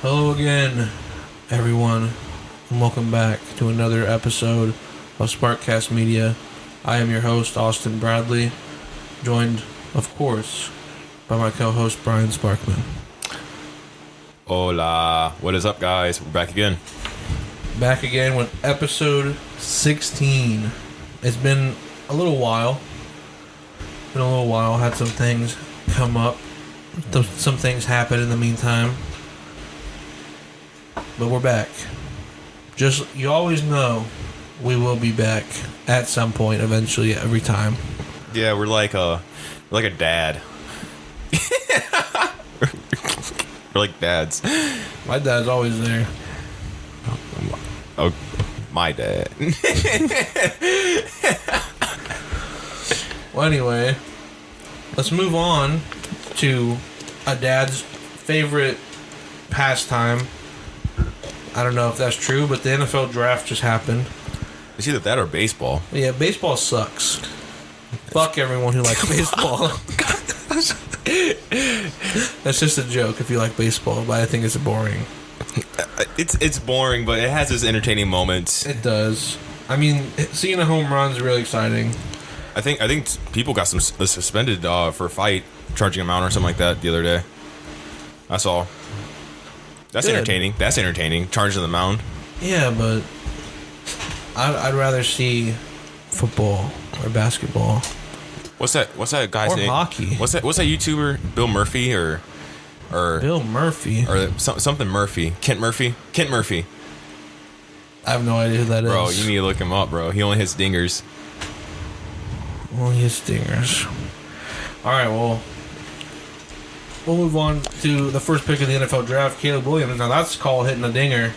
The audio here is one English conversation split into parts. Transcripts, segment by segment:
Hello again, everyone, and welcome back to another episode of SparkCast Media. I am your host, Austin Bradley, joined, of course, by my co-host, Brian Sparkman. Hola. What is up, guys? We're back again. Back again with episode 16. It's been a little while. Had some things come up. Some things happen in the meantime. But we're back. Just, you always know we will be back at some point, eventually, every time. Yeah, we're like a dad. We're like dads. My dad's always there. Oh, my dad. Well, anyway, let's move on to a dad's favorite pastime. I don't know if that's true, but the NFL draft just happened. It's either that or baseball. Yeah, baseball sucks. Fuck everyone who likes baseball. That's just a joke if you like baseball, but I think it's boring. It's boring, but it has its entertaining moments. It does. I mean, seeing a home run is really exciting. I think people got suspended for a fight, charging them out or something like that the other day. That's all. That's Good. entertaining. That's entertaining. Charging the mound. Yeah, but I'd rather see football or basketball. What's that guy's or name? Hockey. What's that YouTuber? Bill Murphy or Bill Murphy? Or something Murphy. Kent Murphy. I have no idea who that is. Bro, you need to look him up, bro. He only hits dingers. Well, he hits dingers. All right, well, we'll move on to the first pick of the NFL draft, Caleb Williams. Now, that's called hitting a dinger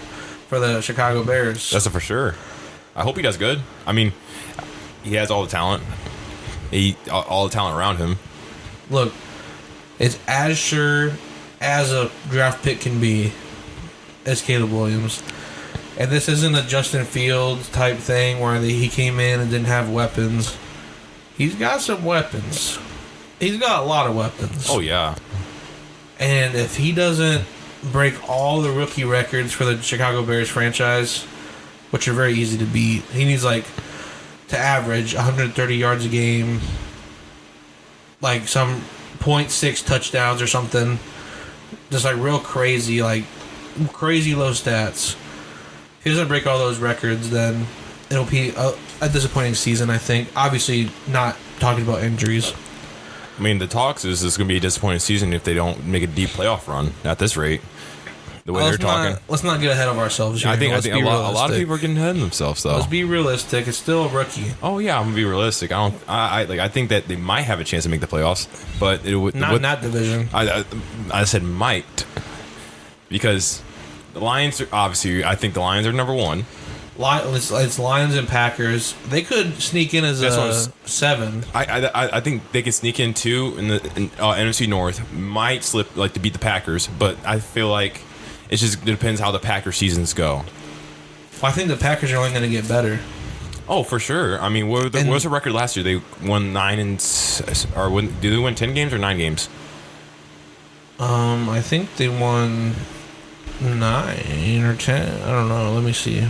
for the Chicago Bears. That's for sure. I hope he does good. I mean, he has all the talent. All the talent around him. Look, it's as sure as a draft pick can be as Caleb Williams. And this isn't a Justin Fields type thing where he came in and didn't have weapons. He's got some weapons. He's got a lot of weapons. Oh, yeah. And if he doesn't break all the rookie records for the Chicago Bears franchise, which are very easy to beat, he needs to average 130 yards a game, like some 0.6 touchdowns or something, just real crazy, crazy low stats. If he doesn't break all those records, then it'll be a disappointing season, I think. Obviously, not talking about injuries. I mean, the talks is this going to be a disappointing season if they don't make a deep playoff run at this rate. The way they're talking. Let's not get ahead of ourselves here. I think a lot of people are getting ahead of themselves, though. Let's be realistic. It's still a rookie. Oh yeah, I'm gonna be realistic. I think that they might have a chance to make the playoffs, but it would not in that division. I said might, because the Lions are obviously. I think the Lions are number one. It's Lions and Packers. They could sneak in as a 7. I think they could sneak in 2 in the NFC North. Might slip to beat the Packers, but I feel like it just depends how the Packers seasons go. Well, I think the Packers are only going to get better. Oh, for sure. I mean, what was the record last year? They won 9 did they win 10 games or 9 games? I think they won 9 or 10. I don't know. Let me see.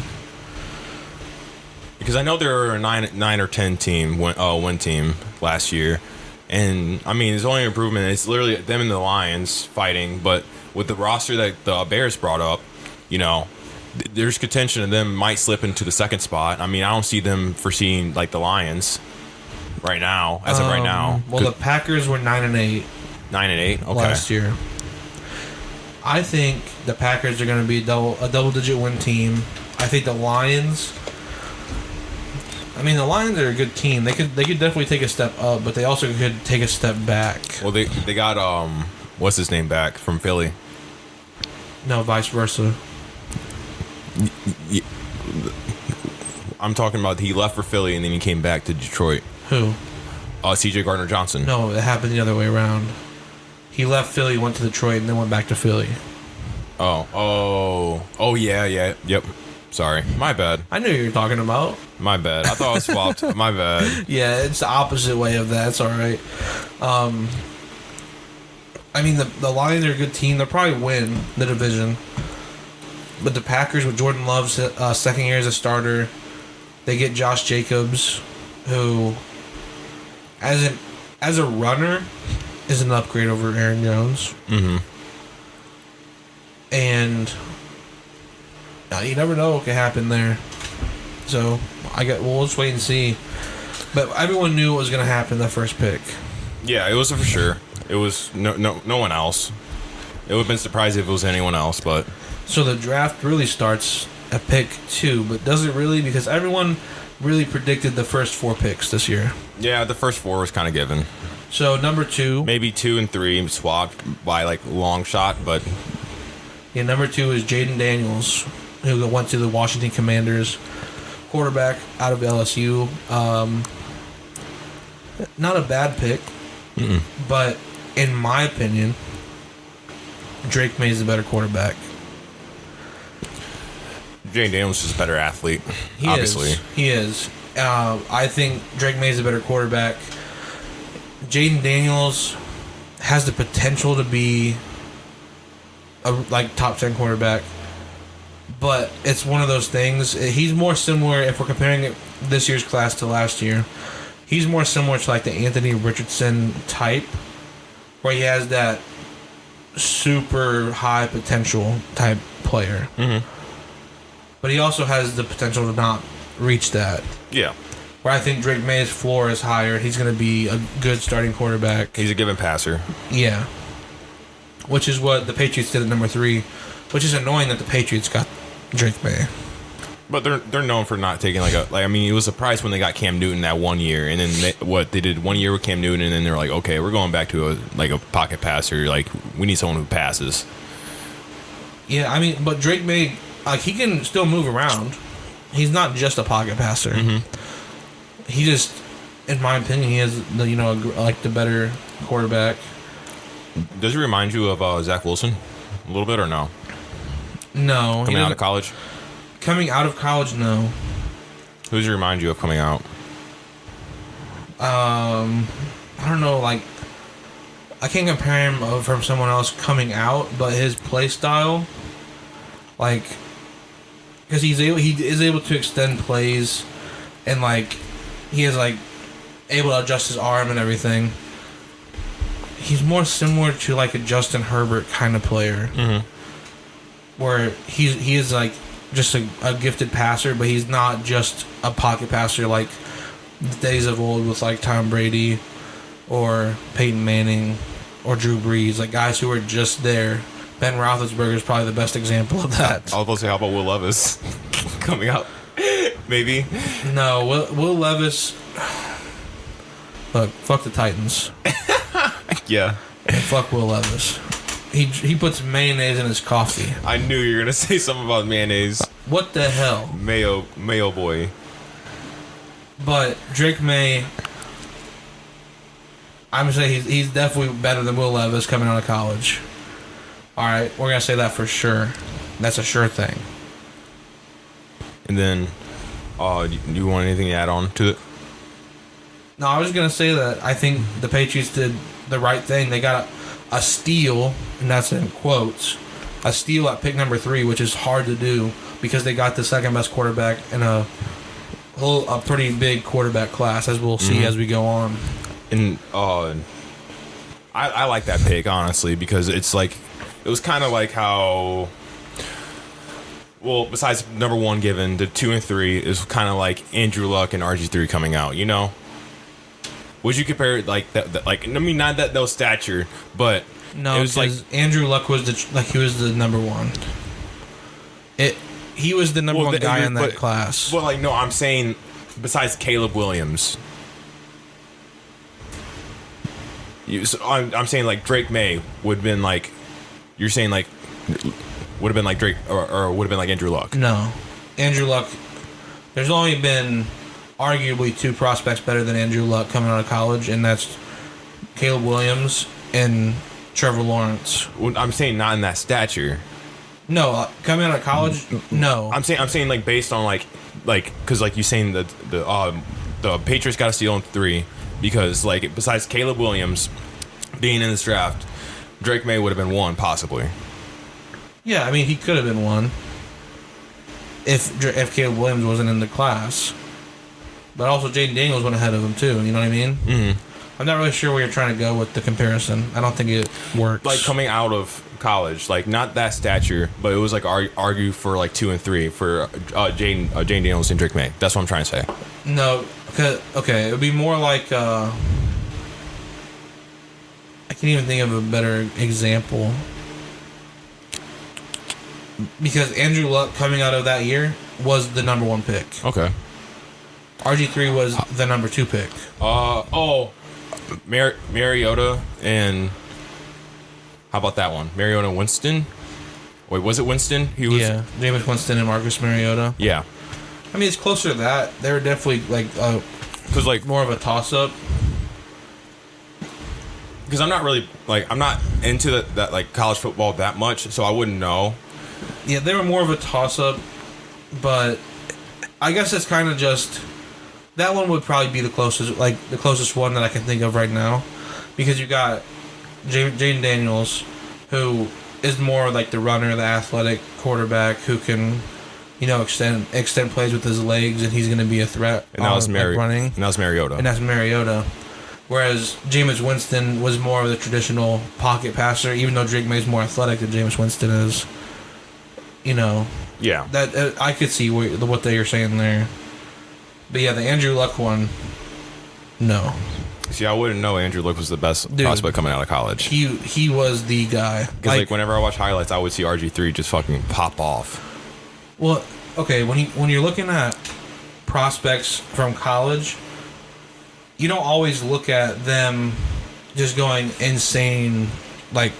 Because I know they were a 9 or 10 team, win team last year, and I mean it's only an improvement. It's literally them and the Lions fighting, but with the roster that the Bears brought up, there's contention of them might slip into the second spot. I mean, I don't see them foreseeing the Lions right now, as of right now. Well, the Packers were 9-8. 9-8, okay. Last year. I think the Packers are going to be a double-digit win team. I think the Lions. The Lions are a good team. They could definitely take a step up, but they also could take a step back. Well, they got what's his name back from Philly? No, vice versa. I'm talking about he left for Philly and then he came back to Detroit. Who? C.J. Gardner-Johnson. No, it happened the other way around. He left Philly, went to Detroit, and then went back to Philly. Oh, yeah, yep. Sorry, my bad. I knew what you were talking about. My bad. I thought I was swapped. My bad. Yeah, it's the opposite way of that. It's all right. The Lions are a good team. They'll probably win the division. But the Packers, with Jordan Love's second year as a starter, they get Josh Jacobs, who, as a runner, is an upgrade over Aaron Jones. Mm-hmm. And you never know what could happen there. So we'll just wait and see. But everyone knew what was going to happen the first pick. Yeah, it was for sure. It was no one else. It would have been surprising if it was anyone else, but... So the draft really starts at pick 2, but does it really? Because everyone really predicted the first 4 picks this year. Yeah, the first 4 was kind of given. So number 2... Maybe 2 and 3 swapped by, like, long shot, but... Yeah, number 2 is Jaden Daniels, who went to the Washington Commanders, quarterback out of LSU. Not a bad pick, but in my opinion, Drake May is a better quarterback. Jaden Daniels is a better athlete, obviously. He is. I think Drake May is a better quarterback. Jaden Daniels has the potential to be a top 10 quarterback, but it's one of those things. He's more similar, if we're comparing this year's class to last year, he's more similar to like the Anthony Richardson type, where he has that super high potential type player. Mm-hmm. But he also has the potential to not reach that. Yeah. Where I think Drake May's floor is higher. He's going to be a good starting quarterback. He's a given passer. Yeah. Which is what the Patriots did at number 3. Which is annoying that the Patriots got Drake May. But they're known for not taking it was a surprise when they got Cam Newton that 1 year, and then they did 1 year with Cam Newton, and then they're like, okay, we're going back to a pocket passer. Like, we need someone who passes. Yeah, I mean, but Drake May, he can still move around. He's not just a pocket passer. Mm-hmm. He just, in my opinion, he has the better quarterback. Does he remind you of Zach Wilson a little bit, or no? No. Coming out of college? Coming out of college, no. Who does he remind you of coming out? I don't know, I can't compare him from someone else coming out, but his play style, because he is able to extend plays, and he is able to adjust his arm and everything. He's more similar to a Justin Herbert kind of player, where he is just a gifted passer, but he's not just a pocket passer like the days of old with Tom Brady or Peyton Manning or Drew Brees, guys who are just there. Ben Roethlisberger is probably the best example of that. I was going to say, how about Will Levis coming out? Maybe. No, Will Levis. Look, fuck the Titans. Yeah. And fuck Will Levis. He puts mayonnaise in his coffee. I knew you were gonna say something about mayonnaise. What the hell? Mayo boy. But Drake May, I'm gonna say he's definitely better than Will Levis coming out of college. All right, we're gonna say that for sure. That's a sure thing. And then, do you want anything to add on to it? No, I was gonna say that I think the Patriots did the right thing. They got a steal, and that's in quotes, a steal at pick number 3, which is hard to do because they got the second best quarterback in a pretty big quarterback class, as we'll see as we go on. And I like that pick, honestly, because it's it was kind of like how, well, besides number 1 given, the 2 and 3 is kind of like Andrew Luck and RG3 coming out, Would you compare it that? Not that no stature, but no, it was Andrew Luck was he was the number 1. He was the number 1 guy in that class. Well, no, I'm saying besides Caleb Williams. I'm saying Drake May would have been you're saying would have been Drake or would have been Andrew Luck. No, Andrew Luck. There's only been arguably 2 prospects better than Andrew Luck coming out of college, and that's Caleb Williams and Trevor Lawrence. Well, I'm saying not in that stature. No, coming out of college, no. I'm saying based on because you saying the Patriots got a steal in 3 because besides Caleb Williams being in this draft, Drake May would have been 1 possibly. Yeah, I mean he could have been 1. if Caleb Williams wasn't in the class. But also Jaden Daniels went ahead of him too. You know what I mean? Mm-hmm. I'm not really sure where you're trying to go with the comparison. I don't think it works. Like coming out of college, like not that stature, but it was like argue for like 2 and 3 for Jaden Daniels and Drake May. That's what I'm trying to say. No, okay, it would be more like I can't even think of a better example. Because Andrew Luck coming out of that year was the number 1 pick. Okay. RG3 was the number 2 pick. Mariota and how about that one? Mariota and Winston? Wait, was it Winston? He was. Yeah, Jameis Winston and Marcus Mariota. Yeah. I mean, it's closer to that. They were definitely because more of a toss-up. Because I'm not really I'm not into that like college football that much, so I wouldn't know. Yeah, they were more of a toss-up, but I guess it's kind of just that one would probably be the closest one that I can think of right now, because you got Jaden Daniels, who is more like the runner, the athletic quarterback who can, extend plays with his legs, and he's going to be a threat. And that was running. And that was Mariota. And that's Mariota. Whereas Jameis Winston was more of the traditional pocket passer, even though Drake May is more athletic than Jameis Winston is. Yeah. That I could see what they are saying there. But yeah, the Andrew Luck one, no. See, I wouldn't know Andrew Luck was the best prospect coming out of college. He was the guy. Because whenever I watch highlights, I would see RG3 just fucking pop off. Well, okay, when you're looking at prospects from college, you don't always look at them just going insane, like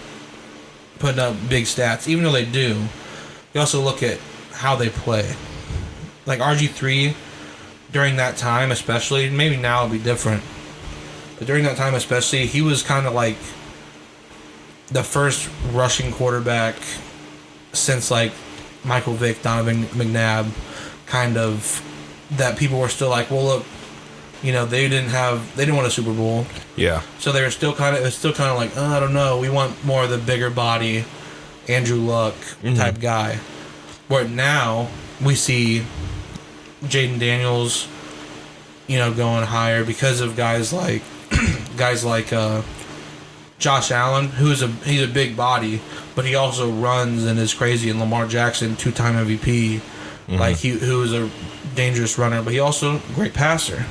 putting up big stats, even though they do. You also look at how they play. Like RG3, during that time especially, maybe now it'll be different, but during that time especially, he was kind of like the first rushing quarterback since like Michael Vick, Donovan McNabb, kind of, that people were still like, well, look, they didn't win a Super Bowl. Yeah. So they were still kind of like, I don't know, we want more of the bigger body Andrew Luck type guy. Where now we see Jaden Daniels, going higher because of guys like Josh Allen, he's a big body, but he also runs and is crazy. And Lamar Jackson, 2-time MVP, who is a dangerous runner, but he also a great passer.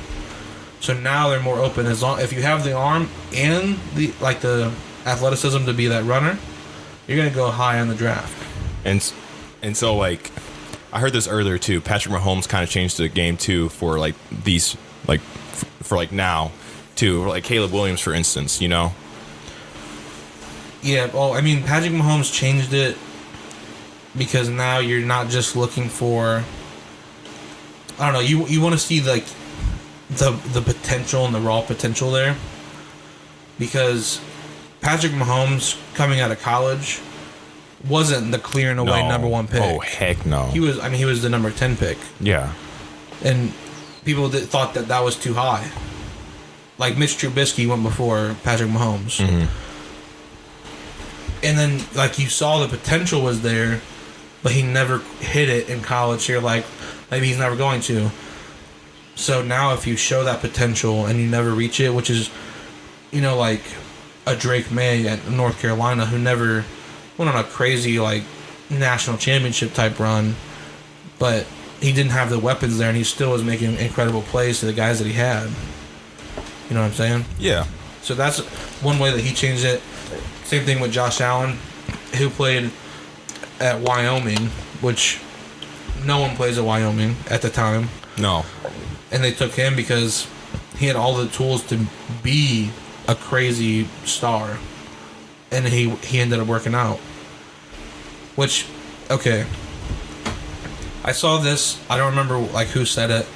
So now they're more open. If you have the arm and the athleticism to be that runner, you're gonna go high on the draft. And so I heard this earlier too. Patrick Mahomes kind of changed the game too for these for now too, like Caleb Williams for instance. Yeah. Well, I mean, Patrick Mahomes changed it because now you're not just looking for. I don't know. You want to see the potential and the raw potential there, because Patrick Mahomes coming out of college wasn't the clear and away number 1 pick. Oh heck no. He was the number 10 pick. Yeah. And people thought that was too high. Like Mitch Trubisky went before Patrick Mahomes. Mm-hmm. And then you saw the potential was there, but he never hit it in college. So you're like, maybe he's never going to. So now if you show that potential and you never reach it, which is, like a Drake May at North Carolina who never went on a crazy national championship type run, but he didn't have the weapons there, and he still was making incredible plays to the guys that he had. You know what I'm saying? Yeah. So that's one way that he changed it. Same thing with Josh Allen, who played at Wyoming, which no one plays at Wyoming at the time. No. And they took him because he had all the tools to be a crazy star. And he ended up working out. Which, okay. I saw this, I don't remember who said it,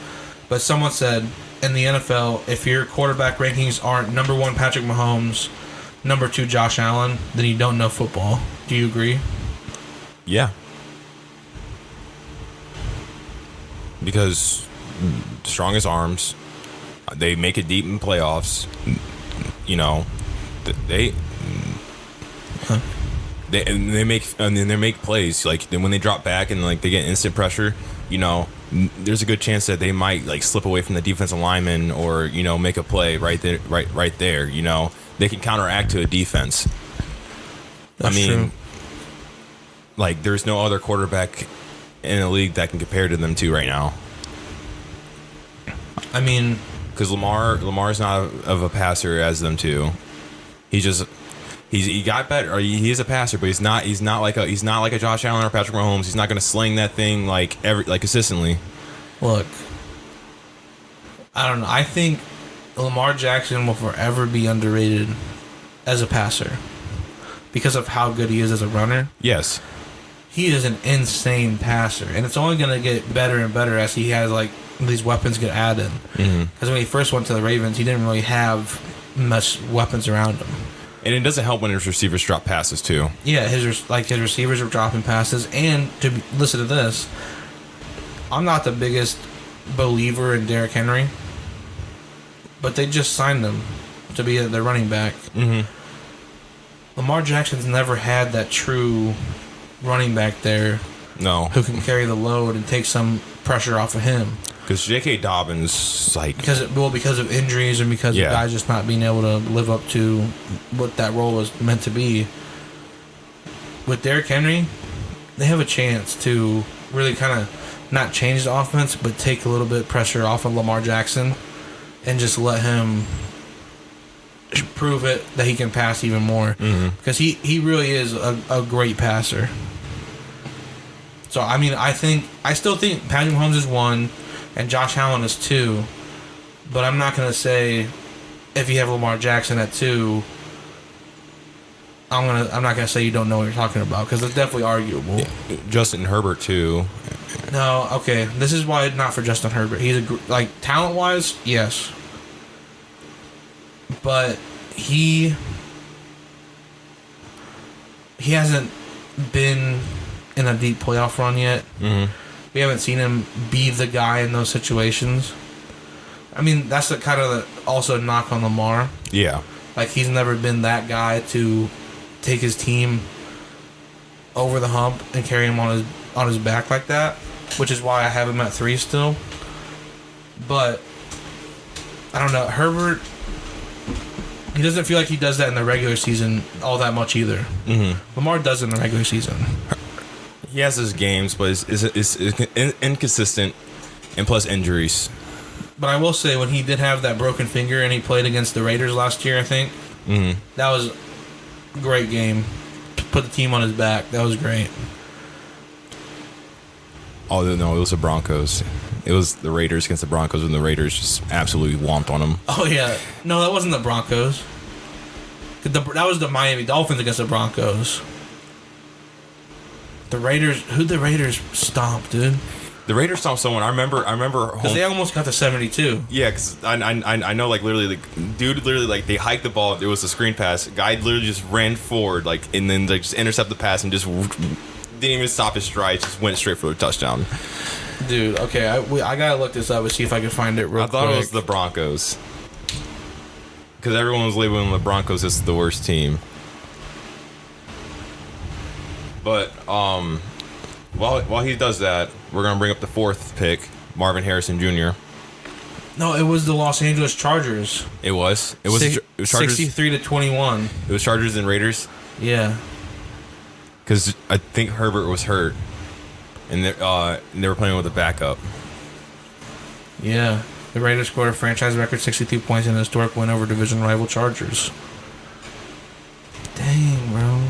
but someone said, in the NFL, if your quarterback rankings aren't number 1 Patrick Mahomes, number 2 Josh Allen, then you don't know football. Do you agree? Yeah. Because strongest arms, they make it deep in playoffs. They. Huh? they make plays like when they drop back and like they get instant pressure. There's a good chance that they might like slip away from the defensive lineman or make a play right there. They can counteract to a defense. That's true. Like there's no other quarterback in the league that can compare to them two right now. I mean, because Lamar's not of a passer as them two. He got better. Or he is a passer, but he's not like a Josh Allen or Patrick Mahomes. He's not going to sling that thing like consistently. Look, I don't know. I think Lamar Jackson will forever be underrated as a passer because of how good he is as a runner. Yes. He is an insane passer, and it's only going to get better and better as he has like these weapons get added. Because when he first went to the Ravens, he didn't really have much weapons around him. And it doesn't help when his receivers drop passes too. Yeah, his receivers are dropping passes. And listen to this, I'm not the biggest believer in Derrick Henry, but they just signed him to be their running back. Lamar Jackson's never had that true running back there. No. Who can carry the load and take some pressure off of him. Because J.K. Dobbins, because of injuries and because of guys just not being able to live up to what that role was meant to be. With Derrick Henry, they have a chance to really kind of not change the offense, but take a little bit of pressure off of Lamar Jackson and just let him prove it that he can pass even more. Because he really is a great passer. So, I mean, I still think Patrick Mahomes is 1 and Josh Allen is 2. But I'm not going to say if you have Lamar Jackson at 2, I'm not going to say you don't know what you're talking about because it's definitely arguable. Justin Herbert, too. No, okay. This is why not for Justin Herbert. He's talent-wise, yes. But he hasn't been in a deep playoff run yet. We haven't seen him be the guy in those situations. I mean, that's also a knock on Lamar. Yeah. Like, he's never been that guy to take his team over the hump and carry him on his back like that, which is why I have him at 3 still. But I don't know. Herbert, he doesn't feel like he does that in the regular season all that much either. Lamar does in the regular season. He has his games, but it's inconsistent, and plus injuries. But I will say, when he did have that broken finger and he played against the Raiders last year, I think, that was a great game. Put the team on his back. That was great. Oh, no, it was the Broncos. It was the Raiders against the Broncos, and the Raiders just absolutely whomped on them. Oh, yeah. No, that wasn't the Broncos. That was the Miami Dolphins against the Broncos. The Raiders, who'd the Raiders stomp, dude? The Raiders stomped someone. I remember. Because they almost got to 72. Yeah, because I know, like, literally, dude, like, they hiked the ball. There was a screen pass. Guy literally just ran forward, like, and then, like, just intercepted the pass and just didn't even stop his stride. Just went straight for a touchdown. Dude, okay, I gotta look this up and see if I can find it real quick. I thought it was the Broncos. Because everyone was labeling the Broncos as the worst team. But while he does that, we're gonna bring up the 4th pick, Marvin Harrison Jr. No, it was the Los Angeles Chargers. It was Chargers, 63-21. It was Chargers and Raiders. Yeah. Because I think Herbert was hurt, and they were playing with a backup. Yeah. The Raiders scored a franchise record 62 points in a historic win over division rival Chargers. Dang, bro.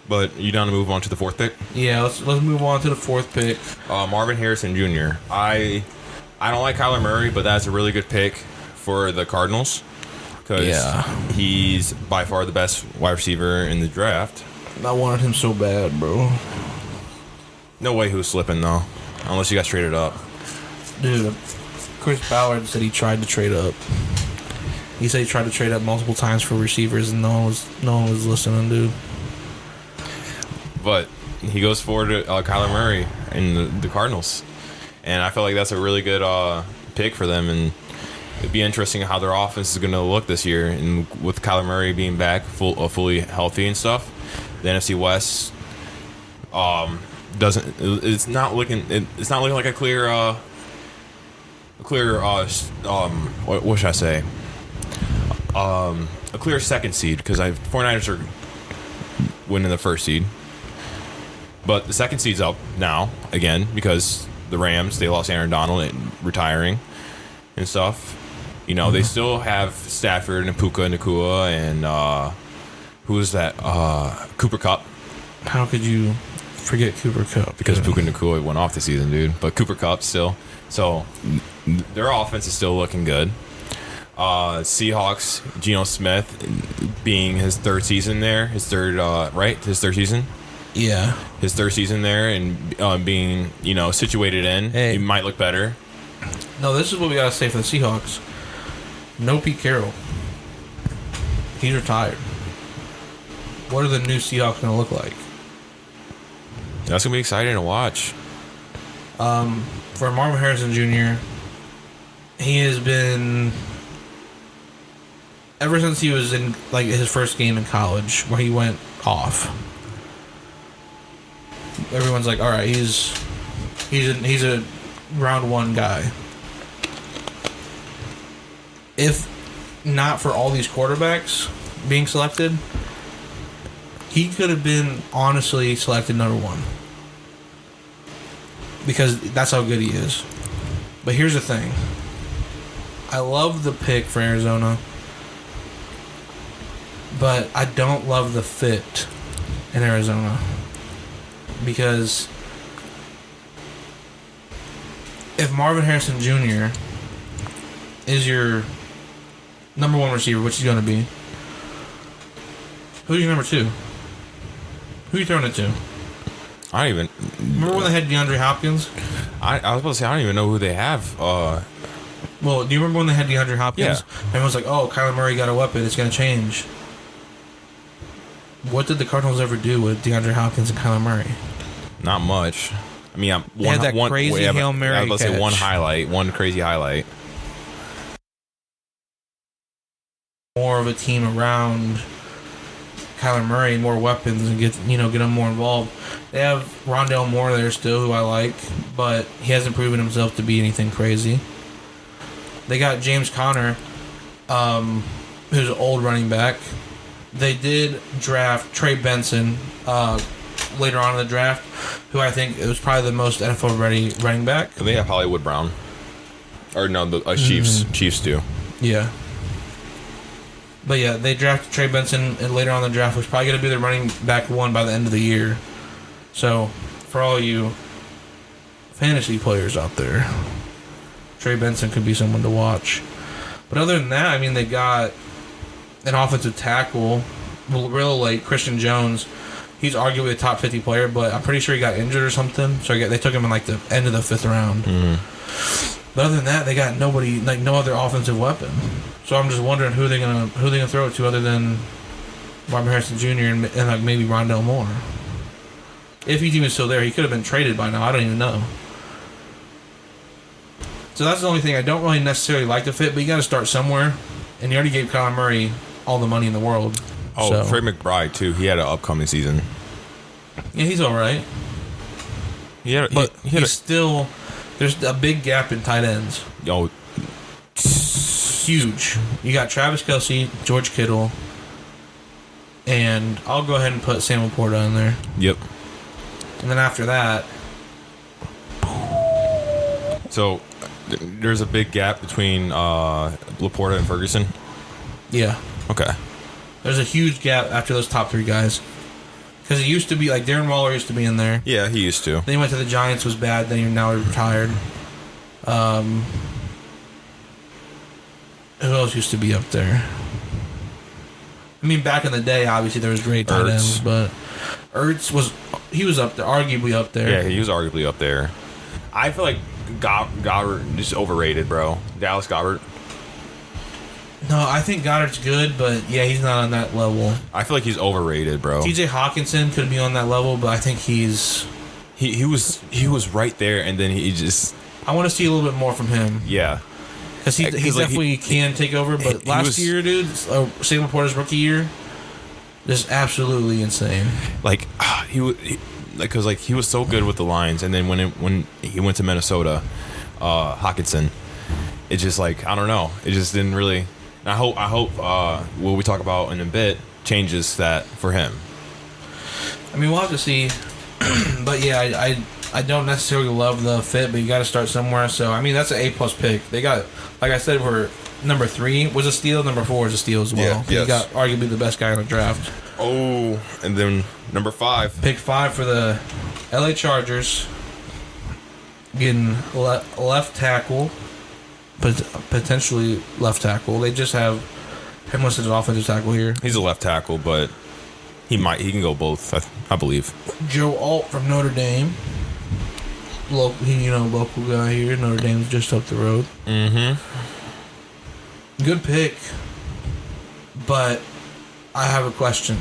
But you down to move on to the 4th pick? Yeah, let's move on to the 4th pick. Marvin Harrison Jr. I don't like Kyler Murray, but that's a really good pick for the Cardinals because he's by far the best wide receiver in the draft. I wanted him so bad, bro. No way he was slipping though, unless he got traded up. Dude, Chris Ballard said he tried to trade up. He said he tried to trade up multiple times for receivers, and no one was listening, dude. But he goes forward to Kyler Murray and the Cardinals. And I feel like that's a really good pick for them. And it'd be interesting how their offense is going to look this year, and with Kyler Murray being back, fully healthy and stuff. The NFC West it's not looking like a clear what should I say? A clear second seed, because 49ers are winning the first seed. But the second seed's up now, again, because the Rams, they lost Aaron Donald and retiring and stuff. You know, they still have Stafford and Puka Nacua and who is that? Cooper Kupp. How could you forget Cooper Kupp? Because Puka Nacua went off the season, dude. But Cooper Kupp still. So their offense is still looking good. Seahawks, Geno Smith being his third season there. His third season? Yeah. His third season there, and being, situated in. Hey. He might look better. No, this is what we got to say for the Seahawks. No Pete Carroll. He's retired. What are the new Seahawks going to look like? That's going to be exciting to watch. For Marvin Harrison Jr., he has been... Ever since he was in his first game in college, where he went off, everyone's like, all right, he's a round one guy. If not for all these quarterbacks being selected, he could have been honestly selected number one, because that's how good he is. But here's the thing. I love the pick for Arizona, but I don't love the fit in Arizona, because if Marvin Harrison Jr. is your number one receiver, which he's going to be, who's your number two? Who are you throwing it to? I don't even... Remember when they had DeAndre Hopkins? I was about to say, I don't even know who they have. Well, do you remember when they had DeAndre Hopkins? Yeah. Everyone's like, oh, Kyler Murray got a weapon. It's going to change. What did the Cardinals ever do with DeAndre Hopkins and Kyler Murray? Not much. I mean, They had that crazy Hail Mary I was about to say catch. one crazy highlight. More of a team around Kyler Murray, more weapons, and get him more involved. They have Rondale Moore there still, who I like, but he hasn't proven himself to be anything crazy. They got James Conner, who's an old running back. They did draft Trey Benson later on in the draft, who I think it was probably the most NFL-ready running back. They have Hollywood Brown. Or no, the Chiefs. Chiefs do. Yeah. But yeah, they drafted Trey Benson and later on in the draft, was probably going to be the running back one by the end of the year. So, for all you fantasy players out there, Trey Benson could be someone to watch. But other than that, I mean, they got an offensive tackle, real late, Christian Jones. He's arguably a top 50 player, but I'm pretty sure he got injured or something. So they took him in the end of the 5th round. Mm-hmm. But other than that, they got nobody, no other offensive weapon. So I'm just wondering who they're gonna throw it to other than Marvin Harrison Jr. and maybe Rondale Moore. If he's even still there, he could have been traded by now. I don't even know. So that's the only thing. I don't really necessarily like the fit, but you got to start somewhere. And you already gave Kyler Murray all the money in the world. Oh, so. Trey McBride too. He had an upcoming season. Yeah, he's all right. But he's still. There's a big gap in tight ends. Oh, huge. You got Travis Kelce, George Kittle, and I'll go ahead and put Sam Laporta in there. Yep. And then after that, so there's a big gap between Laporta and Ferguson. Yeah. Okay. There's a huge gap after those top three guys. Because it used to be, Darren Waller used to be in there. Yeah, he used to. Then he went to the Giants, was bad. Then he now retired. Who else used to be up there? I mean, back in the day, obviously, there was great tight ends, but Ertz was up there, arguably up there. Yeah, he was arguably up there. I feel like Goddard is overrated, bro. Dallas Goddard. No, I think Goddard's good, but yeah, he's not on that level. I feel like he's overrated, bro. TJ Hawkinson could be on that level, but I think he's... He was right there, and then he just... I want to see a little bit more from him. Yeah. Because he definitely can take over. But last year, dude, Sam Laporta's rookie year, just absolutely insane. Like he was so good with the Lions, and then when he went to Minnesota, Hockenson, it's just like I don't know. It just didn't really. I hope what we talk about in a bit changes that for him. I mean, we'll have to see. But yeah, I don't necessarily love the fit, but you got to start somewhere. So I mean, that's an A+ pick. They got, like I said, for number 3 was a steal. Number 4 is a steal as well. Yeah, yes. You got arguably the best guy in the draft. Oh, and then number 5. Pick 5 for the LA Chargers. Getting left tackle, potentially left tackle. They just have him listed as offensive tackle here. He's a left tackle, but he can go both. I believe. Joe Alt from Notre Dame. Local guy here. Notre Dame's just up the road. Mm-hmm. Good pick, but I have a question.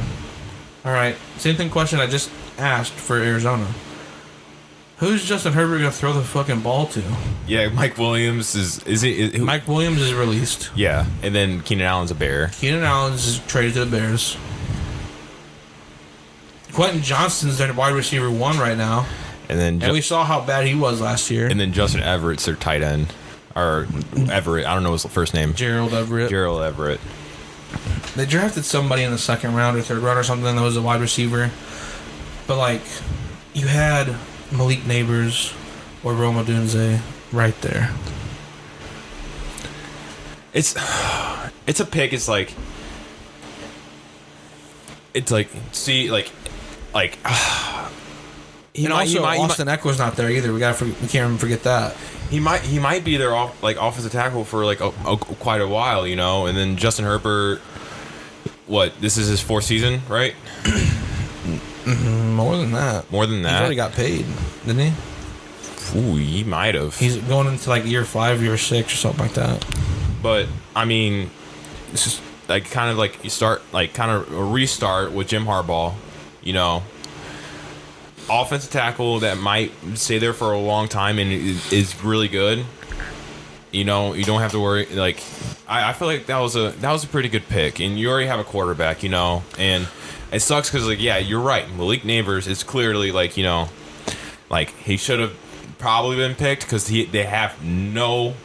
All right, same question I just asked for Arizona. Who's Justin Herbert gonna throw the fucking ball to? Yeah, Mike Williams is Mike Williams is released. Yeah, and then Keenan Allen's a Bear. Keenan Allen's traded to the Bears. Quentin Johnston's their wide receiver 1 right now. And we saw how bad he was last year. And then Justin Everett's their tight end. Or Everett. I don't know his first name. Gerald Everett. They drafted somebody in the 2nd round or 3rd round or something that was a wide receiver. But, like, you had Malik Neighbors or Rome Odunze right there. It's a pick. It's like see like Austin Eckler's not there either. We can't even forget that. He might be their offensive tackle for like quite a while, you know. And then Justin Herbert, this is his 4th season, right? More than that. He's already got paid, didn't he? Ooh, he might have. He's going into like year 5, year 6, or something like that. But I mean, it's just like kind of like you start like kind of a restart with Jim Harbaugh, you know. Offensive tackle that might stay there for a long time and is really good. You know, you don't have to worry. Like, I feel like that was a pretty good pick, and you already have a quarterback, you know. And it sucks because, like, yeah, you're right. Malik Neighbors is clearly like, you know, like he should have probably been picked because they have no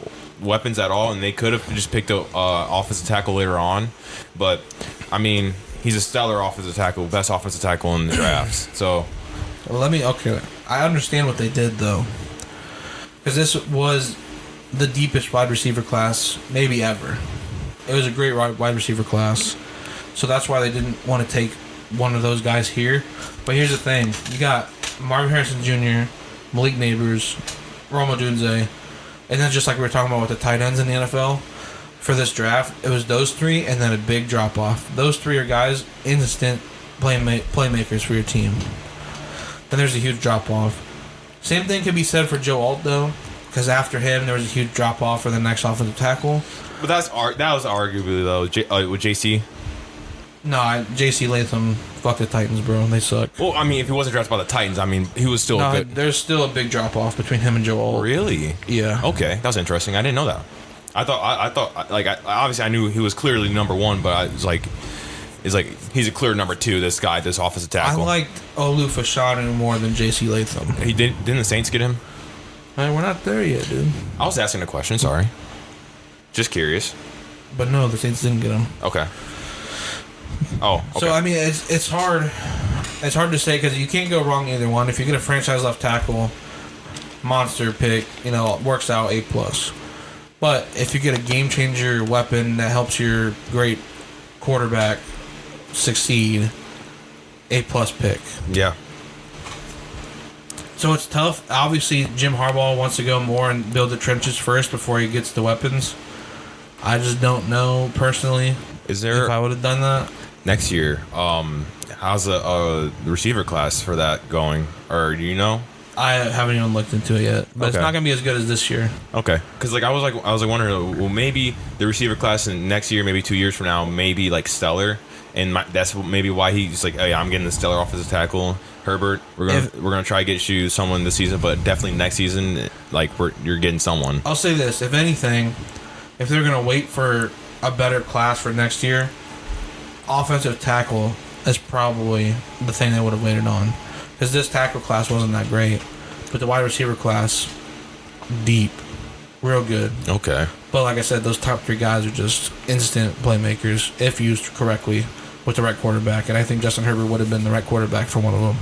weapons at all, and they could have just picked a offensive tackle later on. But I mean, he's a stellar offensive tackle, best offensive tackle in the drafts. So. Okay, I understand what they did, though. Because this was the deepest wide receiver class maybe ever. It was a great wide receiver class. So that's why they didn't want to take one of those guys here. But here's the thing. You got Marvin Harrison Jr., Malik Neighbors, Rome Odunze, and then just like we were talking about with the tight ends in the NFL, for this draft, it was those 3 and then a big drop-off. Those 3 are guys, instant playmakers for your team. Then there's a huge drop-off. Same thing could be said for Joe Alt, though, because after him, there was a huge drop-off for the next offensive tackle. But that was arguably, though, with JC. No, J.C. Latham, fuck the Titans, bro. They suck. Well, I mean, if he wasn't drafted by the Titans, I mean, he was still good. There's still a big drop-off between him and Joe Alt. Really? Yeah. Okay, that was interesting. I didn't know that. I thought, obviously I knew he was clearly number 1, but I was like... It's like he's a clear number 2. This guy, this offensive tackle. I liked Olu Fashanu more than J.C. Latham. Didn't the Saints get him? Man, we're not there yet, dude. I was asking a question. Sorry, just curious. But no, the Saints didn't get him. Okay. Oh. Okay. So I mean, it's hard. It's hard to say because you can't go wrong either one. If you get a franchise left tackle, monster pick, you know, it works out A+. But if you get a game changer weapon that helps your great quarterback succeed, A+ pick. Yeah. So it's tough. Obviously, Jim Harbaugh wants to go more and build the trenches first before he gets the weapons. I just don't know personally if I would have done that. Next year, how's the receiver class for that going? Or do you know? I haven't even looked into it yet, but It's not going to be as good as this year. Okay, because I was wondering, well, maybe the receiver class in next year, maybe 2 years from now, maybe like stellar. And that's maybe why he's like, hey, I'm getting the stellar offensive tackle. Herbert, we're gonna try to get you someone this season, but definitely next season, like you're getting someone. I'll say this: if anything, if they're going to wait for a better class for next year, offensive tackle is probably the thing they would have waited on. Because this tackle class wasn't that great. But the wide receiver class, deep. Real good. Okay. But like I said, those top 3 guys are just instant playmakers if used correctly with the right quarterback. And I think Justin Herbert would have been the right quarterback for one of them.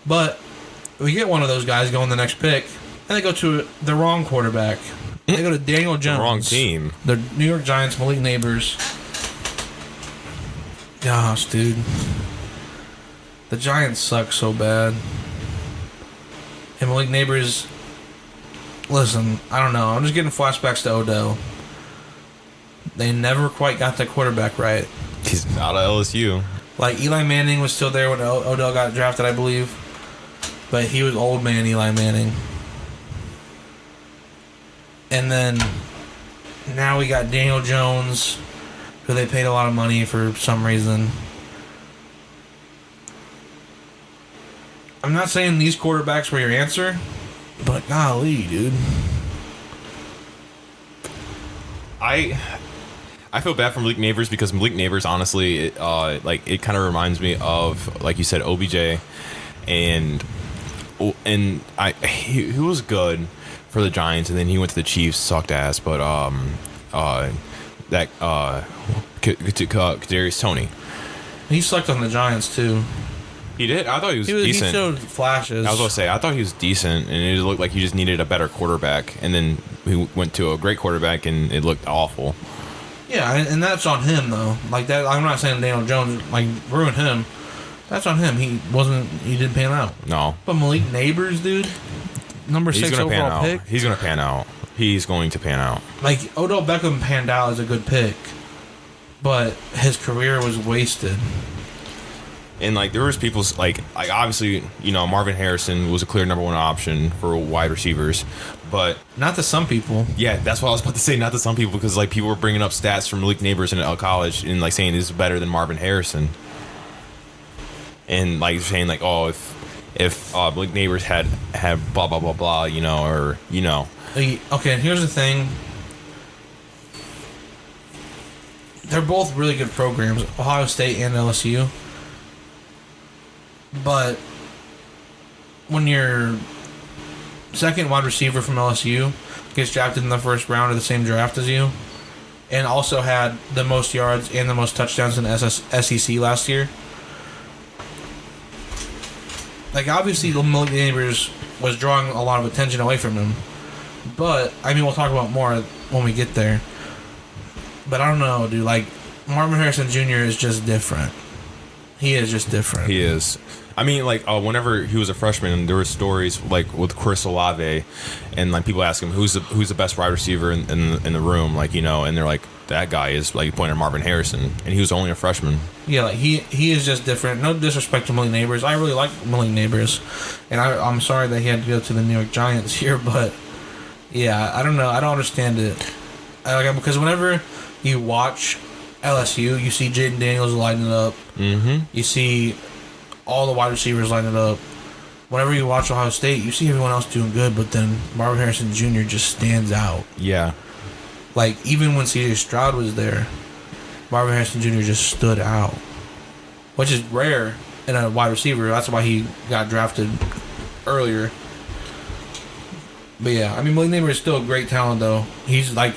But we get one of those guys going the next pick, and they go to the wrong quarterback. They go to Daniel Jones. The wrong team. The New York Giants, Malik Neighbors. Gosh, dude. The Giants suck so bad. And Malik Neighbors, listen, I don't know. I'm just getting flashbacks to Odell. They never quite got the quarterback right. He's out of LSU. Like, Eli Manning was still there when Odell got drafted, I believe. But he was old man Eli Manning. And then now we got Daniel Jones, who they paid a lot of money for some reason. I'm not saying these quarterbacks were your answer, but golly, dude. I feel bad for Malik Neighbors because Malik Neighbors, honestly, it kind of reminds me of, like you said, OBJ, and he was good for the Giants, and then he went to the Chiefs, sucked ass. But Kadarius Toney, He sucked on the Giants too. he did. I thought he was decent. He showed flashes. I was gonna say I thought he was decent, and it looked like he just needed a better quarterback, and then he went to a great quarterback, and it looked awful. Yeah, and that's on him though. Like that, I'm not saying Daniel Jones like ruined him. That's on him. He didn't pan out. No, But Malik Neighbors, dude, number 6 overall pick. He's gonna pan out. He's going to pan out. Like Odell Beckham panned out as a good pick, but his career was wasted. And like there was people like obviously Marvin Harrison was a clear number 1 option for wide receivers, but Not to some people. yeah, that's what I was about to say. Not to some people, because like people were bringing up stats from Malik Neighbors in college and like saying this is better than Marvin Harrison, and like saying like, oh, if Malik Neighbors had blah blah blah blah, Okay, and here's the thing. They're both really good programs, Ohio State and LSU. But when your second wide receiver from LSU gets drafted in the first round of the same draft as you, and also had the most yards and the most touchdowns in the SEC last year, like obviously Malik Neighbors was drawing a lot of attention away from him. But I mean, we'll talk about more when we get there. But I don't know, dude. Like Marvin Harrison Jr. is just different. He is just different. He is. I mean, like whenever he was a freshman, there were stories like with Chris Olave, and like people ask him who's the best wide receiver in the room, like and they're like, that guy is, like, pointing at Marvin Harrison, and he was only a freshman. Yeah, like he is just different. No disrespect to Malik Neighbors. I really like Malik Neighbors, and I'm sorry that he had to go to the New York Giants here, but yeah, I don't know. I don't understand it. Because whenever you watch LSU, you see Jaden Daniels lighting it up. Mm-hmm. You see all the wide receivers lining it up. Whenever you watch Ohio State, you see everyone else doing good, but then Marvin Harrison Jr. just stands out. Yeah. Like, even when C.J. Stroud was there, Marvin Harrison Jr. just stood out, which is rare in a wide receiver. That's why he got drafted earlier. But yeah, I mean, Malik Neighbors is still a great talent, though. He's like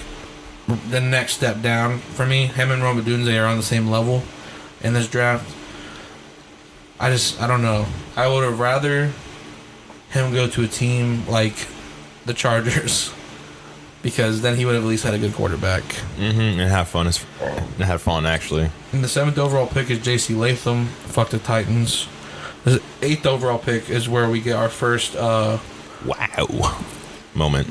the next step down for me. Him and Rome Odunze are on the same level in this draft. I don't know. I would have rather him go to a team like the Chargers, because then he would have at least had a good quarterback. Mm-hmm. And have fun. And have fun, actually. And the 7th overall pick is J.C. Latham. Fuck the Titans. The 8th overall pick is where we get our first wow moment.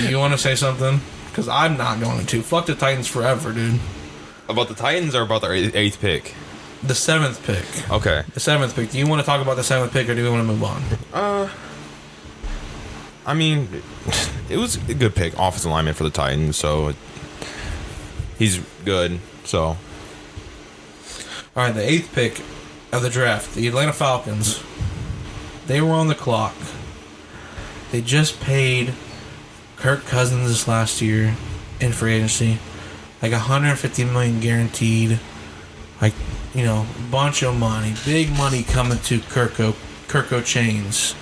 You want to say something? Because I'm not going to. Fuck the Titans forever, dude. About the Titans or about the 8th pick? The 7th pick. Okay. The 7th pick. Do you want to talk about the 7th pick, or do we want to move on? I mean, it was a good pick, offensive lineman for the Titans, so he's good. So, all right, the 8th pick of the draft, the Atlanta Falcons. They were on the clock. They just paid Kirk Cousins this last year in free agency, like $150 million guaranteed, like, you know, bunch of money, big money coming to Kirko Chains.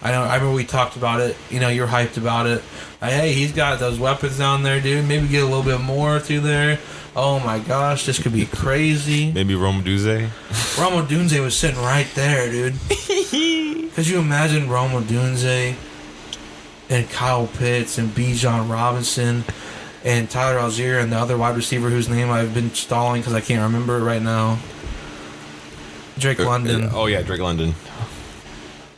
I remember we talked about it. You know, you're hyped about it. Like, hey, he's got those weapons down there, dude. Maybe get a little bit more through there. Oh my gosh, this could be crazy. Maybe Rome Odunze. Rome Odunze was sitting right there, dude. Could you imagine Rome Odunze and Kyle Pitts and Bijan Robinson and Tyler Algier and the other wide receiver whose name I've been stalling because I can't remember it right now? Drake London. Oh yeah, Drake London.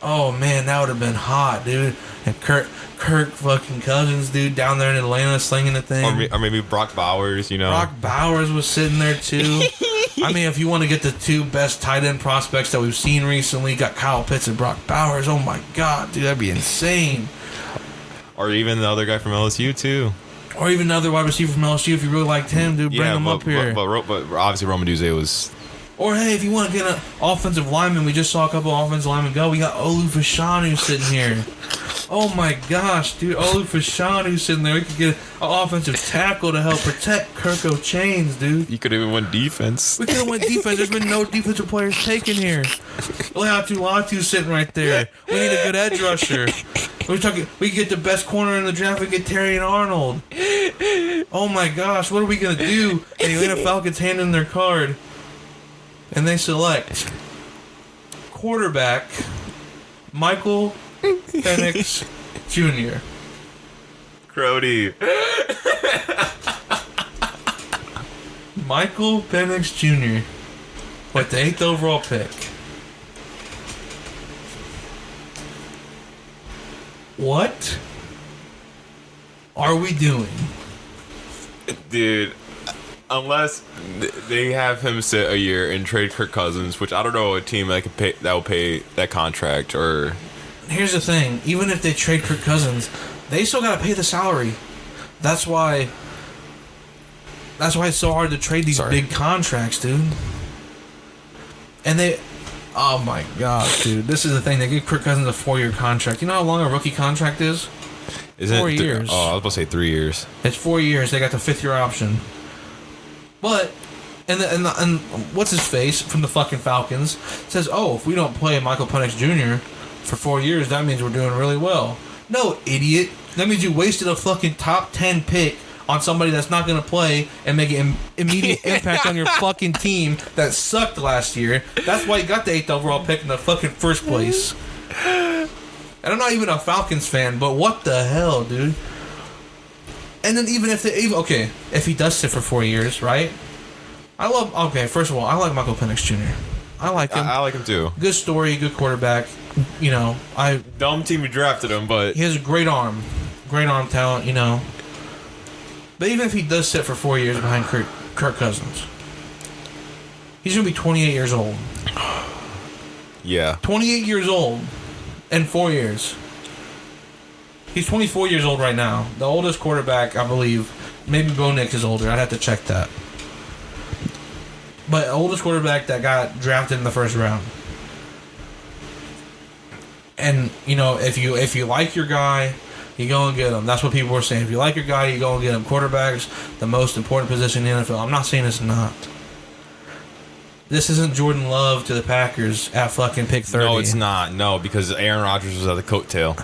Oh man, that would have been hot, dude. And Kirk fucking Cousins, dude, down there in Atlanta slinging the thing. Or maybe Brock Bowers, you know. Brock Bowers was sitting there too. I mean, if you want to get the two best tight end prospects that we've seen recently, got Kyle Pitts and Brock Bowers. Oh my god, dude, that'd be insane. Or even the other guy from LSU too. Or even another wide receiver from LSU if you really liked him, dude. Bring him up here. But obviously Rome Odunze was. Or hey, if you want to get an offensive lineman, we just saw a couple of offensive linemen go. We got Olu Fashanu sitting here. Oh my gosh, dude, Olu Fashanu sitting there. We could get an offensive tackle to help protect Kirko Chains, dude. You could even win defense. We could have won defense. There's been no defensive players taken here. Latu sitting right there. We need a good edge rusher. We could get the best corner in the draft. We get Terry and Arnold. Oh my gosh, what are we gonna do? And the Atlanta Falcons hand in their card. And they select quarterback Michael Penix Jr. Crody. Michael Penix Jr. with the 8th overall pick. What are we doing? Dude. Unless they have him sit a year and trade Kirk Cousins, which I don't know a team that will pay that contract. Or here's the thing: even if they trade Kirk Cousins, they still gotta pay the salary. That's why it's so hard to trade these big contracts, dude. And oh my gosh, dude, this is the thing: they give Kirk Cousins a 4-year contract. You know how long a rookie contract is? Isn't 4 it years? Oh, I was about to say 3 years. It's 4 years. They got the 5th year option. But, and what's his face from the fucking Falcons says, oh, if we don't play Michael Penix Jr. for 4 years, that means we're doing really well. No, idiot. That means you wasted a fucking top 10 pick on somebody that's not going to play and make an immediate impact on your fucking team that sucked last year. That's why you got the 8th overall pick in the fucking first place. And I'm not even a Falcons fan, but what the hell, dude? And then even if if he does sit for 4 years, right? First of all, I like Michael Penix Jr. I like him. I like him too. Good story, good quarterback. You know, dumb team who drafted him, but he has a great arm talent. You know, but even if he does sit for 4 years behind Kirk Cousins, he's gonna be 28 years old. Yeah, 28 years old in 4 years. He's 24 years old right now. The oldest quarterback, I believe, maybe Bo Nix is older. I'd have to check that. But oldest quarterback that got drafted in the first round. And, you know, if you like your guy, you go and get him. That's what people were saying. If you like your guy, you go and get him. Quarterback's the most important position in the NFL. I'm not saying it's not. This isn't Jordan Love to the Packers at fucking pick 30. No, it's not. No, because Aaron Rodgers was at the coattail.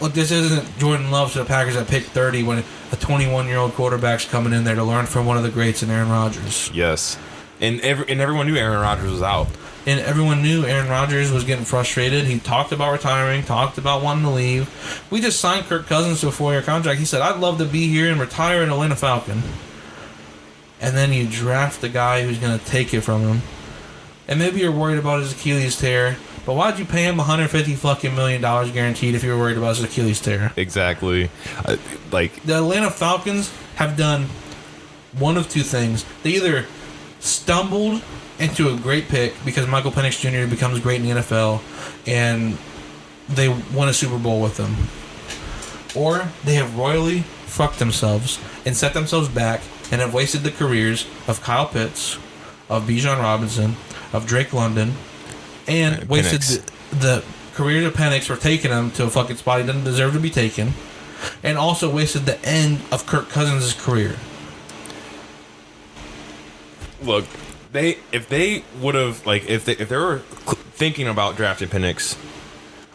Look, this isn't Jordan Love to the Packers at pick 30 when a 21-year-old quarterback's coming in there to learn from one of the greats in Aaron Rodgers. Yes. And everyone knew Aaron Rodgers was out. And everyone knew Aaron Rodgers was getting frustrated. He talked about retiring, talked about wanting to leave. We just signed Kirk Cousins to a 4-year contract. He said, I'd love to be here and retire an Atlanta Falcon. And then you draft the guy who's going to take it from him. And maybe you're worried about his Achilles tear. But why'd you pay him $150 fucking million guaranteed if you were worried about his Achilles tear? Exactly. The Atlanta Falcons have done one of two things. They either stumbled into a great pick because Michael Penix Jr. becomes great in the NFL and they won a Super Bowl with him. Or they have royally fucked themselves and set themselves back and have wasted the careers of Kyle Pitts, of Bijan Robinson, of Drake London, and wasted the career of Penix for taking him to a fucking spot he doesn't deserve to be taken. and also wasted the end of Kirk Cousins' career. Look, if they would have if they were thinking about drafting Penix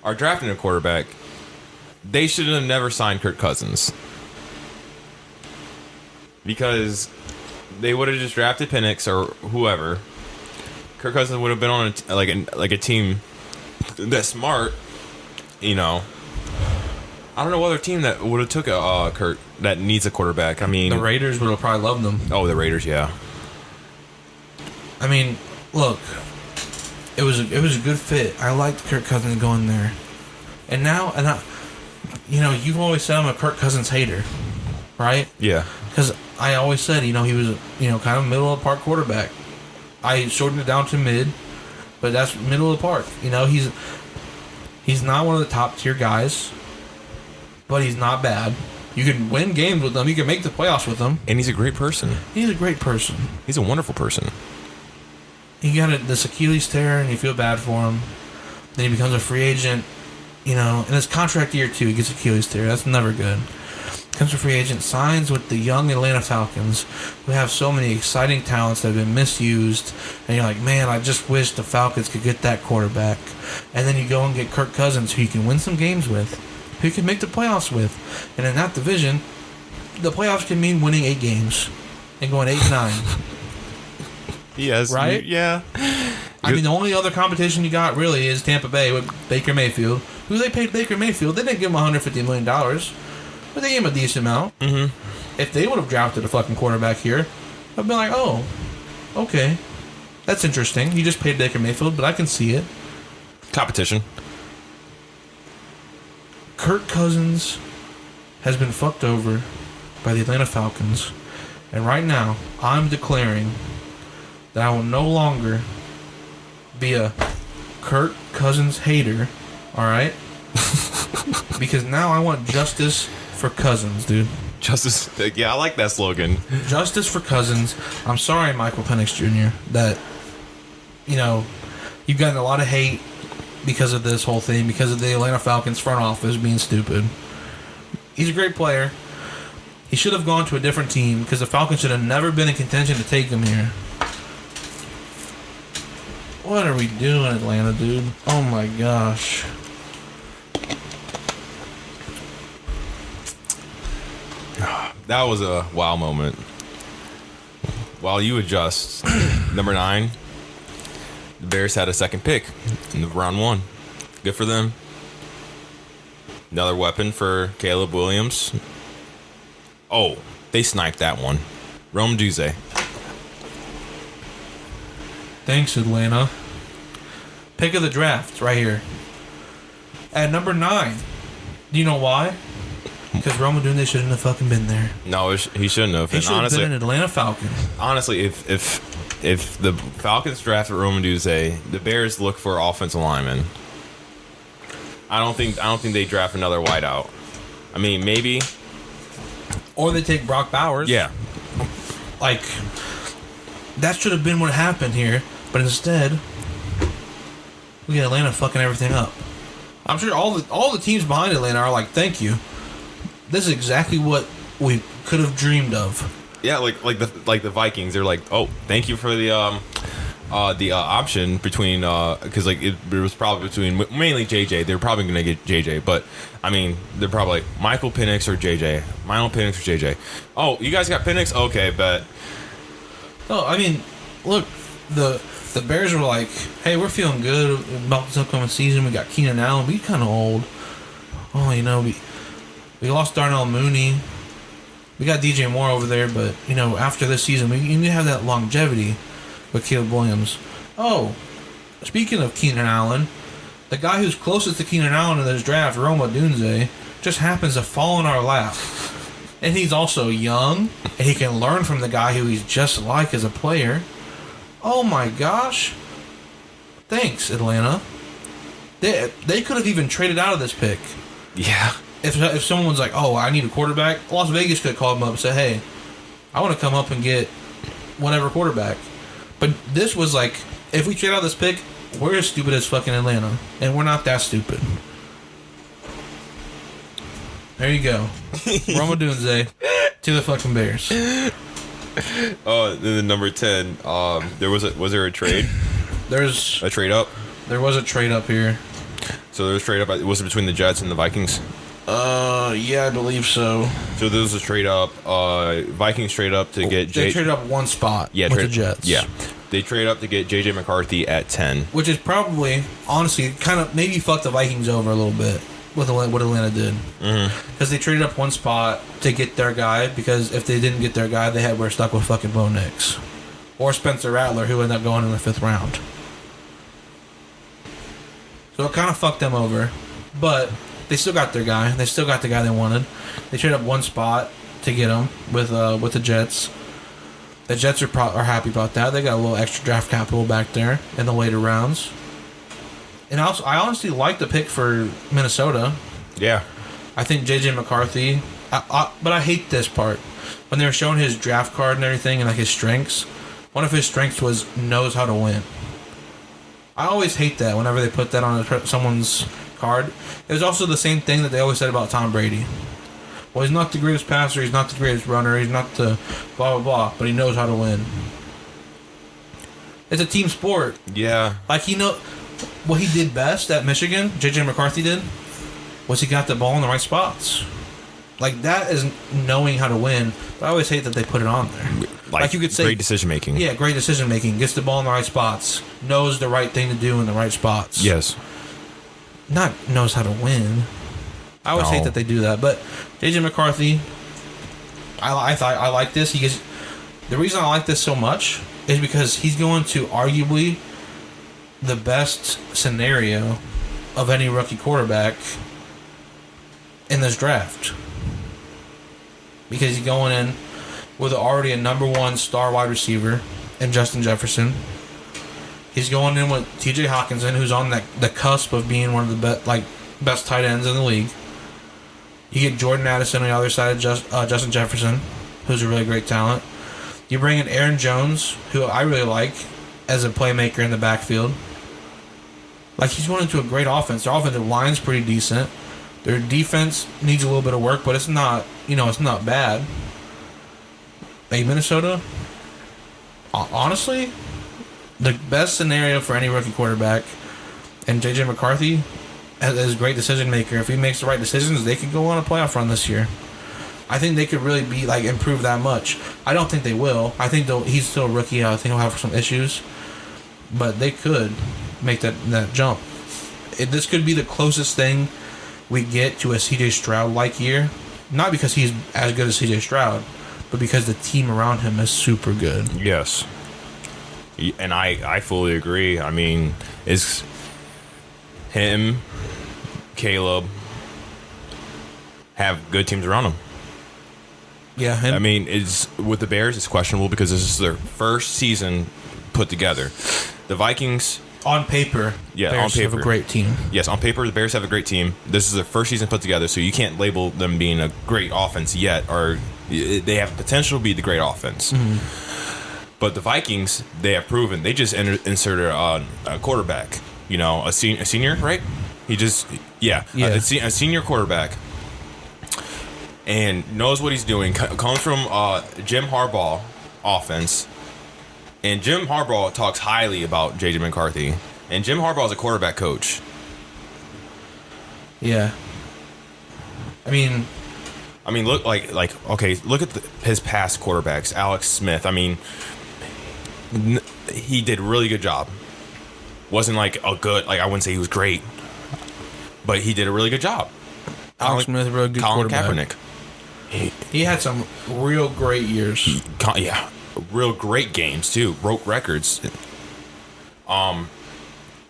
or drafting a quarterback, they should have never signed Kirk Cousins, because they would have just drafted Penix or whoever. Kirk Cousins would have been on a team that's smart, I don't know what other team that would have took a Kurt that needs a quarterback. I mean, the Raiders would have probably loved them. Oh, the Raiders, yeah. I mean, look, it was a good fit. I liked Kirk Cousins going there, and you've always said I'm a Kirk Cousins hater, right? Yeah. Because I always said, he was kind of middle of the park quarterback. I shortened it down to mid, but that's middle of the park. He's not one of the top tier guys, but he's not bad. You can win games with him. You can make the playoffs with him. And he's a great person. He's a great person. He's a wonderful person. He got this Achilles tear, and you feel bad for him. Then he becomes a free agent, in his contract year too. He gets Achilles tear. That's never good. Becomes a free agent, signs with the young Atlanta Falcons, who have so many exciting talents that have been misused. And you're like, man, I just wish the Falcons could get that quarterback. And then you go and get Kirk Cousins, who you can win some games with, who you can make the playoffs with. And in that division, the playoffs can mean winning 8 games and going 8-9. Yes. Right? Yeah. I mean, the only other competition you got really is Tampa Bay with Baker Mayfield. Who they paid Baker Mayfield? They didn't give him $150 million, but they gave him a decent amount. Mm-hmm. If they would have drafted a fucking quarterback here, I'd be like, oh, okay, that's interesting. You just paid Baker Mayfield, but I can see it. Competition. Kirk Cousins has been fucked over by the Atlanta Falcons, and right now I'm declaring that I will no longer be a Kirk Cousins hater, alright? Because now I want justice for Cousins, dude. Justice, yeah, I like that slogan. Justice for Cousins. I'm sorry, Michael Penix Jr., that, you've gotten a lot of hate because of this whole thing, because of the Atlanta Falcons front office being stupid. He's a great player. He should have gone to a different team, because the Falcons should have never been in contention to take him here. What are we doing, Atlanta, dude? Oh my gosh. That was a wow moment. While you adjust, number 9, the Bears had a second pick in the round 1. Good for them. Another weapon for Caleb Williams. Oh, they sniped that one. Rome Duze. Thanks, Atlanta. Pick of the draft, right here. At number 9. Do you know why? Because Rome Odunze shouldn't have fucking been there. No, he shouldn't have. He should have been an Atlanta Falcon. Honestly, if the Falcons drafted Rome Odunze, the Bears look for offensive linemen. I don't think they draft another wideout. I mean, maybe. Or they take Brock Bowers. Yeah. That should have been what happened here, but instead, we get Atlanta fucking everything up. I'm sure all the teams behind Atlanta are like, thank you. This is exactly what we could have dreamed of. Yeah, like the Vikings. They're like, oh, thank you for the option between because it was probably between mainly JJ. They're probably gonna get JJ, but I mean they're probably like Michael Penix or JJ. Michael Penix or JJ. Oh, you guys got Penix? Okay, bet. No, I mean, look, the Bears were like, hey, we're feeling good about this upcoming season. We got Keenan Allen. We kind of old. Oh, we lost Darnell Mooney. We got DJ Moore over there, but, after this season, we need to have that longevity with Caleb Williams. Oh, speaking of Keenan Allen, the guy who's closest to Keenan Allen in this draft, Rome Odunze, just happens to fall in our lap. And he's also young, and he can learn from the guy who he's just like as a player. Oh my gosh. Thanks, Atlanta. They could have even traded out of this pick. Yeah. If someone was like, oh, I need a quarterback, Las Vegas could have called him up and said, hey, I want to come up and get whatever quarterback. But this was like, if we trade out this pick, we're as stupid as fucking Atlanta. And we're not that stupid. There you go. Roma Dunze to the fucking Bears. Then number 10. Was there a trade? There's A trade up. There was a trade up here. So there was a trade up. Was it between the Jets and the Vikings? Yeah, I believe so. So there was a trade up. Vikings trade up to get. They traded up one spot with the Jets. Yeah, they trade up to get JJ McCarthy at 10, which is probably, honestly, kind of maybe fucked the Vikings over a little bit with what Atlanta did. Because they traded up one spot to get their guy. Because if they didn't get their guy, were stuck with fucking Bo Nix or Spencer Rattler, who ended up going in the 5th round. So it kind of fucked them over, but they still got their guy. They still got the guy they wanted. They traded up one spot to get him with the Jets. The Jets are happy about that. They got a little extra draft capital back there in the later rounds. And also, I honestly like the pick for Minnesota. Yeah, I think JJ McCarthy. But I hate this part when they were showing his draft card and everything and like his strengths. One of his strengths was knows how to win. I always hate that whenever they put that on someone's card. It was also the same thing that they always said about Tom Brady. Well, he's not the greatest passer, he's not the greatest runner, he's not the blah, blah, blah, but he knows how to win. It's a team sport. Yeah. Like, what he did best at Michigan, JJ McCarthy did, was he got the ball in the right spots. Like, that is knowing how to win. But I always hate that they put it on there. Like you could say, great decision making. Yeah, great decision making. Gets the ball in the right spots. Knows the right thing to do in the right spots. Yes. Not knows how to win. I always hate that they do that. But JJ McCarthy, I like this. The reason I like this so much is because he's going to arguably the best scenario of any rookie quarterback in this draft. Because he's going in with already a number 1 star wide receiver in Justin Jefferson. He's going in with T.J. Hawkinson, who's on the cusp of being one of the best tight ends in the league. You get Jordan Addison on the other side of Justin Jefferson, who's a really great talent. You bring in Aaron Jones, who I really like as a playmaker in the backfield. Like, he's going into a great offense. Their offensive line's pretty decent. Their defense needs a little bit of work, but it's not bad. Hey, Minnesota, honestly, the best scenario for any rookie quarterback, and JJ McCarthy is a great decision maker. If he makes the right decisions, they could go on a playoff run this year. I think they could really improve that much. I don't think they will. I think he's still a rookie. I think he'll have some issues, but they could make that jump. This could be the closest thing we get to a C.J. Stroud-like year. Not because he's as good as C.J. Stroud, but because the team around him is super good. Yes. And I fully agree. I mean, it's him, Caleb, have good teams around him. Yeah. I mean, with the Bears, it's questionable because this is their first season put together. The Vikings... On paper, Bears have a great team. Yes, on paper, the Bears have a great team. This is their first season put together, so you can't label them being a great offense yet, or they have potential to be the great offense. Mm-hmm. But the Vikings, they have proven. They just inserted a quarterback, a senior, right? A senior quarterback, and knows what he's doing. Comes from Jim Harbaugh offense. And Jim Harbaugh talks highly about J.J. McCarthy. And Jim Harbaugh is a quarterback coach. Yeah. I mean, look look at his past quarterbacks. Alex Smith. I mean, he did a really good job. Wasn't I wouldn't say he was great, but he did a really good job. Alex Smith, really good quarterback. Kaepernick. He had some real great years. Real great games too, broke records. And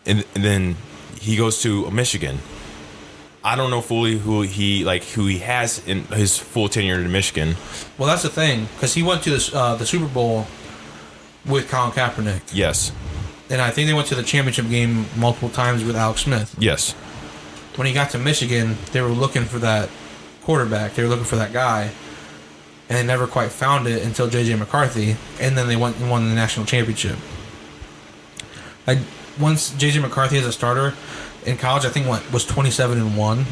then he goes to Michigan. I don't know fully who he has in his full tenure in Michigan. Well, that's the thing, because he went to the Super Bowl with Colin Kaepernick. Yes. And I think they went to the championship game multiple times with Alex Smith. Yes. When he got to Michigan, they were looking for that quarterback. They were looking for that guy. And they never quite found it until J.J. McCarthy, and then they went and won the national championship. Once J.J. McCarthy as a starter in college, I think was 27-1.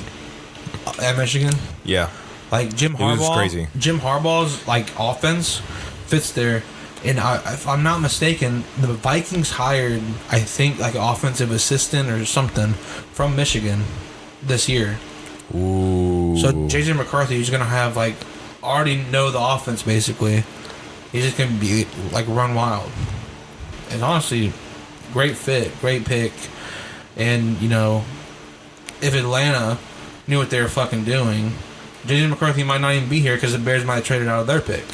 at Michigan. Yeah. Like Jim It was Harbaugh, crazy. Jim Harbaugh's like offense fits there. And if I'm not mistaken, the Vikings hired, I think, like an offensive assistant or something from Michigan this year. Ooh. So JJ McCarthy is gonna have like already know the offense basically. He's just gonna be like run wild. And honestly, great fit, great pick. And you know, if Atlanta knew what they were fucking doing, JJ McCarthy might not even be here because the Bears might have traded out of their pick.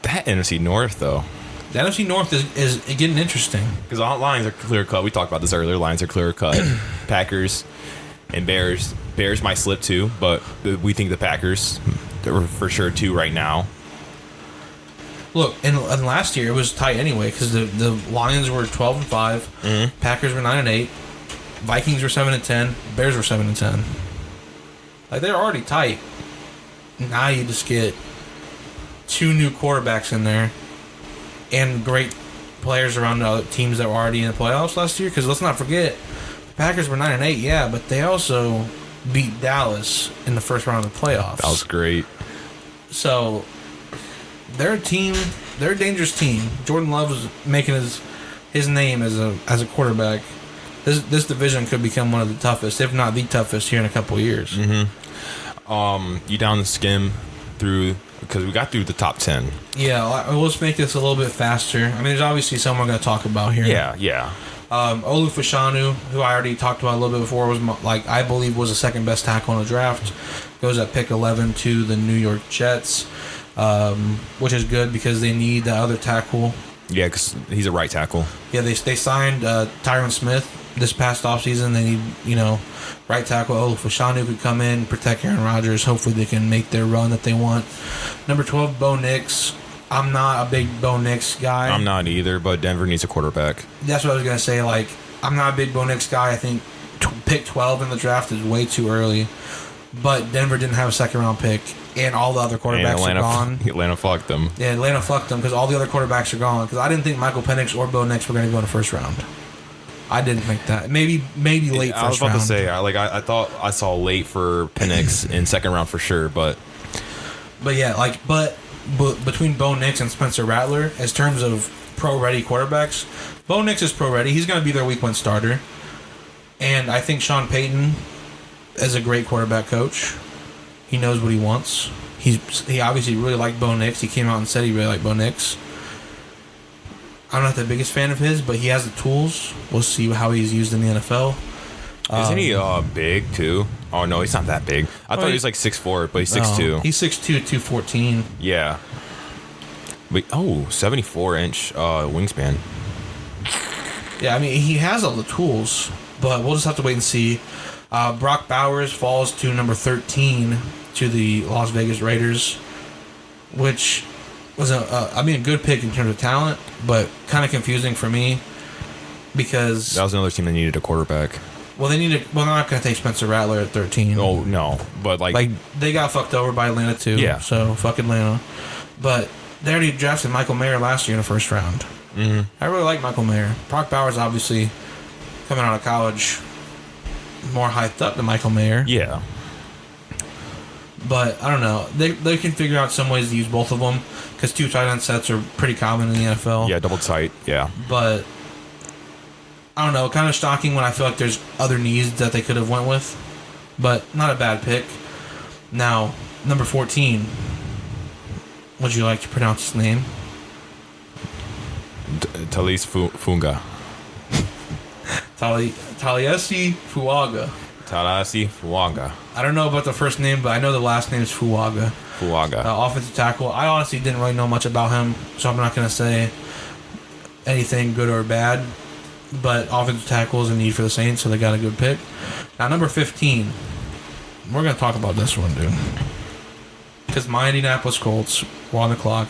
That NFC North, though. The NFC North is getting interesting. Because all lines are clear cut. We talked about this earlier. Lines are clear cut. Packers and Bears. Bears might slip too, but we think the Packers are for sure too right now. Look, and last year it was tight anyway because the Lions were 12-5, Mm-hmm. Packers were 9-8, Vikings were 7-10, Bears were 7-10. Like they're already tight. Now you just get 2 new quarterbacks in there and great players around the other teams that were already in the playoffs last year. Because let's not forget, the Packers were 9-8, yeah, but they also beat Dallas in the first round of the playoffs. That was great. So they're a team. They're a dangerous team. Jordan Love is making his name as a quarterback. This division could become one of the toughest, if not the toughest, here in a couple of years. Mm-hmm. You down the skim through, because we got through the top 10. Yeah, let's make this a little bit faster. I mean, there's obviously someone we're going to talk about here. Yeah. Olu Fashanu, who I already talked about a little bit before, was I believe was the second best tackle in the draft. Goes at pick 11 to the New York Jets, which is good because they need the other tackle. Yeah, because he's a right tackle. Yeah, they signed Tyron Smith this past offseason. They need, right tackle Olu Fashanu could come in, protect Aaron Rodgers. Hopefully they can make their run that they want. Number 12, Bo Nix. I'm not a big Bo Nix guy. I'm not either, but Denver needs a quarterback. That's what I was going to say. Like, I'm not a big Bo Nix guy. I think pick 12 in the draft is way too early. But Denver didn't have a second-round pick, and all the other quarterbacks are gone. Atlanta fucked them. Yeah, Atlanta fucked them because all the other quarterbacks are gone. Because I didn't think Michael Penix or Bo Nix were going to go in the first round. I didn't think that. Maybe late first round. I was about to say, I thought I saw late for Penix in second round for sure, but yeah, but between Bo Nix and Spencer Rattler, as terms of pro-ready quarterbacks, Bo Nix is pro-ready. He's going to be their week 1 starter. And I think Sean Payton is a great quarterback coach. He knows what he wants. He obviously really liked Bo Nix. He came out and said he really liked Bo Nix. I'm not the biggest fan of his, but he has the tools. We'll see how he's used in the NFL. Isn't he big too? Oh no, he's not that big. I thought he was like 6'4", but he's 6'2". He's 6'2", 214. Yeah. Wait, 74-inch wingspan. Yeah, I mean, he has all the tools, but we'll just have to wait and see. Brock Bowers falls to number 13 to the Las Vegas Raiders, which was a good pick in terms of talent, but kind of confusing for me because that was another team that needed a quarterback. Well, they're not going to take Spencer Rattler at 13. Oh no, but like they got fucked over by Atlanta too. Yeah. So fuck Atlanta, but they already drafted Michael Mayer last year in the first round. Mm-hmm. I really like Michael Mayer. Brock Bowers obviously coming out of college more hyped up than Michael Mayer. Yeah. But I don't know. They can figure out some ways to use both of them because 2 tight end sets are pretty common in the NFL. Yeah, double tight. Yeah. But I don't know. Kind of shocking when I feel like there's other needs that they could have went with. But not a bad pick. Now, number 14. Would you like to pronounce his name? Talis Funga. Taliesin Fuaga. Talasi Fuaga. I don't know about the first name, but I know the last name is Fuaga. Offensive tackle. I honestly didn't really know much about him, so I'm not going to say anything good or bad. But offensive tackle is a need for the Saints, so they got a good pick. Now, number 15. We're going to talk about this one, dude. Because my Indianapolis Colts were on the clock.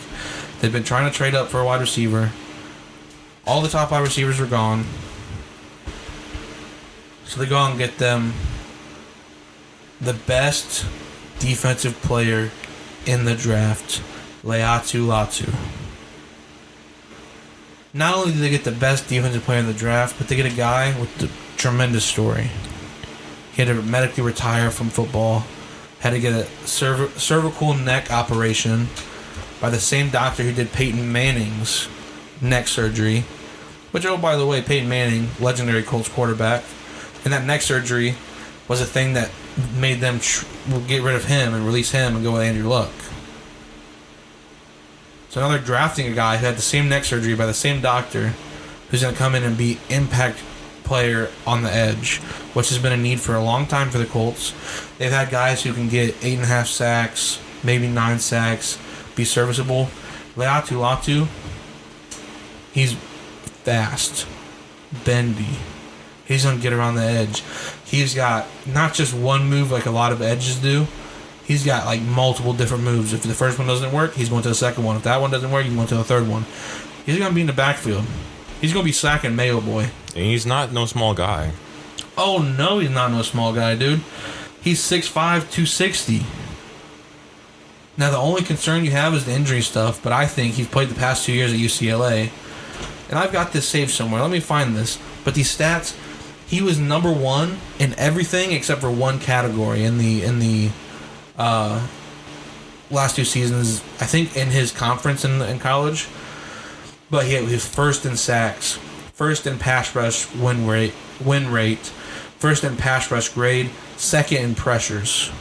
They've been trying to trade up for a wide receiver. All the top wide receivers were gone. So they go out and get them the best defensive player in the draft, Laiatu Latu. Not only do they get the best defensive player in the draft, but they get a guy with a tremendous story. He had to medically retire from football. Had to get a cervical neck operation by the same doctor who did Peyton Manning's neck surgery. Which, oh, by the way, Peyton Manning, legendary Colts quarterback, and that neck surgery was a thing that made them get rid of him and release him and go with Andrew Luck. So now they're drafting a guy who had the same neck surgery by the same doctor who's going to come in and be impact player on the edge, which has been a need for a long time for the Colts. They've had guys who can get 8.5 sacks, maybe 9 sacks, be serviceable. Latu, he's fast, bendy. He's going to get around the edge. He's got not just one move like a lot of edges do. He's got like multiple different moves. If the first one doesn't work, he's going to the second one. If that one doesn't work, he's going to the third one. He's going to be in the backfield. He's going to be sacking Mayo Boy. And he's not no small guy. Oh, no, he's not no small guy, dude. He's 6'5", 260. Now, the only concern you have is the injury stuff, but I think he's played the past 2 years at UCLA. And I've got this saved somewhere. Let me find this. But these stats, he was number one in everything except for one category in the last 2 seasons, I think, in his conference in college. But he was first in sacks, first in pass rush win rate, first in pass rush grade, second in pressures.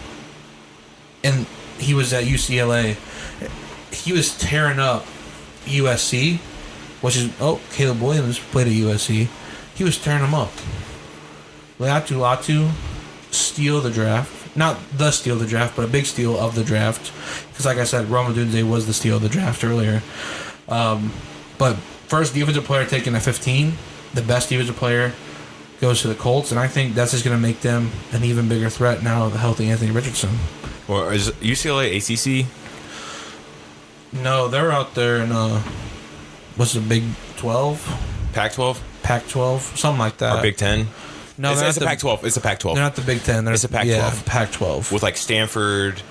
And he was at UCLA. He was tearing up USC, which is, Caleb Williams played at USC. He was tearing them up. Latu, steal the draft. Not the steal of the draft, but a big steal of the draft. Because like I said, Rome Odunze was the steal of the draft earlier. But first defensive player taken at 15, the best defensive player goes to the Colts, and I think that's just going to make them an even bigger threat now with the healthy Anthony Richardson. Well, is UCLA ACC? No, they're out there in, what's the Big 12? Pac-12? Pac-12, something like that. Or Big 10? No, it's a Pac-12. It's a Pac-12. They're not the Big 10. It's a Pac-12. Yeah, Pac-12. With like Stanford,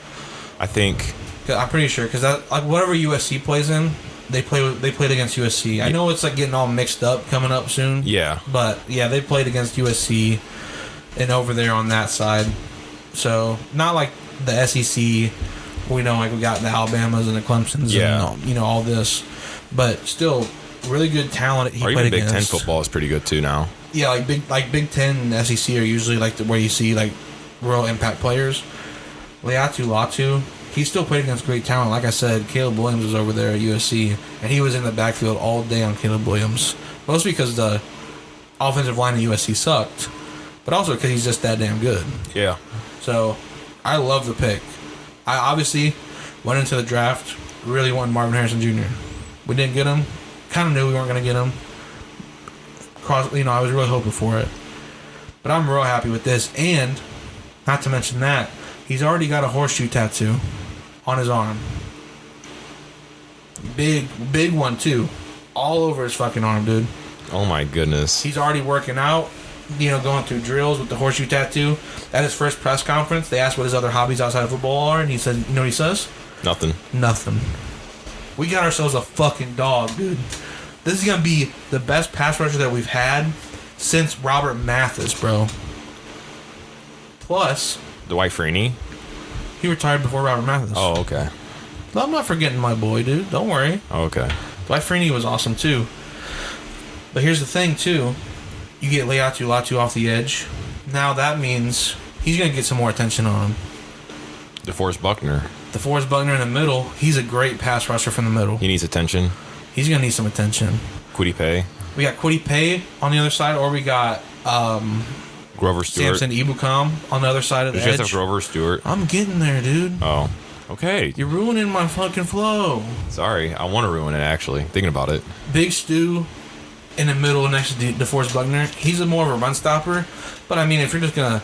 I think. I'm pretty sure, because like whatever USC plays in, they played against USC. I know it's like getting all mixed up coming up soon. Yeah. But yeah, they played against USC and over there on that side. So not like the SEC. We know like we got the Alabamas and the Clemsons and all this, but still really good talent. He or played even Big against. 10 football is pretty good too now. Yeah, like Big 10 and SEC are usually like where you see like real impact players. Latu. He still played against great talent. Like I said, Caleb Williams was over there at USC, and he was in the backfield all day on Caleb Williams. Mostly because the offensive line at USC sucked, but also because he's just that damn good. Yeah. So, I love the pick. I obviously went into the draft really wanting Marvin Harrison Jr. We didn't get him. Kind of knew we weren't going to get him. I was really hoping for it. But I'm real happy with this. And, not to mention that, he's already got a horseshoe tattoo on his arm. Big one, too. All over his fucking arm, dude. Oh, my goodness. He's already working out, going through drills with the horseshoe tattoo. At his first press conference, they asked what his other hobbies outside of football are, and he said, you know what he says? Nothing. We got ourselves a fucking dog, dude. This is going to be the best pass rusher that we've had since Robert Mathis, bro. Plus, Dwight Freeney? he retired before Robert Mathis. Oh, okay. But I'm not forgetting my boy, dude. Don't worry. Oh, okay. Dwight Freeney was awesome, too. But here's the thing, too. You get Latu off the edge. Now that means he's going to get some more attention on him. DeForest Buckner in the middle. He's a great pass rusher from the middle. He needs attention. He's going to need some attention. Kwity Paye. We got Kwity Paye on the other side, or we got Grover Stewart. Samson Ibukam on the other side of the Did you edge. guys have Grover Stewart? I'm getting there, dude. Oh. Okay. You're ruining my fucking flow. Sorry. I want to ruin it, actually. Thinking about it. Big Stu in the middle next to DeForest Buckner. He's more of a run stopper. But, I mean, if you're going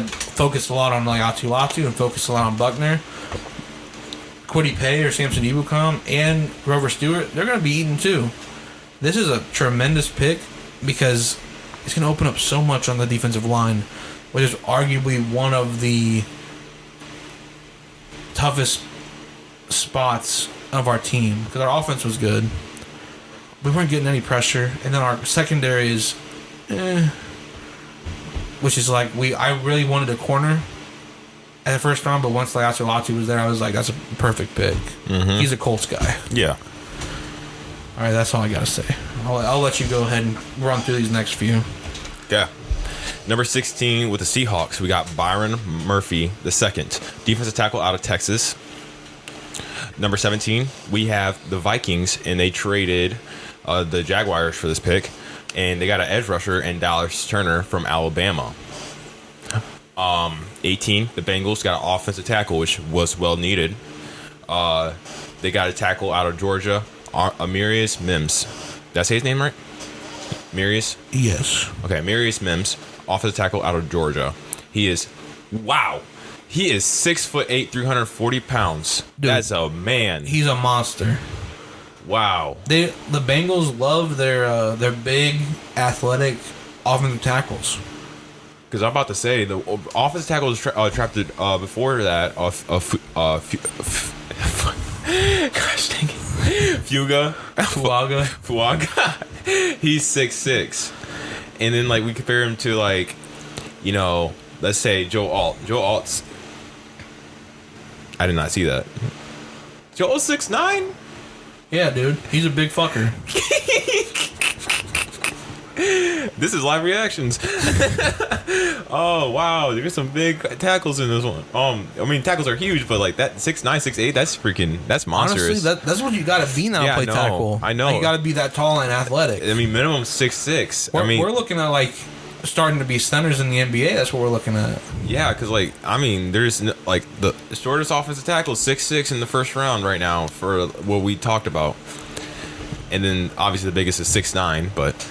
to focus a lot on Latu and focus a lot on Buckner, Kwity Paye or Samson Ibukam and Grover Stewart, they're going to be eating too. This is a tremendous pick because it's going to open up so much on the defensive line, which is arguably one of the toughest spots of our team because our offense was good. We weren't getting any pressure, and then our secondary is, we're which is like I really wanted a corner at the first round, but once Latu was there, I was like, that's a perfect pick. Mm-hmm. He's a Colts guy. Yeah. All right, that's all I gotta say. I'll let you go ahead and run through these next few. Yeah. Number 16 with the Seahawks, we got Byron Murphy II, defensive tackle out of Texas. Number 17, we have the Vikings, and they traded the Jaguars for this pick, and they got an edge rusher and Dallas Turner from Alabama. 18, the Bengals got an offensive tackle, which was well needed. They got a tackle out of Georgia, Amarius Mims. Did I say his name right? Marius? Yes. Okay, Marius Mims, offensive tackle out of Georgia. He is 6'8", 340 pounds. Dude, that's a man. He's a monster. Wow. The Bengals love their big, athletic offensive tackles. Because I'm about to say the offensive tackle was drafted before that. Gosh dang it. Fuaga. He's 6'6", and then like we compare him to like, let's say Joe Alt. Joe Alt's. I did not see that. Joe 6'9". Yeah, dude, he's a big fucker. This is live reactions. Oh wow, there's some big tackles in this one. Tackles are huge, but like that 6'9", 6'8", that's monstrous. Honestly, that's what you got to be now to play tackle. I know. Like, you got to be that tall and athletic. Minimum 6'6". We're looking at like starting to be centers in the NBA. That's what we're looking at. Yeah, because there's like the shortest offensive tackle is 6'6" in the first round right now for what we talked about, and then obviously the biggest is 6'9", but.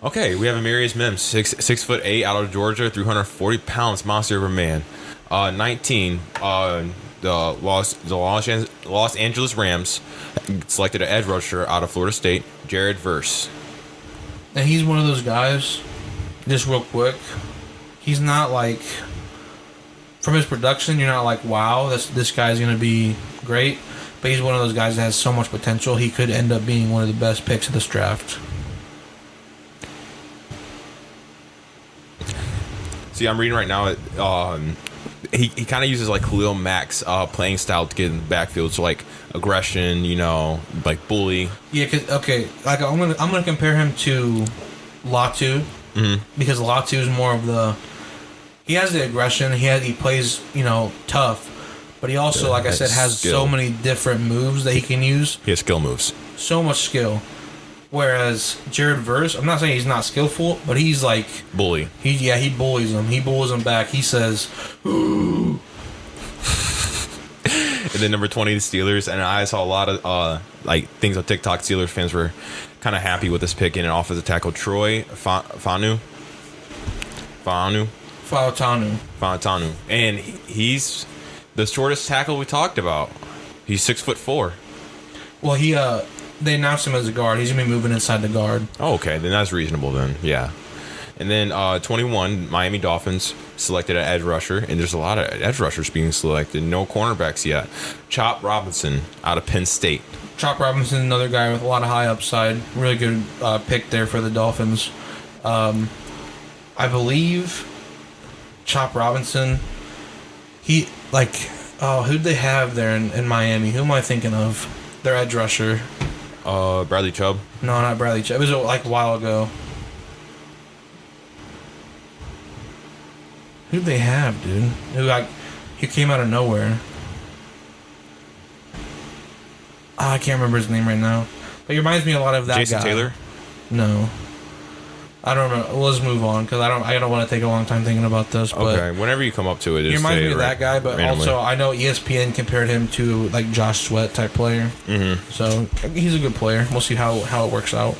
Okay, we have Amarius Mims, 6'8", out of Georgia, 340 pounds, monster of a man. 19, the Los Angeles Rams selected an edge rusher out of Florida State, Jared Verse. And he's one of those guys, just real quick, he's not like, from his production, you're not like, wow, this guy's going to be great. But he's one of those guys that has so much potential, he could end up being one of the best picks of this draft. See, I'm reading right now. He kind of uses like Khalil Mack's playing style to get in the backfield, so like aggression, like bully. Yeah, like I'm gonna compare him to Latu, because Latu is more of he has the aggression. He plays tough, but he also, like I said, has so many different moves that he can use. He has skill moves. So much skill. Whereas Jared Verse, I'm not saying he's not skillful, but he's like bully. He bullies him. He bullies him back. He says, "Ooh." And then number 20, the Steelers, and I saw a lot of things on TikTok. Steelers fans were kind of happy with this pick in an offensive tackle, Troy Fautanu, and he's the shortest tackle we talked about. He's 6'4". Well, they announced him as a guard. He's going to be moving inside the guard. Oh, okay. Then that's reasonable then. Yeah. And then 21, Miami Dolphins selected an edge rusher. And there's a lot of edge rushers being selected. No cornerbacks yet. Chop Robinson out of Penn State. Chop Robinson, another guy with a lot of high upside. Really good pick there for the Dolphins. I believe Chop Robinson, who'd they have there in Miami? Who am I thinking of? Their edge rusher. Bradley Chubb. No, not Bradley Chubb. It was like a while ago. Who'd they have, dude? He came out of nowhere. I can't remember his name right now. But he reminds me a lot of that Jason guy. Taylor? No. I don't know. Let's move on, because I don't want to take a long time thinking about this. But okay, whenever you come up to it, he reminds me of that guy, but randomly. Also I know ESPN compared him to like Josh Sweat type player. Mm-hmm. So he's a good player. We'll see how it works out.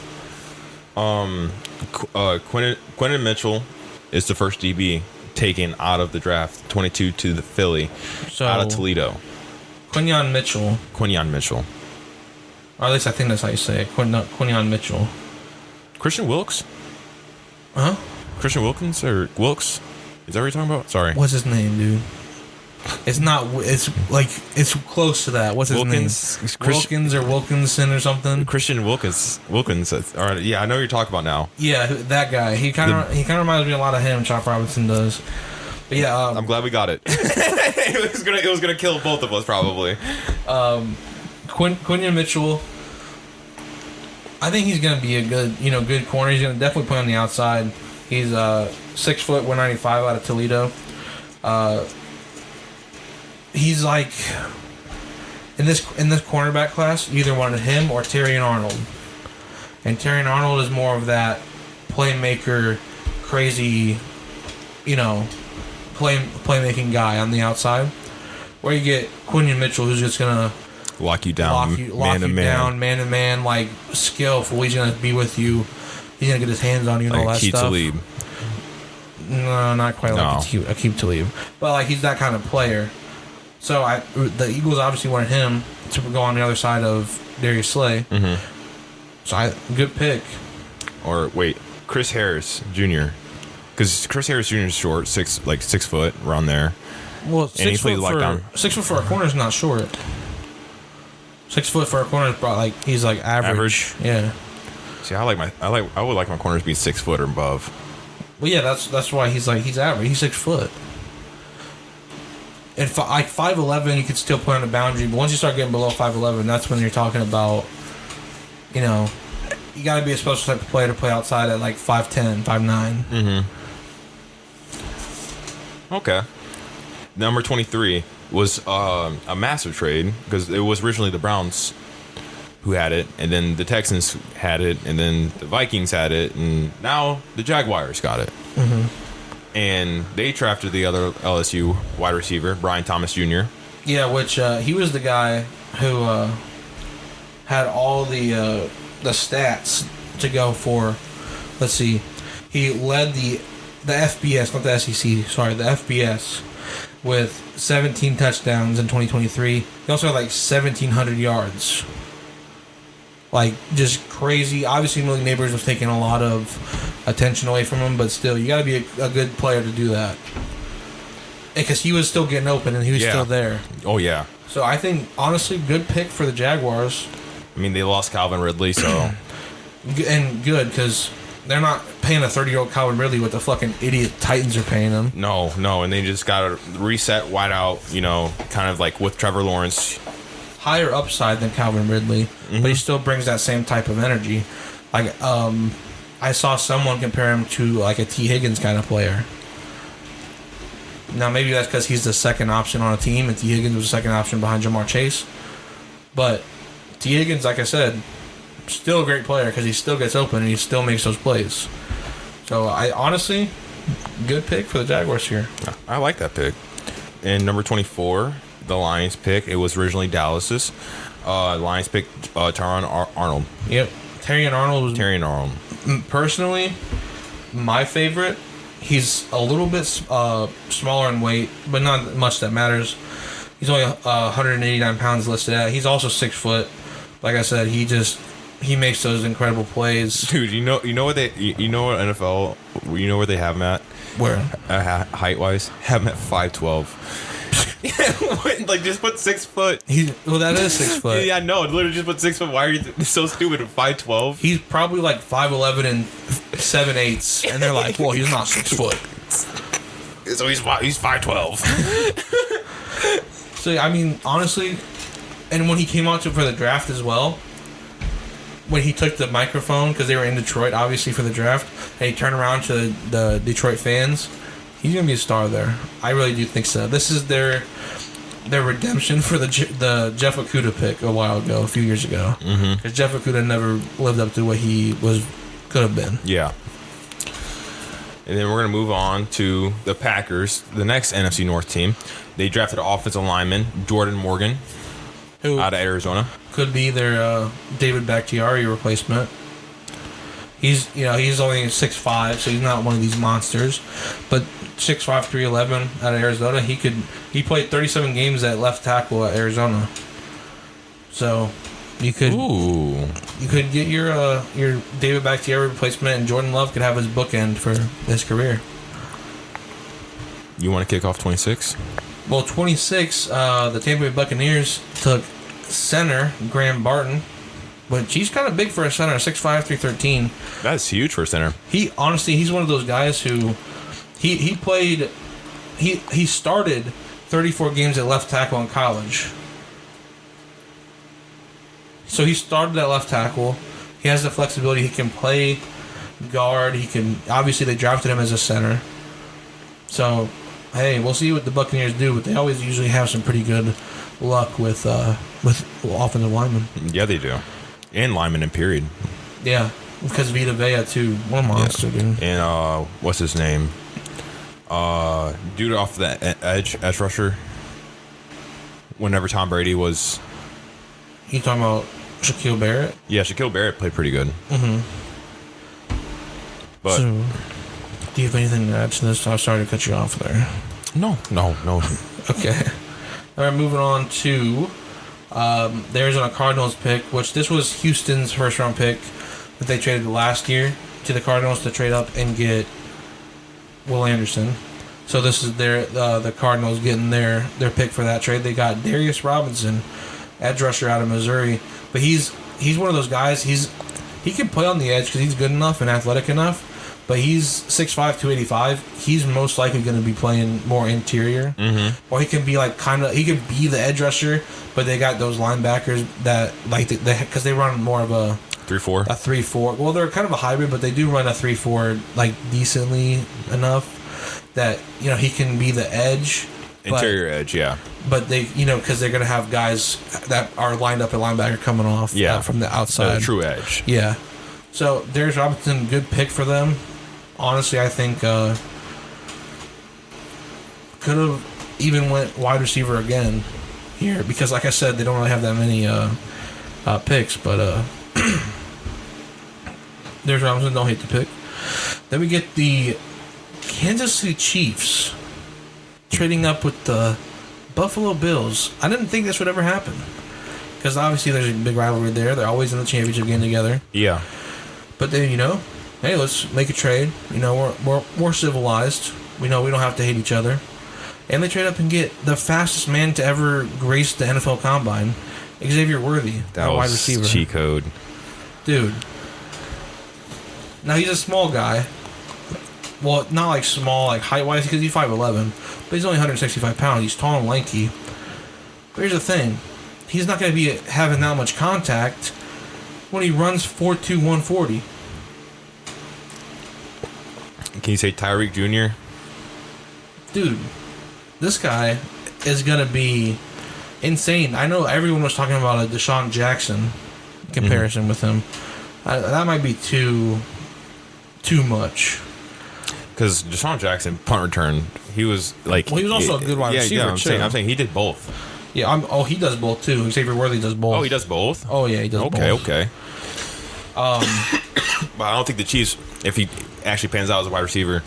Quentin Mitchell is the first DB taken out of the draft, 22 to the Philly, out of Toledo. Quinyon Mitchell. Or at least I think that's how you say it. Quinyon Mitchell. Christian Wilkes? Huh? Christian Wilkins or Wilkes? Is that what you're talking about? Sorry. What's his name, dude? It's not. It's like it's close to that. What's his Wilkins, name? Wilkins or Wilkinson or something. Christian Wilkins. All right, yeah, I know who you're talking about now. Yeah, that guy. He kind of reminds me a lot of him. Chop Robinson does. But yeah, I'm glad we got it. It was gonna kill both of us probably. Quinion Mitchell. I think he's gonna be a good corner. He's gonna definitely play on the outside. He's 6 foot, 195 out of Toledo. He's like in this cornerback class, you either wanted him or Terrion Arnold. And Terrion Arnold is more of that playmaker, crazy, playmaking guy on the outside. Where you get Quinion Mitchell, who's just gonna lock you down, man to man, like skillful. He's gonna be with you. He's gonna get his hands on you and like all that stuff. Talib. No, not quite like Akeem Talib, but like he's that kind of player. So the Eagles obviously wanted him to go on the other side of Darius Slay. Mm-hmm. So good pick. Or wait, Chris Harris Jr. Because Chris Harris Jr. is short, 6 foot around there. Well, and he plays lockdown. 6 foot for a corner is not short. 6 foot for a corner is he's like average. Yeah. See, I would like my corners being 6 foot or above. Well, yeah, that's why he's average. He's 6 foot. And 5'11", you could still play on the boundary, but once you start getting below 5'11", that's when you're talking about, you got to be a special type of player to play outside at like 5'10", 5'9". Mm-hmm. Okay. Number 23 was a massive trade because it was originally the Browns who had it, and then the Texans had it, and then the Vikings had it, and now the Jaguars got it. Mm-hmm. And they drafted the other LSU wide receiver, Brian Thomas Jr. Yeah, which he was the guy who had all the stats to go for. Let's see, he led the FBS, not the SEC. Sorry, the FBS with 17 touchdowns in 2023. He also had like 1,700 yards. Like, just crazy. Obviously, Malik Neighbors was taking a lot of attention away from him, but still, you got to be a good player to do that. Because he was still getting open, and he was still there. Oh, yeah. So, I think, honestly, good pick for the Jaguars. I mean, they lost Calvin Ridley, so... And good, because they're not paying a 30-year-old Calvin Ridley what the fucking idiot Titans are paying him. No, and they just got to reset wide out, kind of like with Trevor Lawrence... Higher upside than Calvin Ridley, but he still brings that same type of energy. Like, I saw someone compare him to like a T. Higgins kind of player. Now, maybe that's because he's the second option on a team, and T. Higgins was the second option behind Jamar Chase. But T. Higgins, like I said, still a great player because he still gets open and he still makes those plays. So, I honestly, good pick for the Jaguars here. I like that pick. And number 24... the Lions pick. It was originally Dallas's. Lions picked Terrion Arnold. Yep. Terrion Arnold. Personally, my favorite. He's a little bit smaller in weight, but not much that matters. He's only 189 pounds listed at. He's also 6 foot. Like I said, he makes those incredible plays. Dude, you know what NFL, you know where they have him at? Where? Height wise, have him at 5'12". Like, just put 6 foot. That is 6 foot. Yeah, no, literally just put 6 foot. Why are you so stupid at 5'12"? He's probably like 5'11" and 7/8, and they're like, well, he's not 6 foot. So he's 5'12". So, I mean, honestly, and when he came out for the draft as well, when he took the microphone, because they were in Detroit, obviously, for the draft, and he turned around to the Detroit fans, he's going to be a star there. I really do think so. This is their redemption for the Jeff Okudah pick a few years ago. Because Jeff Okudah never lived up to what he could have been. Yeah. And then we're going to move on to the Packers, the next NFC North team. They drafted an offensive lineman, Jordan Morgan, who out of Arizona. Could be their David Bakhtiari replacement. He's only 6'5", so he's not one of these monsters. But 6'5", 311 out of Arizona, he played 37 games at left tackle at Arizona. So you could get your David Bakhtiari replacement, and Jordan Love could have his bookend for his career. You want to kick off 26? Well, 26, the Tampa Bay Buccaneers took center Graham Barton, but he's kind of big for a center, 6'5", 313. That's huge for a center. He's one of those guys who he started 34 games at left tackle in college. So he started at left tackle. He has the flexibility. He can play guard. Obviously they drafted him as a center. So, hey, we'll see what the Buccaneers do, but they always usually have some pretty good luck with offensive linemen. Yeah, they do. And linemen in period. Yeah, because Vita Vea, too. What a monster, dude. And, what's his name? Dude off that edge rusher. Whenever Tom Brady was... You talking about Shaquille Barrett? Yeah, Shaquille Barrett played pretty good. Mm-hmm. But... So, do you have anything to add to this? I'm sorry to cut you off there. No. Okay. All right, moving on to the Arizona Cardinals pick, which this was Houston's first-round pick that they traded last year to the Cardinals to trade up and get Will Anderson. So this is the Cardinals getting their pick for that trade. They got Darius Robinson, edge rusher out of Missouri, but he's one of those guys. He can play on the edge because he's good enough and athletic enough. But he's 6'5", 285. He's most likely going to be playing more interior. Mm-hmm. Or he can be he can be the edge rusher, but they got those linebackers that because they run more of a 3-4. A 3-4. Well, they're kind of a hybrid, but they do run a 3-4 decently enough that he can be the edge. Interior edge, yeah. But they, because they're going to have guys that are lined up at linebacker coming off from the outside. True edge. Yeah. So Darius Robinson, good pick for them. Honestly, I think could have even went wide receiver again here because, like I said, they don't really have that many picks. But Darius Robinson, don't hate the pick. Then we get the Kansas City Chiefs trading up with the Buffalo Bills. I didn't think this would ever happen because obviously there's a big rivalry there. They're always in the championship game together. Yeah. But then, hey, let's make a trade. We're more civilized. We know we don't have to hate each other. And they trade up and get the fastest man to ever grace the NFL Combine, Xavier Worthy, that was wide receiver. Cheat code. Dude. Now, he's a small guy. Well, not small, height-wise, because he's 5'11", but he's only 165 pounds. He's tall and lanky. But here's the thing. He's not going to be having that much contact when he runs 4.2, 140. Can you say Tyreek Jr.? Dude, this guy is going to be insane. I know everyone was talking about a Deshaun Jackson comparison with him. That might be too much. Because Deshaun Jackson, punt return, he was he was also a good wide receiver, I'm saying he did both. Yeah, he does both, too. Xavier Worthy does both. Oh, he does both? Oh, yeah, he does both. Okay. But I don't think the Chiefs, if he actually pans out as a wide receiver,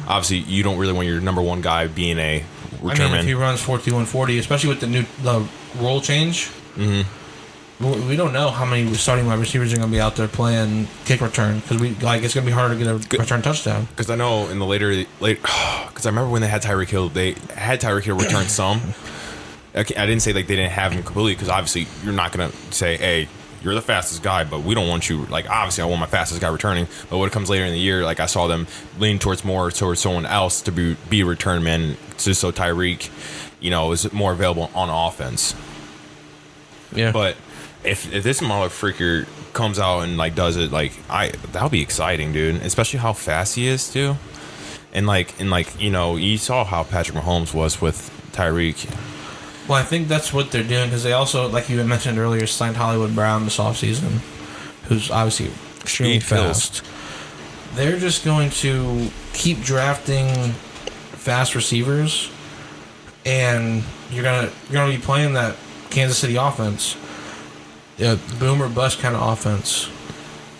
obviously you don't really want your number one guy being a return man. If he runs 4.2, 140, especially with the role change, we don't know how many starting wide receivers are going to be out there playing kick return because it's going to be harder to get a return touchdown. Because I know in the late, because I remember when they had Tyreek Hill, return some. I didn't say they didn't have him completely because obviously you're not going to say, hey, you're the fastest guy, but we don't want you. Obviously, I want my fastest guy returning. But when it comes later in the year, I saw them lean towards someone else to be a return man, just so Tyreek, is more available on offense. Yeah. But if this motherfucker comes out and does it, that'll be exciting, dude. Especially how fast he is too, and you saw how Patrick Mahomes was with Tyreek. Well, I think that's what they're doing because they also, like you had mentioned earlier, signed Hollywood Brown this offseason, who's obviously extremely fast. They're just going to keep drafting fast receivers, and you're gonna be playing that Kansas City offense, boom or bust kind of offense.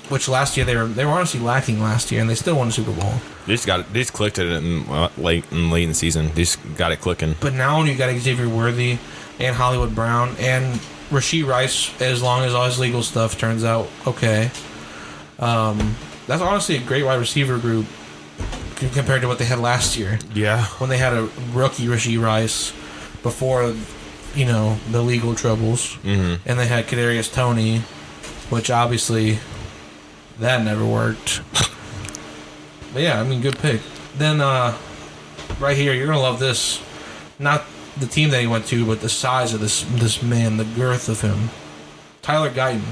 Which last year they were honestly lacking last year, and they still won the Super Bowl. They just clicked it late in the season. They just got it clicking. But now you got Xavier Worthy and Hollywood Brown and Rashee Rice, as long as all his legal stuff turns out okay. That's honestly a great wide receiver group compared to what they had last year. Yeah. When they had a rookie Rashee Rice, before, the legal troubles. Mm-hmm. And they had Kadarius Toney, which obviously that never worked. But yeah, good pick. Then right here, you're gonna love this. Not the team that he went to, but the size of this man, the girth of him. Tyler Guyton,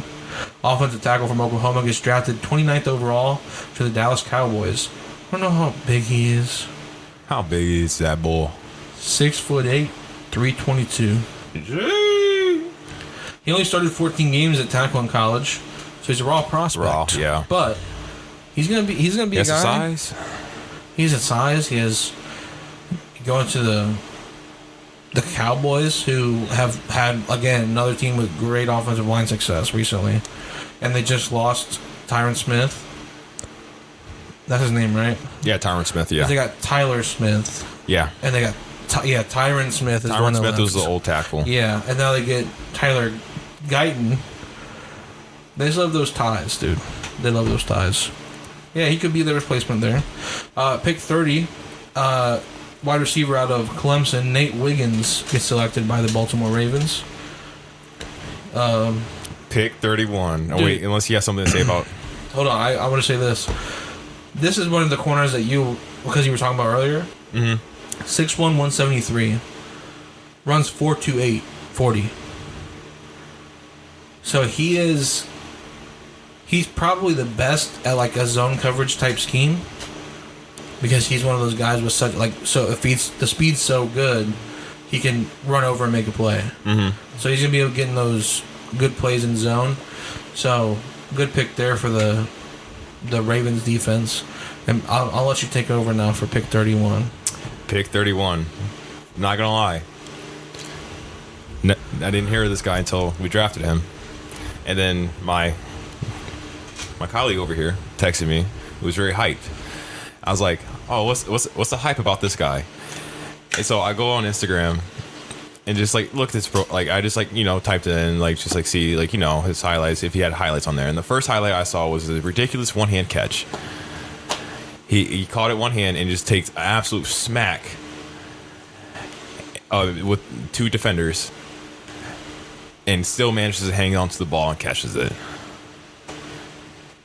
offensive tackle from Oklahoma, gets drafted 29th overall to the Dallas Cowboys. I don't know how big he is. How big is that bull? 6'8", 322. He only started 14 games at tackle in college, so he's a raw prospect. Raw, yeah. But he's gonna be a guy. Size. He's at size. He has going to the Cowboys, who have had again another team with great offensive line success recently, and they just lost Tyron Smith. That's his name, right? Yeah, Tyron Smith. Yeah. They got Tyler Smith. Yeah. And they got Tyron Smith. Tyron Smith was the old tackle. Yeah, and now they get Tyler Guyton. They just love those ties, dude. They love those ties. Yeah, he could be the replacement there. Pick 30, wide receiver out of Clemson, Nate Wiggins, gets selected by the Baltimore Ravens. Pick 31. Oh, dude, wait, unless you have something to say about... Hold on, I want to say this. This is one of the corners that because you were talking about earlier. Mm-hmm. 6'1", 173. Runs 4.28 40. So he's probably the best at like a zone coverage type scheme, because he's one of those guys with such so if the speed's so good, he can run over and make a play. Mm-hmm. So he's gonna be able to get in those good plays in zone. So good pick there for the Ravens defense. And I'll let you take over now for pick 31. Pick 31. Not gonna lie, I didn't hear this guy until we drafted him, and then my colleague over here texted me, who was very hyped. I was like, "Oh, what's the hype about this guy?" And so I go on Instagram and just look at this I just typed it in, just see his highlights, if he had highlights on there. And the first highlight I saw was the ridiculous one-hand catch. He caught it one hand and just takes an absolute smack with two defenders, and still manages to hang on to the ball and catches it.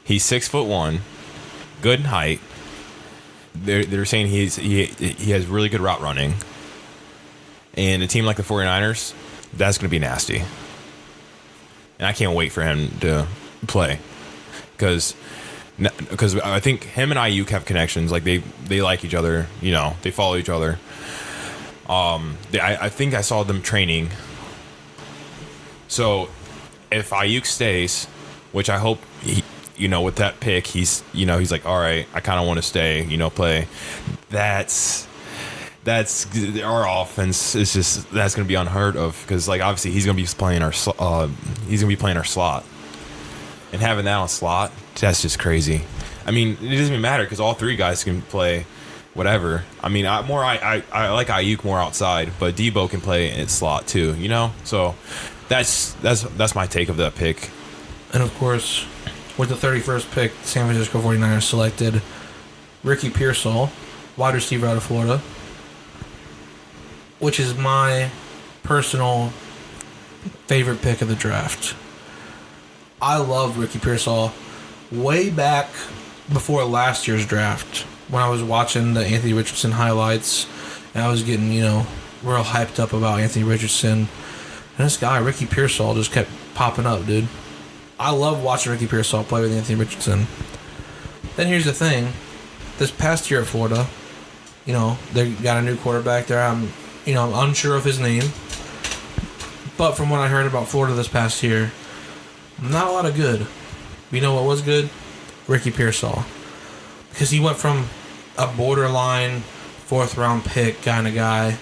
He's 6'1", good in height. They're saying he has really good route running. And a team like the 49ers, that's going to be nasty. And I can't wait for him to play, because I think him and Ayuk have connections. They like each other. They follow each other. I think I saw them training. So if Ayuk stays, which I hope with that pick, he's like, all right, I kind of want to stay, play. That's our offense is just, that's going to be unheard of, because obviously he's going to be playing our slot, and having that on slot, that's just crazy. I mean, it doesn't even matter, because all three guys can play whatever. I mean, I like Ayuk more outside, but Debo can play in slot too, So that's my take of that pick. And of course, with the 31st pick, San Francisco 49ers selected Ricky Pearsall, wide receiver out of Florida, which is my personal favorite pick of the draft. I love Ricky Pearsall way back before last year's draft, when I was watching the Anthony Richardson highlights, and I was getting, real hyped up about Anthony Richardson. And this guy, Ricky Pearsall, just kept popping up, dude. I love watching Ricky Pearsall play with Anthony Richardson. Then here's the thing. This past year at Florida, they got a new quarterback there. I'm unsure of his name. But from what I heard about Florida this past year, not a lot of good. You know what was good? Ricky Pearsall. Because he went from a borderline 4th-round pick kind of guy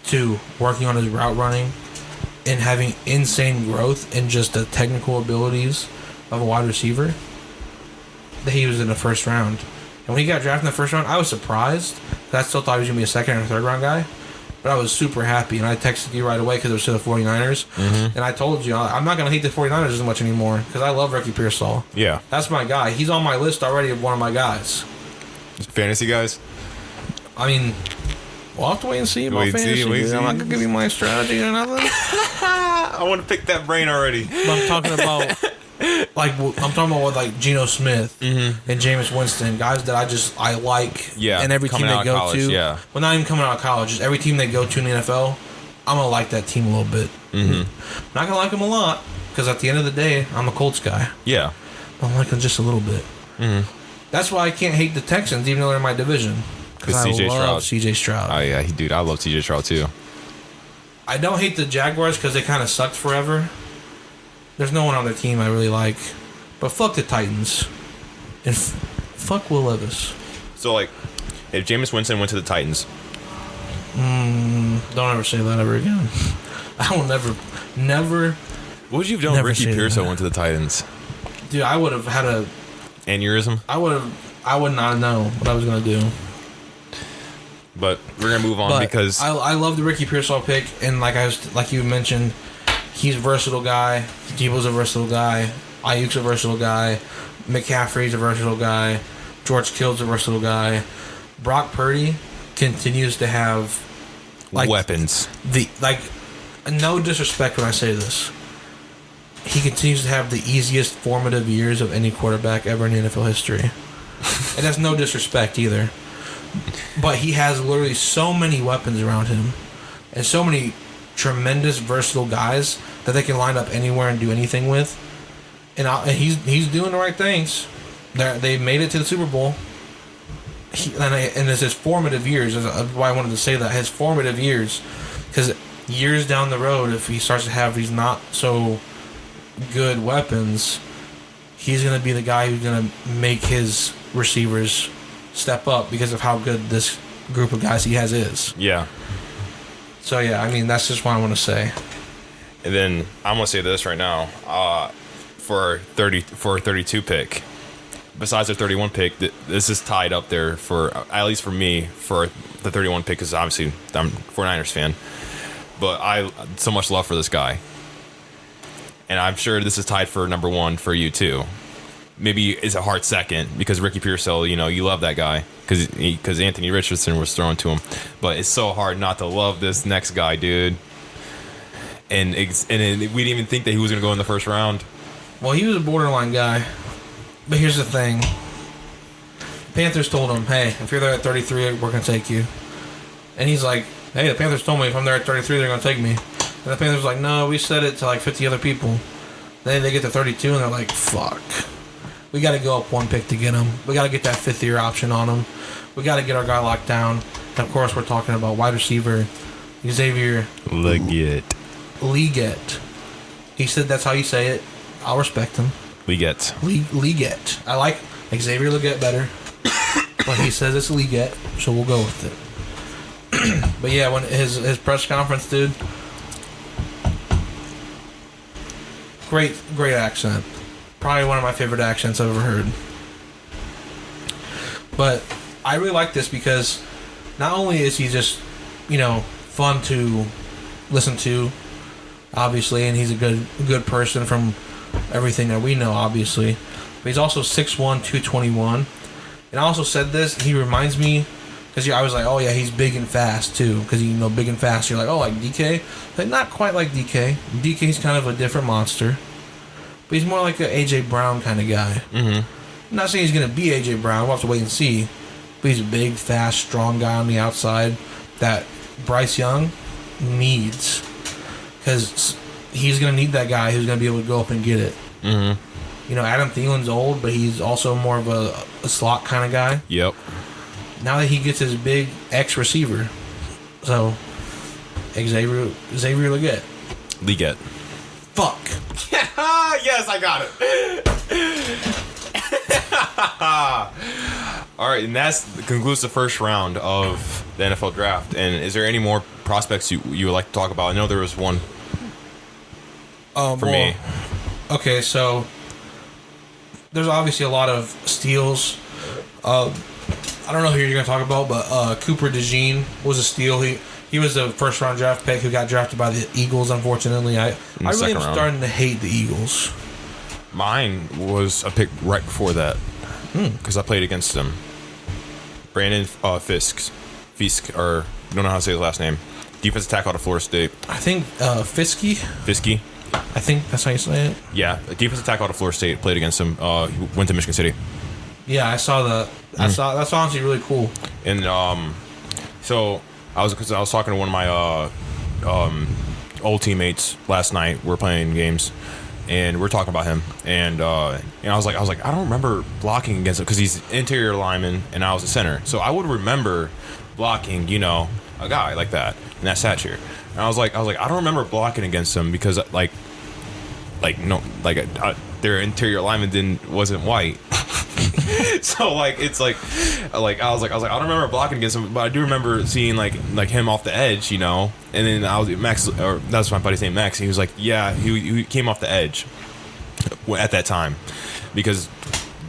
to working on his route running and having insane growth in just the technical abilities of a wide receiver, that he was in the first round. And when he got drafted in the first round, I was surprised. I still thought he was going to be a 2nd or 3rd round guy. But I was super happy, and I texted you right away because it was to the 49ers. Mm-hmm. And I told you, I'm not going to hate the 49ers as much anymore, because I love Ricky Pearsall. Yeah. That's my guy. He's on my list already of one of my guys. Fantasy guys? I mean, We'll have to wait and see about Wait and see, fantasy. wait and Dude. I'm see. not gonna give you my strategy or nothing. I want to pick that brain already. But I'm talking about like Geno Smith and Jameis Winston, guys that I like. Yeah, and every team coming they out of go college, to. yeah. Well, not even coming out of college, just every team they go to in the NFL, I'm gonna like that team a little bit. Mm-hmm. Not gonna like them a lot because at the end of the day, I'm a Colts guy. Yeah, I like them just a little bit. Mm-hmm. That's why I can't hate the Texans, even though they're in my division. Because I love C.J. Stroud. Oh yeah, dude, I love C.J. Stroud too. I don't hate the Jaguars because they kind of sucked forever. There's no one on their team I really like. But fuck the Titans. And fuck Will Levis. So, like, if Jameis Winston went to the Titans... Don't ever say that ever again. I will never... What would you have done if Ricky Pearsall went to the Titans? Dude, I would have had a... Aneurysm? I would not know what I was going to do. But we're going to move on because... I love the Ricky Pearsall pick, and like you mentioned, he's a versatile guy. Debo's a versatile guy. Ayuk's a versatile guy. McCaffrey's a versatile guy. George Kittle's a versatile guy. Brock Purdy continues to have weapons. No disrespect when I say this. He continues to have the easiest formative years of any quarterback ever in NFL history. And that's no disrespect either. But he has literally so many weapons around him and so many tremendous versatile guys that they can line up anywhere and do anything with. And he's doing the right things. They made it to the Super Bowl. And it's his formative years. That's why I wanted to say that. His formative years. Because years down the road, if he starts to have these not so good weapons, he's going to be the guy who's going to make his receivers step up because of how good this group of guys he has is. Yeah. So, yeah, I mean, that's just what I want to say. And then I'm going to say this right now. For a 32 pick, besides the 31 pick, this is tied up there for, at least for me, for the 31 pick, because obviously I'm a 49ers fan. But I so much love for this guy. And I'm sure this is tied for number one for you, too. Maybe it's a hard second, because Ricky Pearsall, you love that guy, because Anthony Richardson was thrown to him. But it's so hard not to love this next guy, dude. And we didn't even think that he was going to go in the first round. Well, he was a borderline guy. But here's the thing. Panthers told him, hey, if you're there at 33, we're going to take you. And he's like, hey, the Panthers told me if I'm there at 33, they're going to take me. And the Panthers were like, no, we said it to like 50 other people. Then they get to 32, and they're like, fuck. We got to go up one pick to get him. We got to get that fifth-year option on him. We got to get our guy locked down. And, of course, we're talking about wide receiver Xavier Legette. He said that's how you say it. I'll respect him. Legette. I like Xavier Legette better. But he says it's Legette, so we'll go with it. But yeah, when his press conference, dude, great accent. Probably one of my favorite accents I've ever heard. But I really like this because not only is he just, fun to listen to, obviously, and he's a good person from everything that we know, obviously. But he's also 6'1", 221. And I also said this, he reminds me, because I was like, oh yeah, he's big and fast too. Because big and fast, you're like, oh, like DK? Like, not quite like DK. DK's kind of a different monster. But he's more like an A.J. Brown kind of guy. Mm-hmm. I'm not saying he's going to be A.J. Brown. We'll have to wait and see. But he's a big, fast, strong guy on the outside that Bryce Young needs. Because he's going to need that guy who's going to be able to go up and get it. Mm-hmm. Adam Thielen's old, but he's also more of a slot kind of guy. Yep. Now that he gets his big X receiver. So, Xavier Legette. Fuck. Yes, I got it. All right, and that concludes the first round of the NFL draft. And is there any more prospects you would like to talk about? I know there was one for me. Okay, so there's obviously a lot of steals. I don't know who you're going to talk about, but Cooper DeJean was a steal. He was a first-round draft pick who got drafted by the Eagles, unfortunately. I really am starting to hate the Eagles. Mine was a pick right before that because I played against them. Brandon Fisk, or Don't know how to say his last name. Defensive tackle out of Florida State. I think Fiskey. Fiskey. I think that's how you say it. Yeah, a defensive tackle out of Florida State played against him. He went to Michigan City. Yeah, I saw that. That's honestly really cool. And so I was talking to one of my old teammates last night. We're playing games, and we're talking about him. And I was like, I don't remember blocking against him because he's interior lineman, and I was a center. So I would remember blocking, a guy like that in that stature. And I was like, I don't remember blocking against him because their interior lineman wasn't white. So it's I was like, I don't remember blocking against him, but I do remember seeing like him off the edge, And then Max, or that's my buddy's name, Max. He was like, yeah, he came off the edge at that time because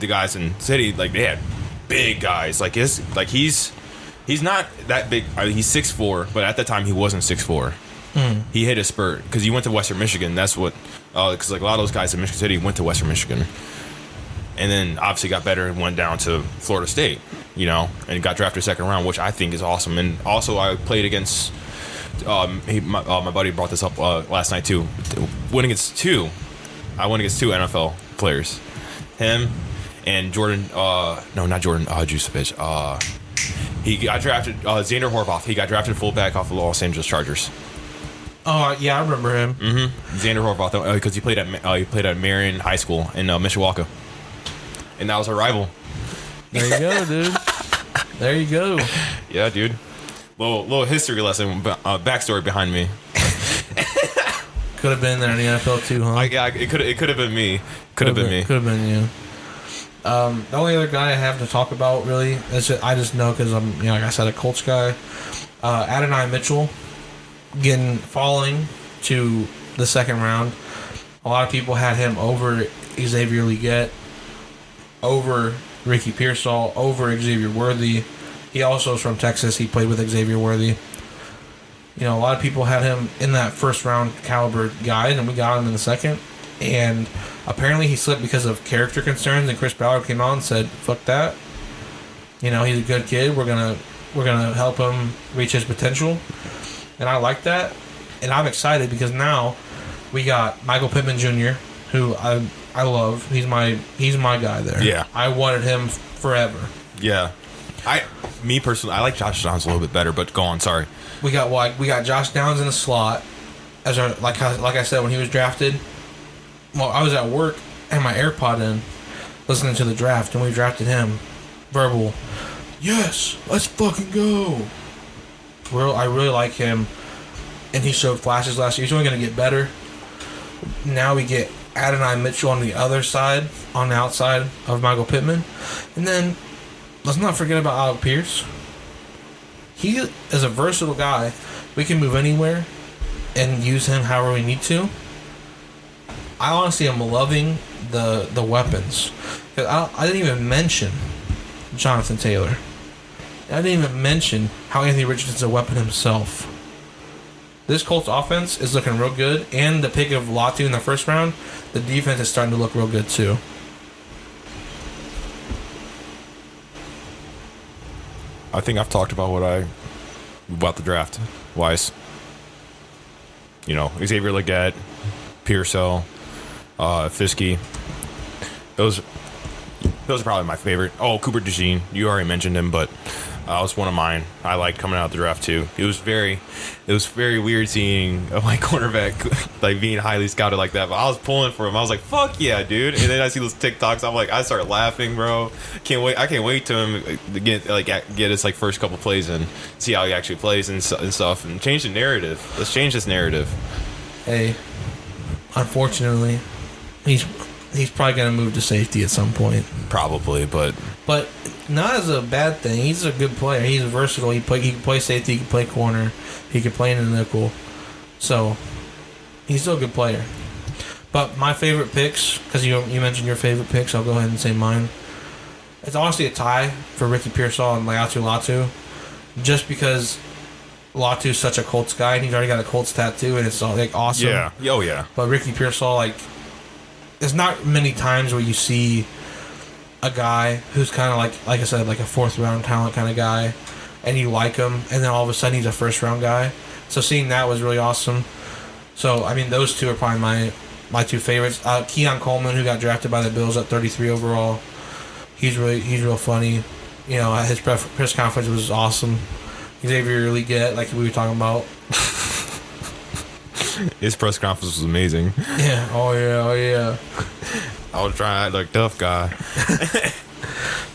the guys in City, they had big guys. He's not that big. I mean, he's 6'4", but at that time he wasn't 6'4". He hit a spurt because he went to Western Michigan. That's what, because a lot of those guys in Michigan City went to Western Michigan, and then obviously got better and went down to Florida State, and got drafted second round, which I think is awesome. And also I played against, my buddy brought this up last night too. I went against two NFL players, him and Jordan. No, not Jordan. Jusevich. He got drafted. Xander Horvath. He got drafted fullback off the Los Angeles Chargers. Oh yeah, I remember him. Mm-hmm. Xander Horvath, because he played at Marion High School in Mishawaka, and that was our rival. There you go, dude. There you go. Yeah, dude. Little history lesson, backstory behind me. Could have been there in the NFL too, huh? Yeah, it could have been me. Could have been me. Could have been you. The only other guy I have to talk about really is I just know because I'm like I said, a Colts guy. Adonai Mitchell falling to the second round. A lot of people had him over Xavier Legette, over Ricky Pearsall, over Xavier Worthy. He also is from Texas. He played with Xavier Worthy. A lot of people had him in that first round caliber guy, and we got him in the second. And apparently he slipped because of character concerns, and Chris Ballard came out and said, "Fuck that. He's a good kid. We're gonna help him reach his potential." And I like that, and I'm excited because now we got Michael Pittman Jr., who I love. He's my guy there. Yeah, I wanted him forever. Yeah, me personally, I like Josh Downs a little bit better. But go on, sorry. We got Josh Downs in the slot as our like I said when he was drafted. Well, I was at work and my AirPod in, listening to the draft, and we drafted him. Verbal, yes, let's fucking go. I really like him, and he showed flashes last year. He's only going to get better. Now we get Adonai Mitchell on the other side, on the outside of Michael Pittman. And then, let's not forget about Alec Pierce. He is a versatile guy. We can move anywhere and use him however we need to. I honestly am loving the weapons. I didn't even mention Jonathan Taylor. I didn't even mention how Anthony Richardson's a weapon himself. This Colts offense is looking real good, and the pick of Latu in the first round, the defense is starting to look real good too. I think I've talked about about the draft wise. Xavier Legette, Pearsall, Fiskey. Those are probably my favorite. Oh, Cooper DeJean. You already mentioned him, but was one of mine. I liked coming out of the draft too. It was very weird seeing a white cornerback being highly scouted like that. But I was pulling for him. I was like, "Fuck yeah, dude!" And then I see those TikToks. I start laughing, bro. I can't wait to him to get his first couple plays and see how he actually plays and stuff and change the narrative. Let's change this narrative. Hey, unfortunately, he's probably gonna move to safety at some point. Probably, but not as a bad thing. He's a good player. He's versatile. He can play safety. He can play corner. He can play in the nickel. So he's still a good player. But my favorite picks, because you mentioned your favorite picks, I'll go ahead and say mine. It's honestly a tie for Ricky Pearsall and Latu, just because Latu's such a Colts guy, and he's already got a Colts tattoo, and it's awesome. Yeah. Oh yeah. But Ricky Pearsall, there's not many times where you see a guy who's kind of like I said, like a fourth round talent kind of guy, and you like him, and then all of a sudden he's a first-round guy. So seeing that was really awesome. So, I mean, those two are probably my two favorites. Keon Coleman, who got drafted by the Bills at 33 overall, he's real funny. You know, his press conference was awesome. Xavier Leggett, like we were talking about. His press conference was amazing. Yeah. Oh yeah. I was trying to act like tough guy.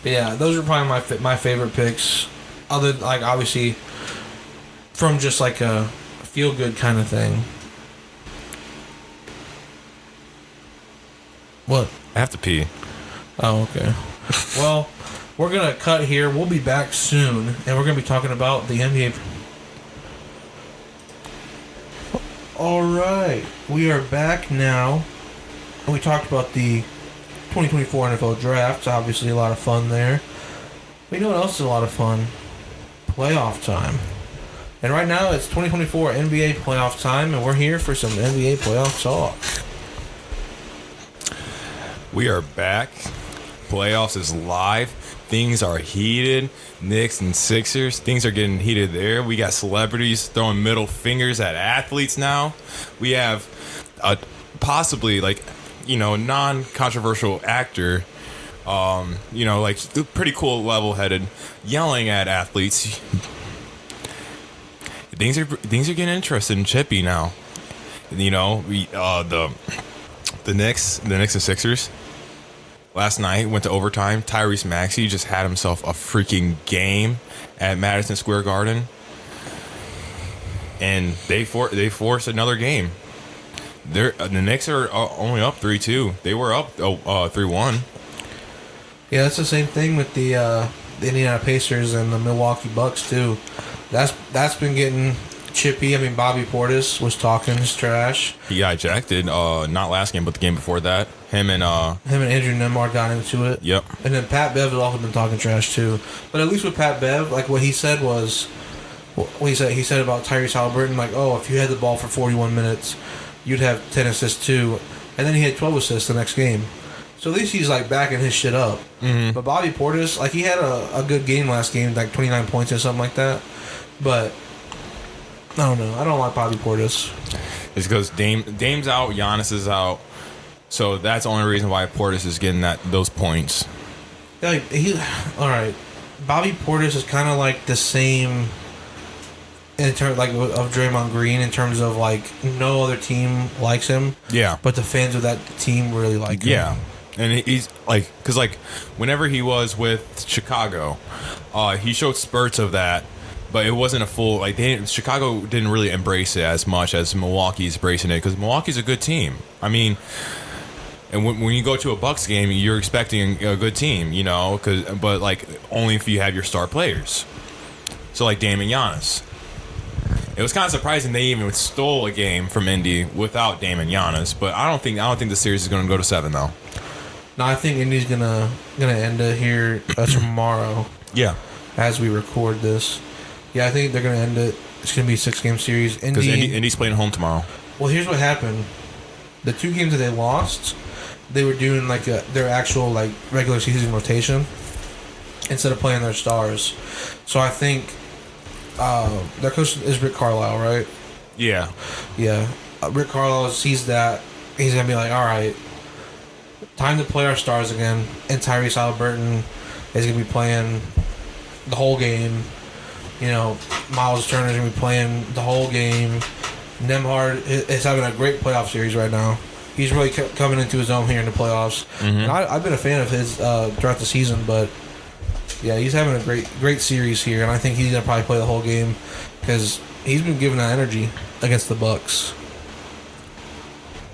But yeah, those are probably my favorite picks. Other, like, obviously, from just like a feel good kind of thing. What? I have to pee. Oh, okay. Well, we're going to cut here. We'll be back soon, and we're going to be talking about the NBA. All right. We are back now. And we talked about the 2024 NFL Draft. It's obviously a lot of fun there. But you know what else is a lot of fun? Playoff time. And right now, it's 2024 NBA playoff time, and we're here for some NBA playoff talk. We are back. Playoffs is live. Things are heated. Knicks and Sixers. Things are getting heated there. We got celebrities throwing middle fingers at athletes now. We have a possibly, like, you know, non-controversial actor, you know, like pretty cool, level-headed, yelling at athletes. Things are getting interesting and chippy now. You know, the Knicks and Sixers. Last night went to overtime. Tyrese Maxey just had himself a freaking game at Madison Square Garden, and they forced another game. The Knicks are only up 3-2. They were up 3-1. Yeah, that's the same thing with the Indiana Pacers and the Milwaukee Bucks too. That's been getting chippy. I mean, Bobby Portis was talking his trash. He got ejected. Not last game, but the game before that. Him and Andrew Nemar got into it. Yep. And then Pat Bev has also been talking trash too. But at least with Pat Bev, like what he said was, he said about Tyrese Halliburton, like, oh, if you had the ball for 41 minutes, you'd have 10 assists too. And then he had 12 assists the next game. So at least he's like backing his shit up. Mm-hmm. But Bobby Portis, like, he had a good game last game, like 29 points or something like that. But I don't know. I don't like Bobby Portis. It's because Dame's out, Giannis is out. So that's the only reason why Portis is getting those points. Like, all right. Bobby Portis is kind of like the same in terms like of Draymond Green in terms of like no other team likes him. Yeah. But the fans of that team really like him. Yeah. And he's like, because like whenever he was with Chicago, he showed spurts of that. But it wasn't a full, like, Chicago didn't really embrace it as much as Milwaukee's embracing it, because Milwaukee's a good team. I mean, and when you go to a Bucks game, you're expecting a good team, you know, but like only if you have your star players. So like Dame and Giannis. It was kind of surprising they even stole a game from Indy without Dame and Giannis, but I don't think the series is going to go to 7 though. No, I think Indy's gonna end it here tomorrow. Yeah, as we record this. Yeah, I think they're going to end it. It's going to be a 6-game series. Because Indy's playing home tomorrow. Well, here's what happened. The 2 games that they lost, they were doing like their actual like regular season rotation instead of playing their stars. So I think their coach is Rick Carlisle, right? Yeah. Yeah. Rick Carlisle sees that. He's going to be like, all right, time to play our stars again. And Tyrese Halliburton is going to be playing the whole game. You know, Miles Turner's going to be playing the whole game. Nembhard is having a great playoff series right now. He's really coming into his own here in the playoffs. Mm-hmm. And I've been a fan of his throughout the season, but yeah, he's having a great series here, and I think he's going to probably play the whole game because he's been giving that energy against the Bucks.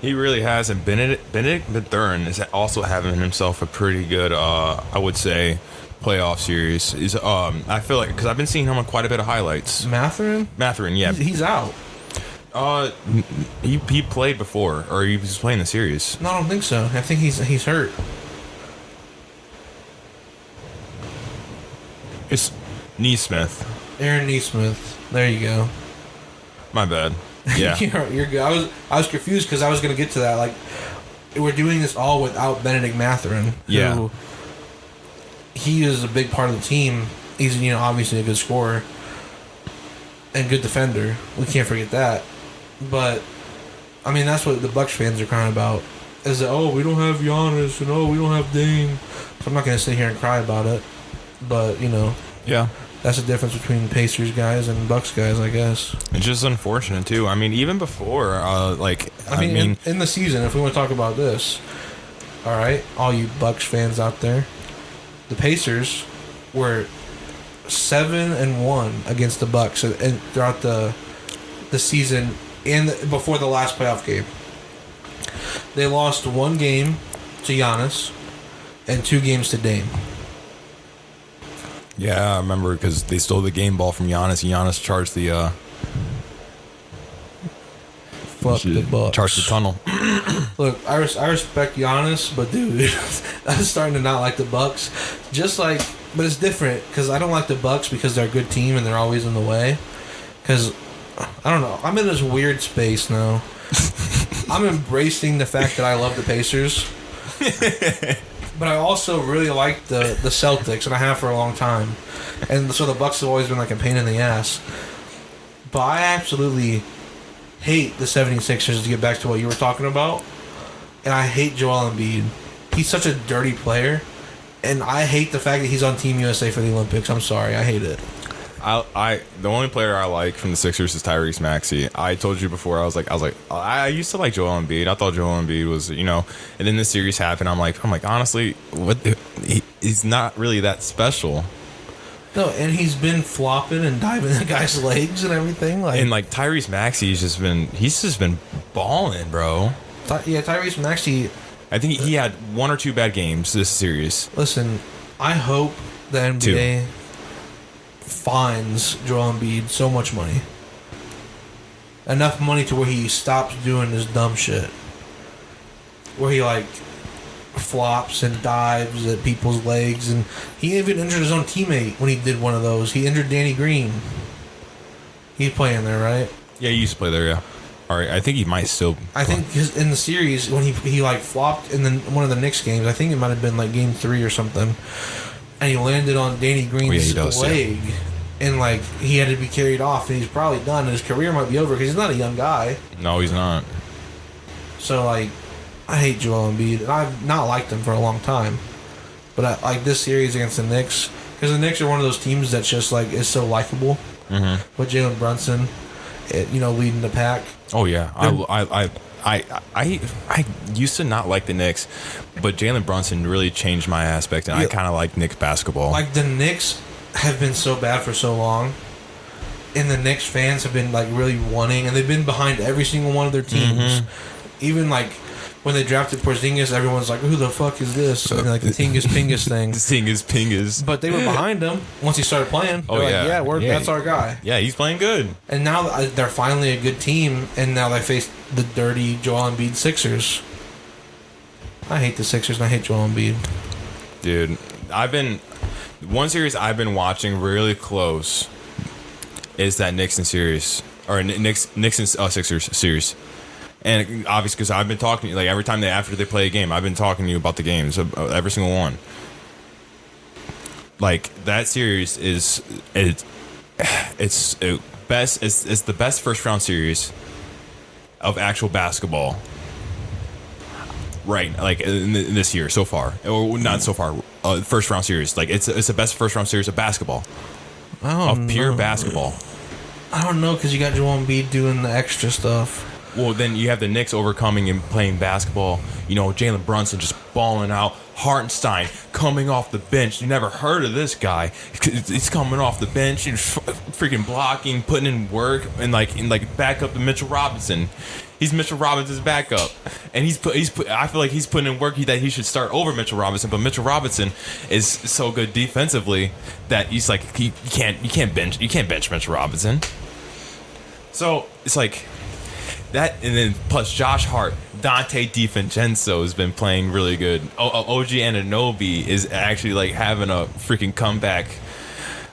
He really has, and Benedict Mathurin is also having himself a pretty good, I would say, playoff series. Is I feel like, because I've been seeing him on quite a bit of highlights. Mathurin, yeah. He's out. He played before, or he was playing the series. No, I don't think so. I think he's hurt. It's Neesmith. Aaron Neesmith. There you go. My bad. Yeah. You're good. I was confused because I was going to get to that. Like, we're doing this all without Benedict Mathurin. Yeah. He is a big part of the team, He's obviously a good scorer and good defender. We can't forget that. But I mean, that's what the Bucks fans are crying about. Is that we don't have Giannis and we don't have Dame. So I'm not gonna sit here and cry about it. But Yeah. that's the difference between Pacers guys and Bucks guys, I guess. It's just unfortunate too. I mean, even before, in the season, if we want to talk about this, all right, all you Bucks fans out there, the Pacers were 7-1 against the Bucks and throughout the season and before the last playoff game. They lost 1 game to Giannis and 2 games to Dame. Yeah, I remember because they stole the game ball from Giannis. And Giannis charged the charged the tunnel. Look, I respect Giannis, but dude, I'm starting to not like the Bucks. But it's different because I don't like the Bucks because they're a good team and they're always in the way. Because I don't know, I'm in this weird space now. I'm embracing the fact that I love the Pacers. But I also really like the Celtics, and I have for a long time. And so the Bucks have always been like a pain in the ass. But I absolutely hate the 76ers, to get back to what you were talking about. And I hate Joel Embiid. He's such a dirty player. And I hate the fact that he's on Team USA for the Olympics. I'm sorry. I hate it. The only player I like from the Sixers is Tyrese Maxey. I told you before, I used to like Joel Embiid. I thought Joel Embiid was, and then this series happened. I'm like, honestly, he's not really that special. No, and he's been flopping and diving the guy's legs and everything. And Tyrese Maxey he's just been balling, bro. Tyrese Maxey. I think he had 1 or 2 bad games this series. Listen, I hope the NBA fines Joel Embiid so much money. Enough money to where he stops doing this dumb shit. Where he flops and dives at people's legs, and he even injured his own teammate when he did one of those. He injured Danny Green. He's playing there, right? Yeah, he used to play there, yeah. All right, I think he might still I think in the series when he flopped in one of the Knicks games, I think it might have been Game 3 or something, and he landed on Danny Green's leg, and he had to be carried off, and he's probably done, and his career might be over because he's not a young guy. No, he's not. So I hate Joel Embiid, and I've not liked him for a long time, but I like this series against the Knicks because the Knicks are one of those teams that's just is so likable. Mm-hmm. With Jalen Brunson, leading the pack. Oh yeah, I used to not like the Knicks, but Jalen Brunson really changed my aspect, and I kind of like Knicks basketball. The Knicks have been so bad for so long, and the Knicks fans have been really wanting, and they've been behind every single one of their teams. Mm-hmm. Even when they drafted Porzingis, everyone's like, "Who the fuck is this?" And the Tingus Pingus thing. The Tingus Pingus. But they were behind him once he started playing. They're that's our guy. Yeah, he's playing good. And now they're finally a good team, and now they face the dirty Joel Embiid Sixers. I hate the Sixers, and I hate Joel Embiid. Dude, one series I've been watching really close is that Knicks and Sixers series. And obviously, because I've been talking to you, every time after they play a game, I've been talking to you about the games, every single one. That series it's the best first round series of actual basketball. Right, in this year so far, or not so far. First round series, it's the best first round series of basketball, pure basketball. I don't know because you got Joel Embiid doing the extra stuff. Well, then you have the Knicks overcoming and playing basketball. Jalen Brunson just balling out. Hartenstein coming off the bench. You never heard of this guy. He's coming off the bench and freaking blocking, putting in work, and back up to Mitchell Robinson. He's Mitchell Robinson's backup, and I feel like he's putting in work that he should start over Mitchell Robinson. But Mitchell Robinson is so good defensively that he's you can't bench Mitchell Robinson. So it's that, and then plus Josh Hart, Dante DiVincenzo has been playing really good. OG Anunoby is actually having a freaking comeback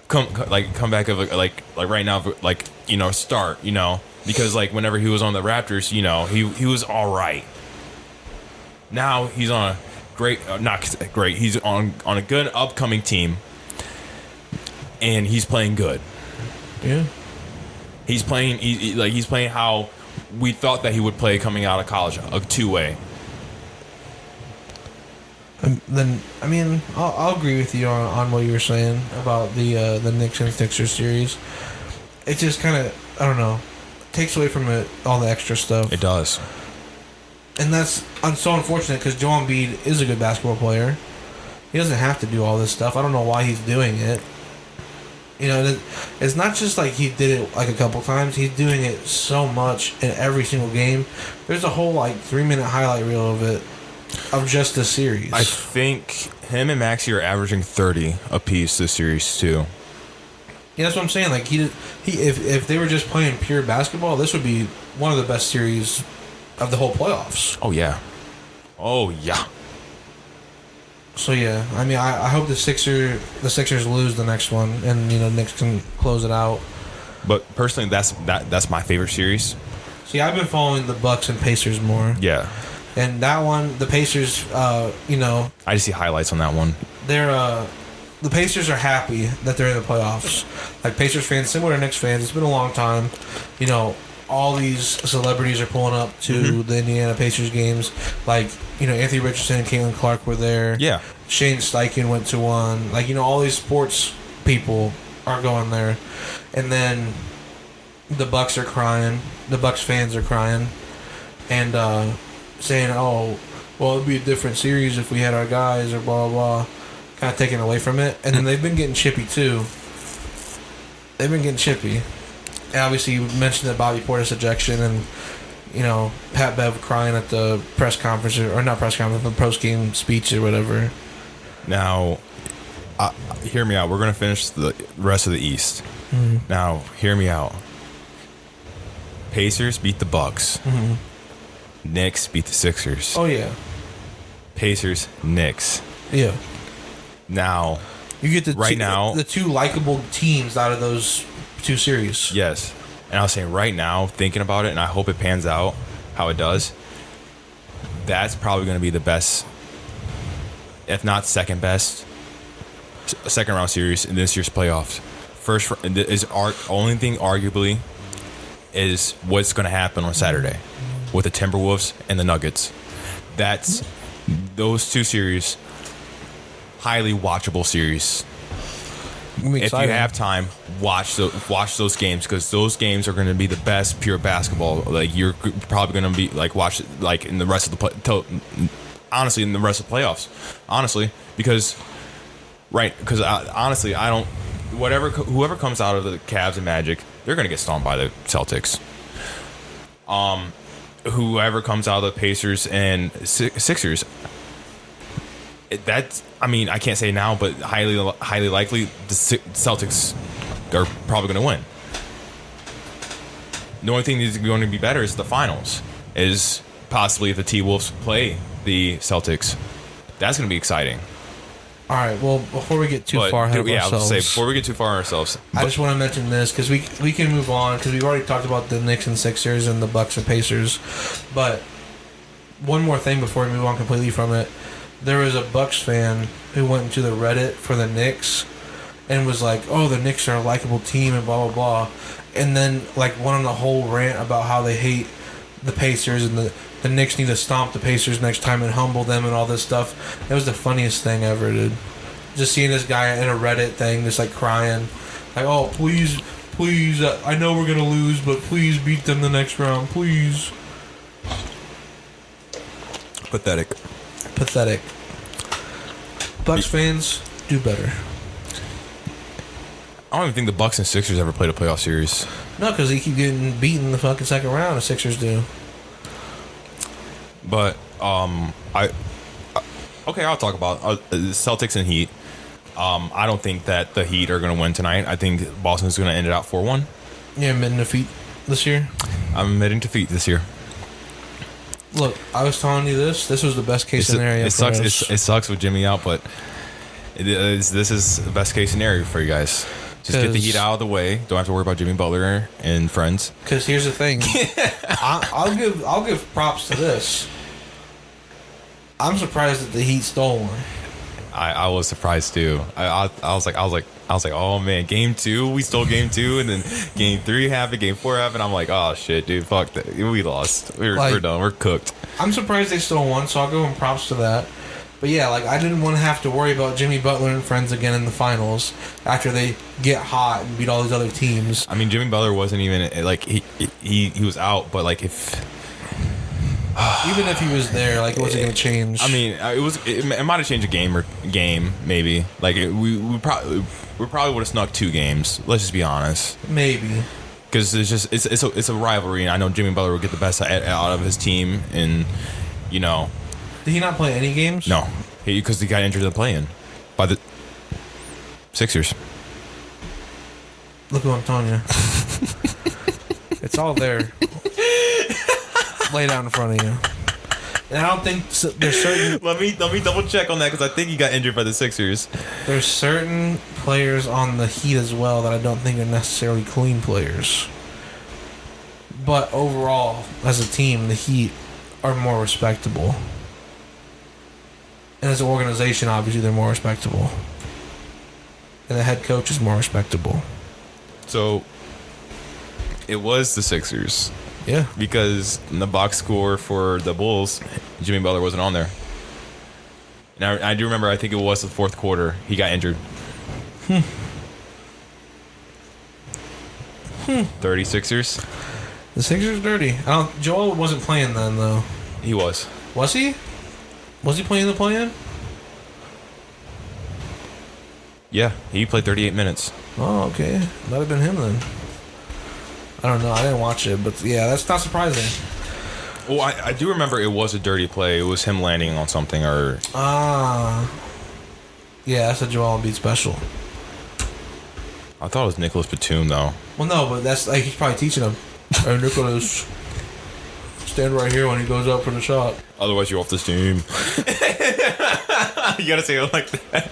of right now start because whenever he was on the Raptors he was all right. Now he's on a great not great he's on a good upcoming team. and he's playing good. Yeah. He's playing he's playing how we thought that he would play coming out of college, a two-way. Then I mean, I'll agree with you on what you were saying about the Knicks and Sixers series. It just kind of, I don't know, takes away from it all the extra stuff. It does. And that's so unfortunate because Joel Embiid is a good basketball player. He doesn't have to do all this stuff. I don't know why he's doing it. You know, it's not just like he did it like a couple times. He's doing it so much in every single game. There's a whole like 3-minute highlight reel of it, of just the series. I think him and Maxey are averaging 30 apiece this series too. Yeah, that's what I'm saying. Like if they were just playing pure basketball, this would be one of the best series of the whole playoffs. Oh yeah. Oh yeah. So yeah, I mean, I hope the Sixers lose the next one, and you know, Knicks can close it out. But personally, that's my favorite series. See, I've been following the Bucks and Pacers more. Yeah. And that one, the Pacers, you know, I just see highlights on that one. They're the Pacers are happy that they're in the playoffs. Like Pacers fans, similar to Knicks fans, it's been a long time. You know, all these celebrities are pulling up to the Indiana Pacers games. Like, you know, Anthony Richardson and Caitlin Clark were there. Yeah. Shane Steichen went to one. Like, you know, all these sports people are going there. And then the Bucks are crying. The Bucks fans are crying. And saying, oh, well, it'd be a different series if we had our guys or blah, blah, blah. Kind of taking away from it. And then they've been getting chippy, too. They've been getting chippy. And obviously, you mentioned the Bobby Portis ejection and, you know, Pat Bev crying at the press conference, or not press conference, the post-game speech or whatever. Now, hear me out. We're going to finish the rest of the East. Mm-hmm. Now, hear me out. Pacers beat the Bucks. Mm-hmm. Knicks beat the Sixers. Oh, yeah. Pacers, Knicks. Yeah. Now, you get the two likable teams out of those two series. Yes. And I was saying right now, thinking about it, and I hope it pans out how it does, that's probably going to be the best, if not second best, second round series in this year's playoffs. First is only thing arguably is what's going to happen on Saturday with the Timberwolves and the Nuggets. That's those two series, highly watchable series. If you have time, watch those games, because those games are going to be the best pure basketball. Like, you're probably going to be like watch like in the rest of the honestly in the rest of the playoffs. Honestly, because honestly I don't whoever comes out of the Cavs and Magic, they're going to get stomped by the Celtics. Whoever comes out of the Pacers and Sixers, that's, I mean, I can't say now, but highly likely the Celtics are probably going to win. The only thing that's going to be better is the finals. Is possibly if the T-Wolves play the Celtics. That's going to be exciting. All right. Well, before we get too far ahead of ourselves, I was say before we get too far on ourselves, I just want to mention this because we can move on, because we've already talked about the Knicks and Sixers and the Bucks and Pacers. But one more thing before we move on completely from it. There was a Bucks fan who went into the Reddit for the Knicks and was like, oh, the Knicks are a likable team and blah, blah, blah. And then, like, went on the whole rant about how they hate the Pacers and the Knicks need to stomp the Pacers next time and humble them and all this stuff. It was the funniest thing ever, dude. Just seeing this guy in a Reddit thing just, like, crying. Like, oh, please, I know we're going to lose, but please beat them the next round, please. Pathetic. Bucks fans, do better. I don't even think the Bucks and Sixers ever played a playoff series. No, because they keep getting beaten in the fucking second round. The Sixers do. But I'll talk about Celtics and Heat. I don't think that the Heat are going to win tonight. I think Boston's going to end it out 4-1. You're admitting defeat this year? I'm admitting defeat this year. Look, I was telling you this. This was the best case scenario. It sucks. It sucks with Jimmy out, but this is the best case scenario for you guys. Just get the Heat out of the way. Don't have to worry about Jimmy Butler and friends. Because here's the thing, I'll give props to this. I'm surprised that the Heat stole one. I was surprised too. I was like, I was like, oh man, game 2, we stole game 2, and then game 3 happened, game 4 happened. I'm like, oh shit, dude, fuck that. We lost. We're done. We're cooked. I'm surprised they still won, so I'll give them props to that. But yeah, like I didn't want to have to worry about Jimmy Butler and friends again in the finals after they get hot and beat all these other teams. I mean, Jimmy Butler wasn't even like he was out, but like if even if he was there, like it wasn't going to change. I mean, it might have changed a game maybe. Like we probably would have snuck 2 games. Let's just be honest. Maybe. Because it's a rivalry, and I know Jimmy Butler will get the best out of his team, and you know. Did he not play any games? No, because he got injured in the play-in by the Sixers. Look what I'm telling you. It's all there. Laid out in front of you. And I don't think there's certain. Let me double check on that because I think he got injured by the Sixers. There's certain players on the Heat as well that I don't think are necessarily clean players. But overall, as a team, the Heat are more respectable. And as an organization, obviously, they're more respectable. And the head coach is more respectable. So, it was the Sixers. Yeah. Because in the box score for the Bulls, Jimmy Butler wasn't on there. Now, I do remember, I think it was the 4th quarter, he got injured. 30 Sixers. The Sixers dirty. Joel wasn't playing then, though. He was. Was he? Was he playing the play-in? Yeah, he played 38 minutes. Oh, okay. Might have been him then. I don't know. I didn't watch it, but yeah, that's not surprising. Well, I do remember it was a dirty play. It was him landing on something or... Yeah, that's a Joel Embiid special. I thought it was Nicholas Batum, though. Well, no, but that's like he's probably teaching him. Hey, Nicholas, stand right here when he goes up for the shot. Otherwise, you're off this team. You gotta say it like that.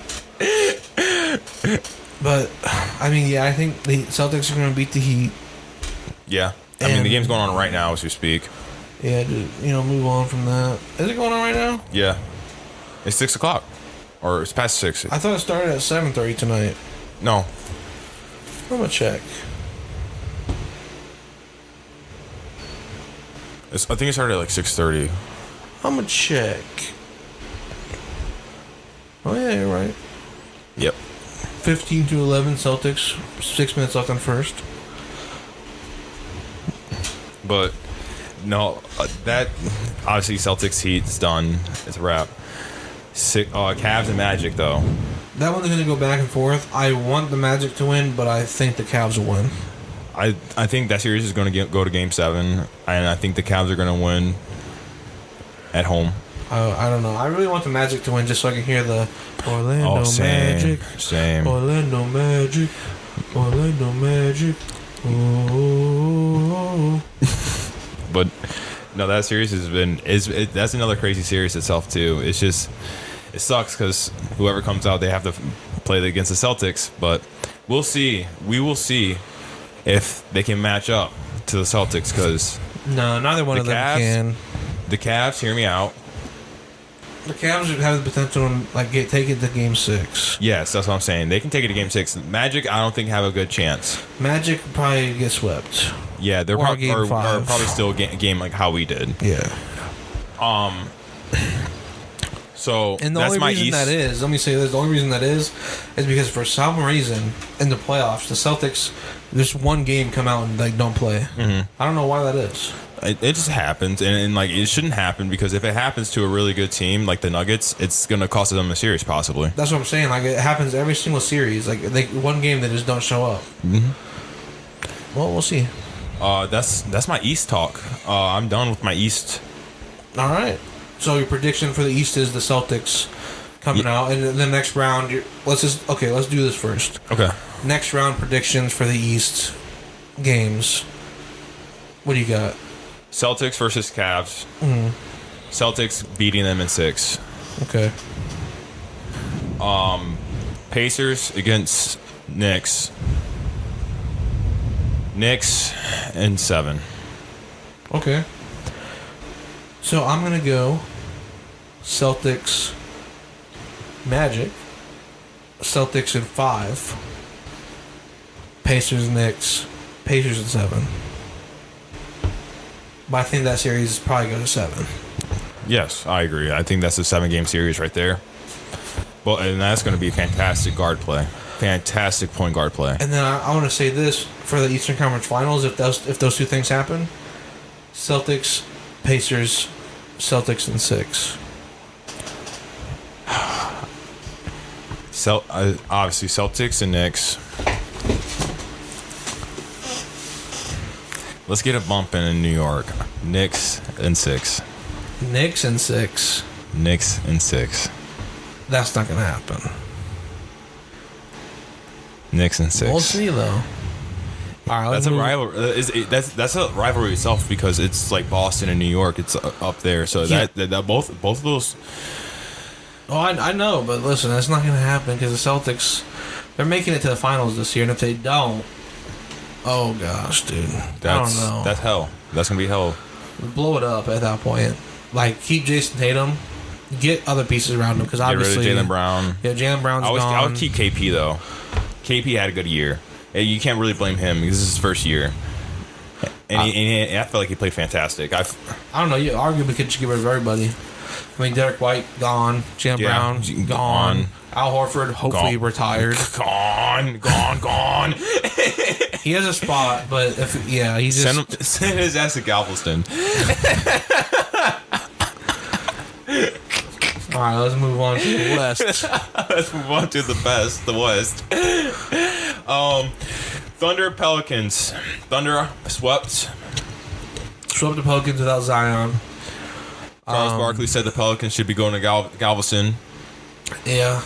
But, I mean, yeah, I think the Celtics are going to beat the Heat. Yeah. I mean, the game's going on right now as we speak. Yeah, just, move on from that. Is it going on right now? Yeah. It's 6 o'clock. Or it's past 6. I thought it started at 7:30 tonight. No. I'm going to check. I think it started at like 6:30. I'm going to check. Oh, yeah, you're right. Yep. 15-11 Celtics. 6 minutes left on first. But, no, that, obviously, Celtics Heat's done. It's a wrap. Cavs and Magic, though. That one's going to go back and forth. I want the Magic to win, but I think the Cavs will win. I think that series is going to go to Game 7, and I think the Cavs are going to win at home. I don't know. I really want the Magic to win just so I can hear the Orlando Magic. Same. Orlando Magic. Orlando Magic. Oh. But no, that series has been that's another crazy series itself too. It's just it sucks because whoever comes out, they have to play against the Celtics. But we'll see. We will see if they can match up to the Celtics because no, neither one of them can. The Cavs, hear me out. The Cavs have the potential to take it to Game 6. Yes, that's what I'm saying. They can take it to Game 6. Magic, I don't think have a good chance. Magic probably get swept. Yeah, they're probably still a game like how we did. Yeah. So and the that's only my reason East. that is, let me say this: the only reason that is because for some reason in the playoffs, the Celtics, there's one game come out and don't play. Mm-hmm. I don't know why that is. It just happens, and it shouldn't happen because if it happens to a really good team like the Nuggets, it's gonna cost them a series possibly. That's what I'm saying. It happens every single series. One game they just don't show up. Mm-hmm. Well, we'll see. That's my East talk. I'm done with my East. All right. So your prediction for the East is the Celtics coming out, and in the next round, let's do this first. Okay. Next round predictions for the East games. What do you got? Celtics versus Cavs. Mm-hmm. Celtics beating them in 6. Okay. Pacers against Knicks. Knicks in 7. Okay. So I'm going to go Celtics, Magic, Celtics in 5. Pacers, Knicks, Pacers in 7. But I think that series probably goes to 7. Yes, I agree. I think that's a 7-game series right there. Well, and that's going to be fantastic guard play. Fantastic point guard play. And then I want to say this for the Eastern Conference Finals: if those two things happen, Celtics, Pacers, Celtics in 6. Obviously, Celtics and Knicks. Let's get a bump in New York. Knicks in 6. Knicks in 6. Knicks in 6. That's not going to happen. Knicks in 6. We'll see, though. All right, That's a rivalry. That's a rivalry itself because it's like Boston and New York. It's up there, so Yeah. that both of those. Oh, I know, but listen, that's not going to happen because the Celtics, they're making it to the finals this year, and if they don't, oh gosh, dude, I don't know. That's hell. That's gonna be hell. Blow it up at that point. Like, keep Jason Tatum, get other pieces around him because obviously Get rid of Jaylen Brown. Yeah, Jaylen Brown's gone. I would keep KP though. KP had a good year. You can't really blame him because this is his first year, and I felt like he played fantastic. I don't know. You arguably could just get rid of everybody. I mean, Derek White gone, Jaylen Brown gone, Al Horford hopefully retired. Gone. He has a spot, but he just send his ass to Galveston. All right, let's move on to the West. Let's move on to the West. Thunder Pelicans. Thunder swept. Swept the Pelicans without Zion. Charles Barkley said the Pelicans should be going to Galveston. Yeah,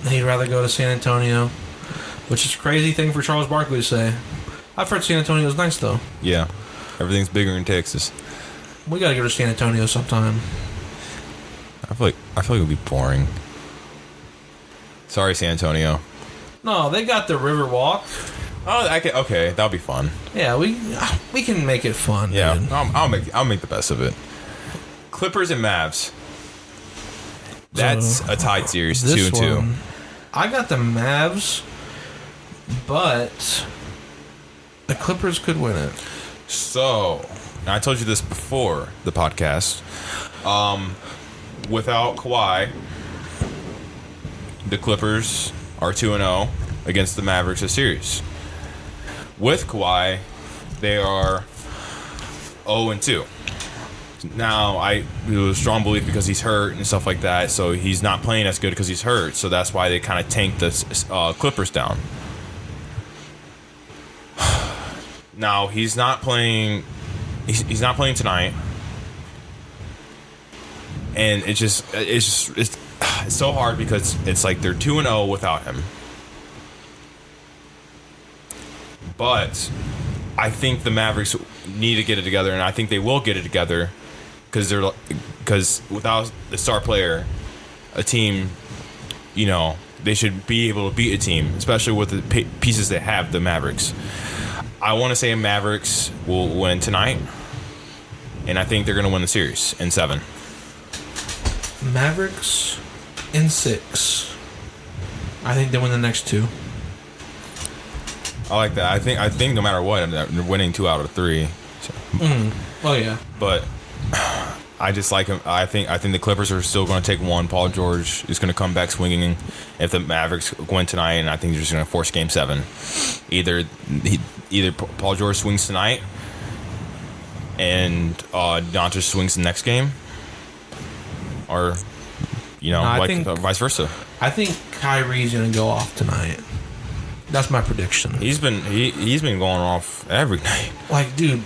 he'd rather go to San Antonio, which is a crazy thing for Charles Barkley to say. I've heard San Antonio's nice, though. Yeah, everything's bigger in Texas. We got to go to San Antonio sometime. I feel like it would be boring. Sorry, San Antonio. No, they got the River Walk. Oh, okay, that'll be fun. Yeah, we can make it fun. Yeah, dude. I'll make the best of it. Clippers and Mavs. That's a tied series, 2-2. I got the Mavs, but the Clippers could win it. So, I told you this before the podcast. Without Kawhi, the Clippers are 2-0 against the Mavericks this series. With Kawhi, they are 0-2. Now, it was a strong belief because he's hurt and stuff like that, so he's not playing as good because he's hurt. So that's why they kind of tanked the Clippers down. Now he's not playing. He's not playing tonight, and it's so hard because it's like they're 2-0 without him. But I think the Mavericks need to get it together, and I think they will get it together because without the star player, a team, they should be able to beat a team, especially with the pieces they have. The Mavericks. I want to say Mavericks will win tonight, and I think they're going to win the series in 7. Mavericks in 6. I think they win the next 2. I like that. I think no matter what, they're winning 2 out of 3. So. Oh yeah. But I just like him. I think the Clippers are still going to take 1. Paul George is going to come back swinging if the Mavericks win tonight, and I think they're just going to force Game 7. Either Paul George swings tonight, and Doncic swings the next game, or vice versa. I think Kyrie's going to go off tonight. That's my prediction. He's been going off every night. Like, dude,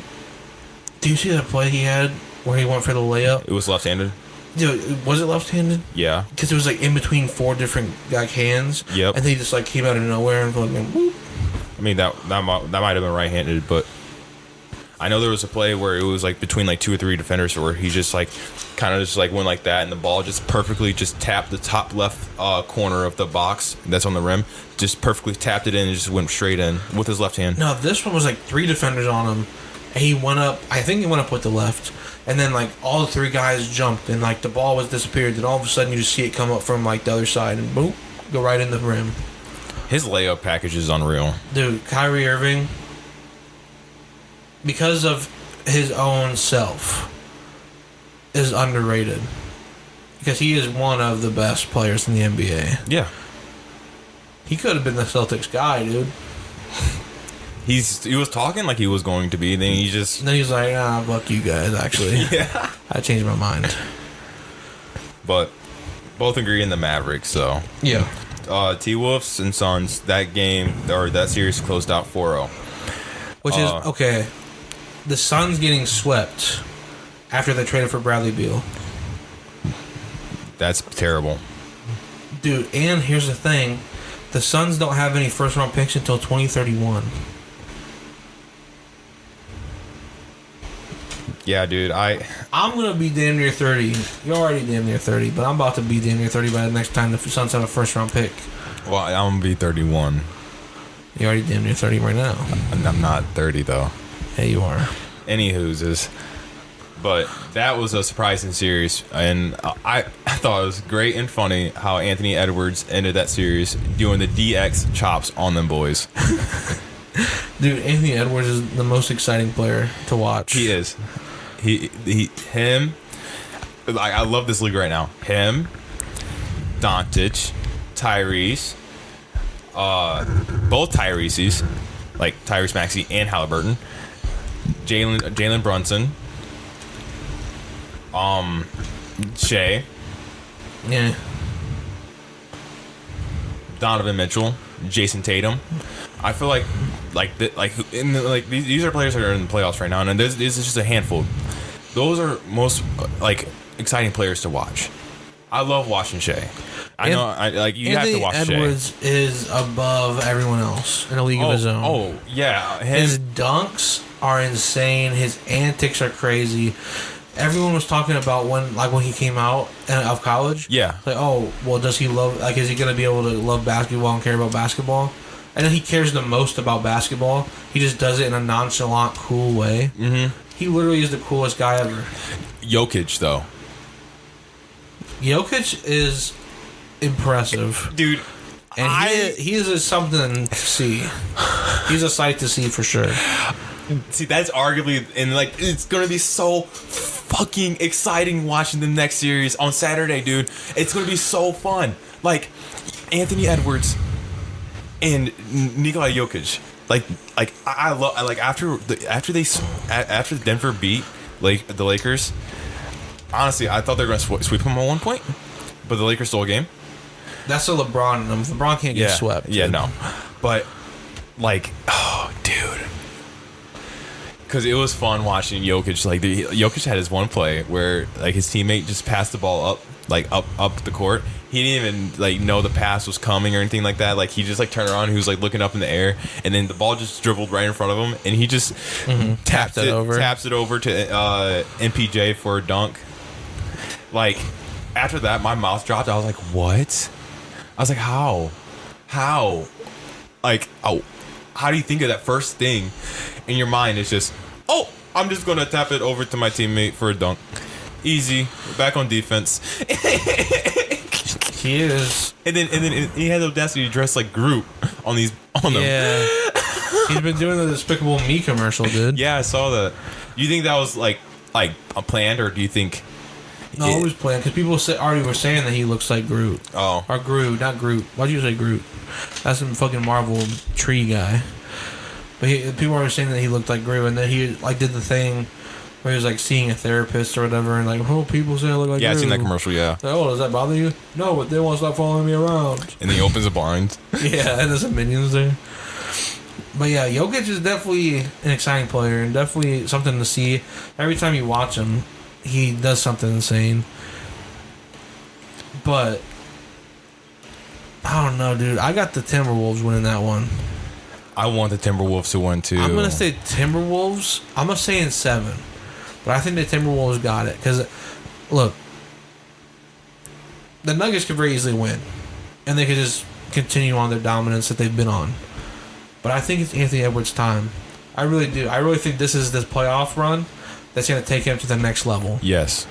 do you see that play he had where he went for the layup? It was left-handed. Dude, was it left-handed? Yeah. Because it was like in between 4 different hands. Yep. And they just like came out of nowhere and like, whoop. I mean that might have been right-handed, but I know there was a play where it was like between like 2 or 3 defenders where he just like kind of just like went like that, and the ball just perfectly just tapped the top left corner of the box that's on the rim, just perfectly tapped it in and just went straight in with his left hand. No, this one was like 3 defenders on him, and he went up. I think he went up with the left, and then like all the 3 guys jumped, and like the ball was disappeared. Then all of a sudden you just see it come up from like the other side and boom, go right in the rim. His layup package is unreal. Dude, Kyrie Irving, because of his own self, is underrated. Because he is one of the best players in the NBA. Yeah. He could have been the Celtics guy, dude. He was talking like he was going to be, then he just... And then he's like, fuck you guys, actually. Yeah. I changed my mind. But both agree in the Mavericks, so... Yeah. T-Wolves and Suns, that series closed out 4-0. Which is, okay, the Suns getting swept after they traded for Bradley Beal. That's terrible. Dude, and here's the thing. The Suns don't have any first-round picks until 2031. Yeah, dude, I'm going to be damn near 30. You're already damn near 30, but I'm about to be damn near 30 by the next time the Suns have a first-round pick. Well, I'm going to be 31. You're already damn near 30 right now. I'm not 30, though. Yeah, you are. Anywho's. But that was a surprising series, and I thought it was great and funny how Anthony Edwards ended that series doing the DX chops on them boys. Dude, Anthony Edwards is the most exciting player to watch. He is. Him. I love this league right now. Him, Doncic, Tyrese, both Tyrese's, like Tyrese Maxey and Halliburton, Jalen Brunson, Shea, Yeah. Donovan Mitchell, Jason Tatum. I feel like these are players that are in the playoffs right now, and this is just a handful. Those are most exciting players to watch. I love watching Shea. You Anthony have to watch Edwards Shea. is above everyone else in a league of his own. Oh yeah, His dunks are insane. His antics are crazy. Everyone was talking about when he came out of college. Yeah. Like, oh, well, does he love? Like, is he going to be able to love basketball and care about basketball? And then he cares the most about basketball. He just does it in a nonchalant, cool way. Mm-hmm. He literally is the coolest guy ever. Jokic, though. Jokic is impressive, Dude. and he is something to see. He's a sight to see for sure. See, that's arguably, and it's gonna be so fucking exciting watching the next series on Saturday, dude. It's gonna be so fun. Like Anthony Edwards and Nikola Jokic. I love after Denver beat the Lakers. Honestly, I thought they were gonna sweep them at one point, but the Lakers stole a game. That's a LeBron. LeBron can't get swept. Yeah, no, but oh, dude. Because it was fun watching Jokic. Jokic had his one play where his teammate just passed the ball up the court. He didn't even know the pass was coming or anything like that. He just turned around. He was looking up in the air, and then the ball just dribbled right in front of him, and he just taps it over to MPJ for a dunk. After that, my mouth dropped. I was like, "What?" I was like, "How? How do you think of that first thing in your mind? It's just, oh, I'm just gonna tap it over to my teammate for a dunk. Easy, back on defense." He is. And then he had the audacity to dress like Groot on them. Yeah. He's been doing the Despicable Me commercial, dude. Yeah, I saw that. Do you think that was like planned, or do you think? No, it was planned because people already were saying that he looks like Groot. Oh, or Groot, not Groot. Why'd you say Groot? That's some fucking Marvel tree guy. But people were saying that he looked like Groot, and then he did the thing where he was seeing a therapist or whatever, and people say I look like Groot. Yeah, I've seen that commercial. Yeah. Oh, does that bother you? No, but they won't stop following me around. And then he opens the blinds. Yeah, and there's some minions there. But yeah, Jokic is definitely an exciting player and definitely something to see. Every time you watch him, he does something insane. But I don't know, dude. I got the Timberwolves winning that one. I want the Timberwolves to win too. I'm gonna say Timberwolves. I'm gonna say in 7, but I think the Timberwolves got it because, look, the Nuggets could very easily win, and they could just continue on their dominance that they've been on. But I think it's Anthony Edwards' time. I really do. I really think this is this playoff run that's gonna take him to the next level. Yes.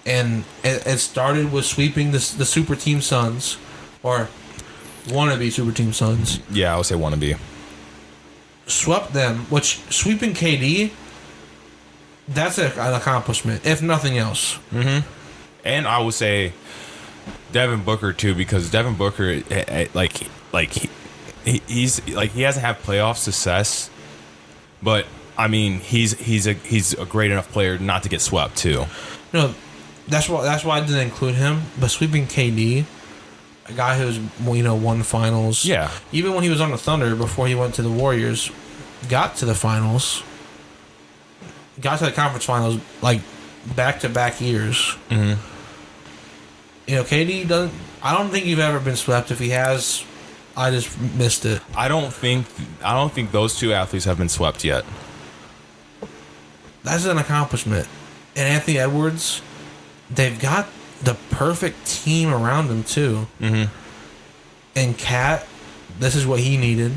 And it started with sweeping the super team Suns, or wannabe Super Team Suns. Yeah, I would say wannabe. Swept them, which sweeping KD, that's an accomplishment, if nothing else. Mm-hmm. And I would say Devin Booker too, because Devin Booker, he hasn't had playoff success, but I mean he's a great enough player not to get swept too. No, that's why I didn't include him. But sweeping KD, a guy who's won finals. Yeah. Even when he was on the Thunder before he went to the Warriors, got to the finals. Got to the conference finals like back-to-back years. Mm-hmm. KD doesn't. I don't think you've ever been swept. If he has, I just missed it. I don't think those two athletes have been swept yet. That's an accomplishment. And Anthony Edwards, they've got the perfect team around him too. Mm-hmm. And Cat, this is what he needed.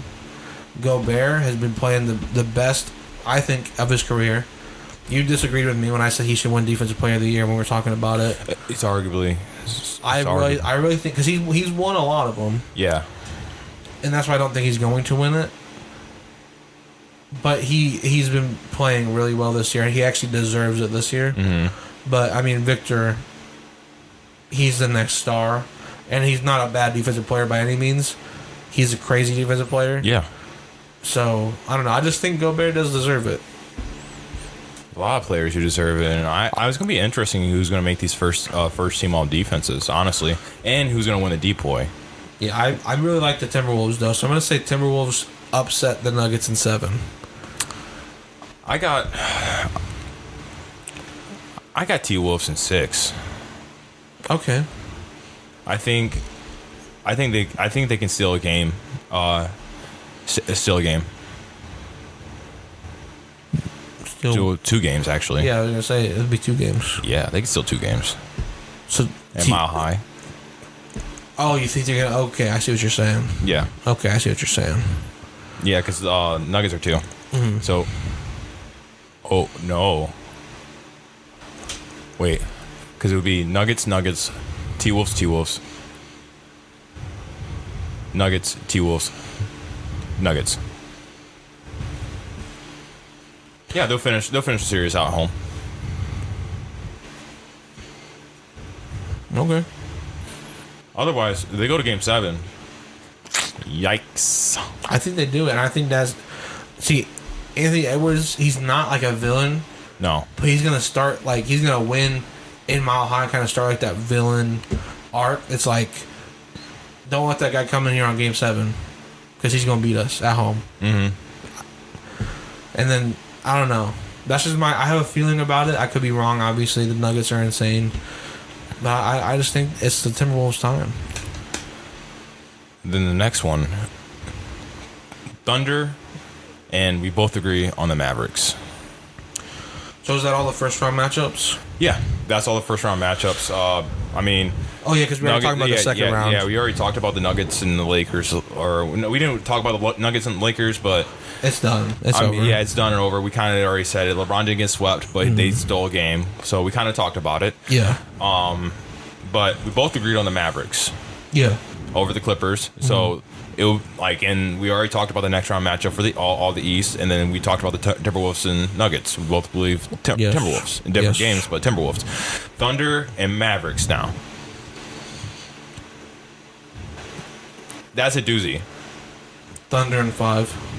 Gobert has been playing the best, I think, of his career. You disagreed with me when I said he should win Defensive Player of the Year when we were talking about it. It's arguably. I really think because he's won a lot of them. Yeah. And that's why I don't think he's going to win it. But he's been playing really well this year, and he actually deserves it this year. Mm-hmm. But I mean, Victor, he's the next star, and he's not a bad defensive player by any means. He's a crazy defensive player. Yeah. So I don't know. I just think Gobert does deserve it. A lot of players who deserve it, and I was going to be interesting who's going to make these first team all defenses, honestly, and who's going to win the depoy. Yeah, I really like the Timberwolves though, so I'm going to say Timberwolves upset the Nuggets in 7. I got T-Wolves in 6. Okay. I think they can steal a game. Steal a game. Two games, actually. Yeah, I was going to say, it would be 2 games. Yeah, they can steal 2 games. So And Mile High. Oh, you think they're going to... Okay, I see what you're saying. Yeah. Okay, I see what you're saying. Yeah, because Nuggets are 2. Mm-hmm. So... Oh, no. Wait. Because it would be Nuggets, T-Wolves. Nuggets, T-Wolves, Nuggets. Yeah, they'll finish the series out at home. Okay. Otherwise, if they go to Game 7. Yikes. I think they do it, and I think that's... See, Anthony Edwards, he's not like a villain, No. but he's going to start, he's going to win in Mile High, kind of start like that villain arc. It's like, don't let that guy come in here on Game 7, because he's going to beat us at home. Mm-hmm. And then, I don't know. That's just I have a feeling about it. I could be wrong, obviously. The Nuggets are insane. But I just think it's the Timberwolves' time. Then the next one. Thunder, and we both agree on the Mavericks. So is that all the first-round matchups? Yeah, that's all the first-round matchups. I mean... Oh, yeah, because we were talking about the second round. Yeah, we already talked about the Nuggets and the Lakers. Or no, we didn't talk about the Nuggets and the Lakers, but... It's done. It's over. Yeah, it's done and over. We kind of already said it. LeBron didn't get swept, but they stole a game. So we kind of talked about it. Yeah. But we both agreed on the Mavericks. Yeah. Over the Clippers. So... and we already talked about the next round matchup for the all the East, and then we talked about the Timberwolves and Nuggets. We both believe Timberwolves in different games, but Timberwolves, Thunder, and Mavericks. Now, that's a doozy. Thunder in 5.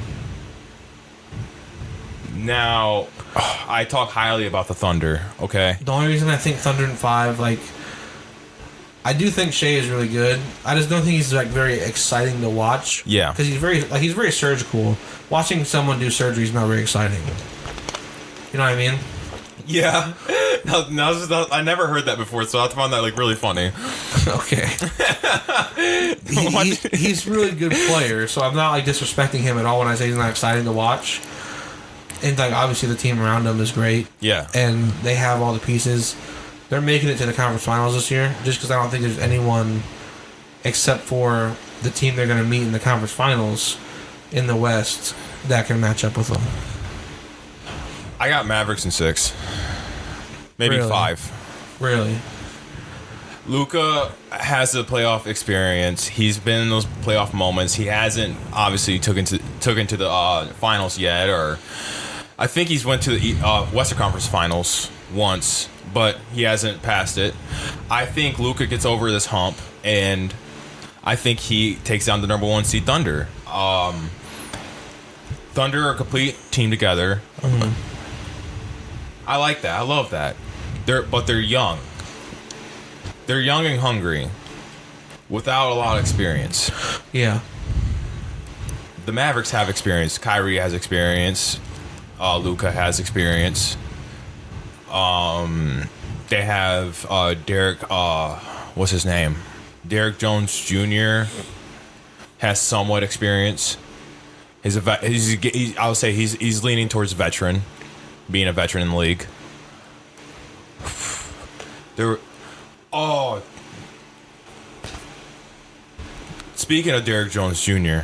Now, I talk highly about the Thunder. Okay, The only reason I think Thunder in 5, I do think Shea is really good. I just don't think he's very exciting to watch. Yeah, because he's very surgical. Watching someone do surgery is not very exciting. You know what I mean? Yeah. I never heard that before, so I found that really funny. Okay. He's a really good player, so I'm not disrespecting him at all when I say he's not exciting to watch. And obviously the team around him is great. Yeah. And they have all the pieces. They're making it to the conference finals this year, just because I don't think there's anyone except for the team they're going to meet in the conference finals in the West that can match up with them. I got Mavericks in 6. Maybe Really? 5. Really? Luka has the playoff experience. He's been in those playoff moments. He hasn't obviously took into the finals yet, or I think he's went to the Western Conference Finals once, but he hasn't passed it. I think Luka gets over this hump, and I think he takes down the number 1 seed Thunder. Thunder are a complete team together. Mm-hmm. I like that. I love that. They're young. They're young and hungry, without a lot of experience. Yeah. The Mavericks have experience. Kyrie has experience. Luka has experience. They have Derek. What's his name? Derek Jones Jr. has somewhat experience. I would say he's leaning towards veteran, being a veteran in the league. Speaking of Derek Jones Jr.,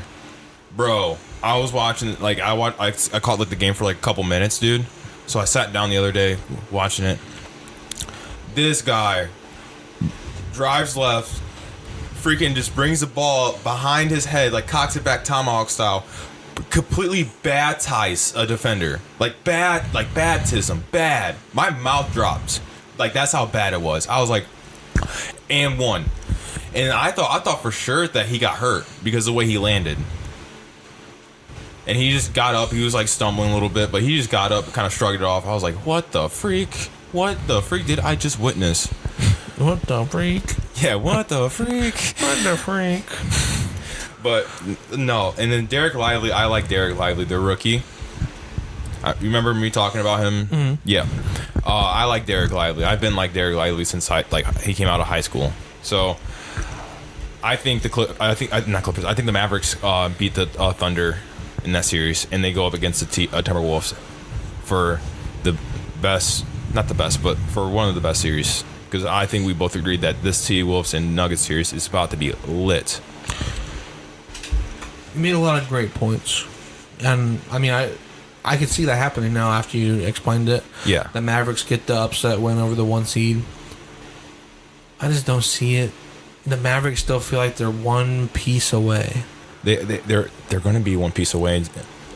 bro, I was watching I caught the game for a couple minutes, dude. So I sat down the other day watching it. This guy drives left, freaking just brings the ball behind his head, cocks it back tomahawk style, completely baptize a defender, baptism, bad. My mouth dropped. That's how bad it was. I was like, and one. And I thought for sure that he got hurt because of the way he landed. And he just got up. He was stumbling a little bit, but he just got up and kind of shrugged it off. I was like, what the freak? What the freak did I just witness? What the freak? Yeah, what the freak? What the freak? But no. And then Derek Lively, I like Derek Lively, the rookie. You remember me talking about him? Mm-hmm. Yeah. I like Derek Lively. I've been like Derek Lively since he came out of high school. So I think I think the Mavericks beat the Thunder in that series, and they go up against the Timberwolves for the best, not the best, but for one of the best series. Because I think we both agreed that this T-Wolves and Nuggets series is about to be lit. You made a lot of great points, and I mean I could see that happening now after you explained it. Yeah. The Mavericks get the upset win over the 1 seed. I just don't see it. The Mavericks still feel like they're one piece away. They're going to be one piece away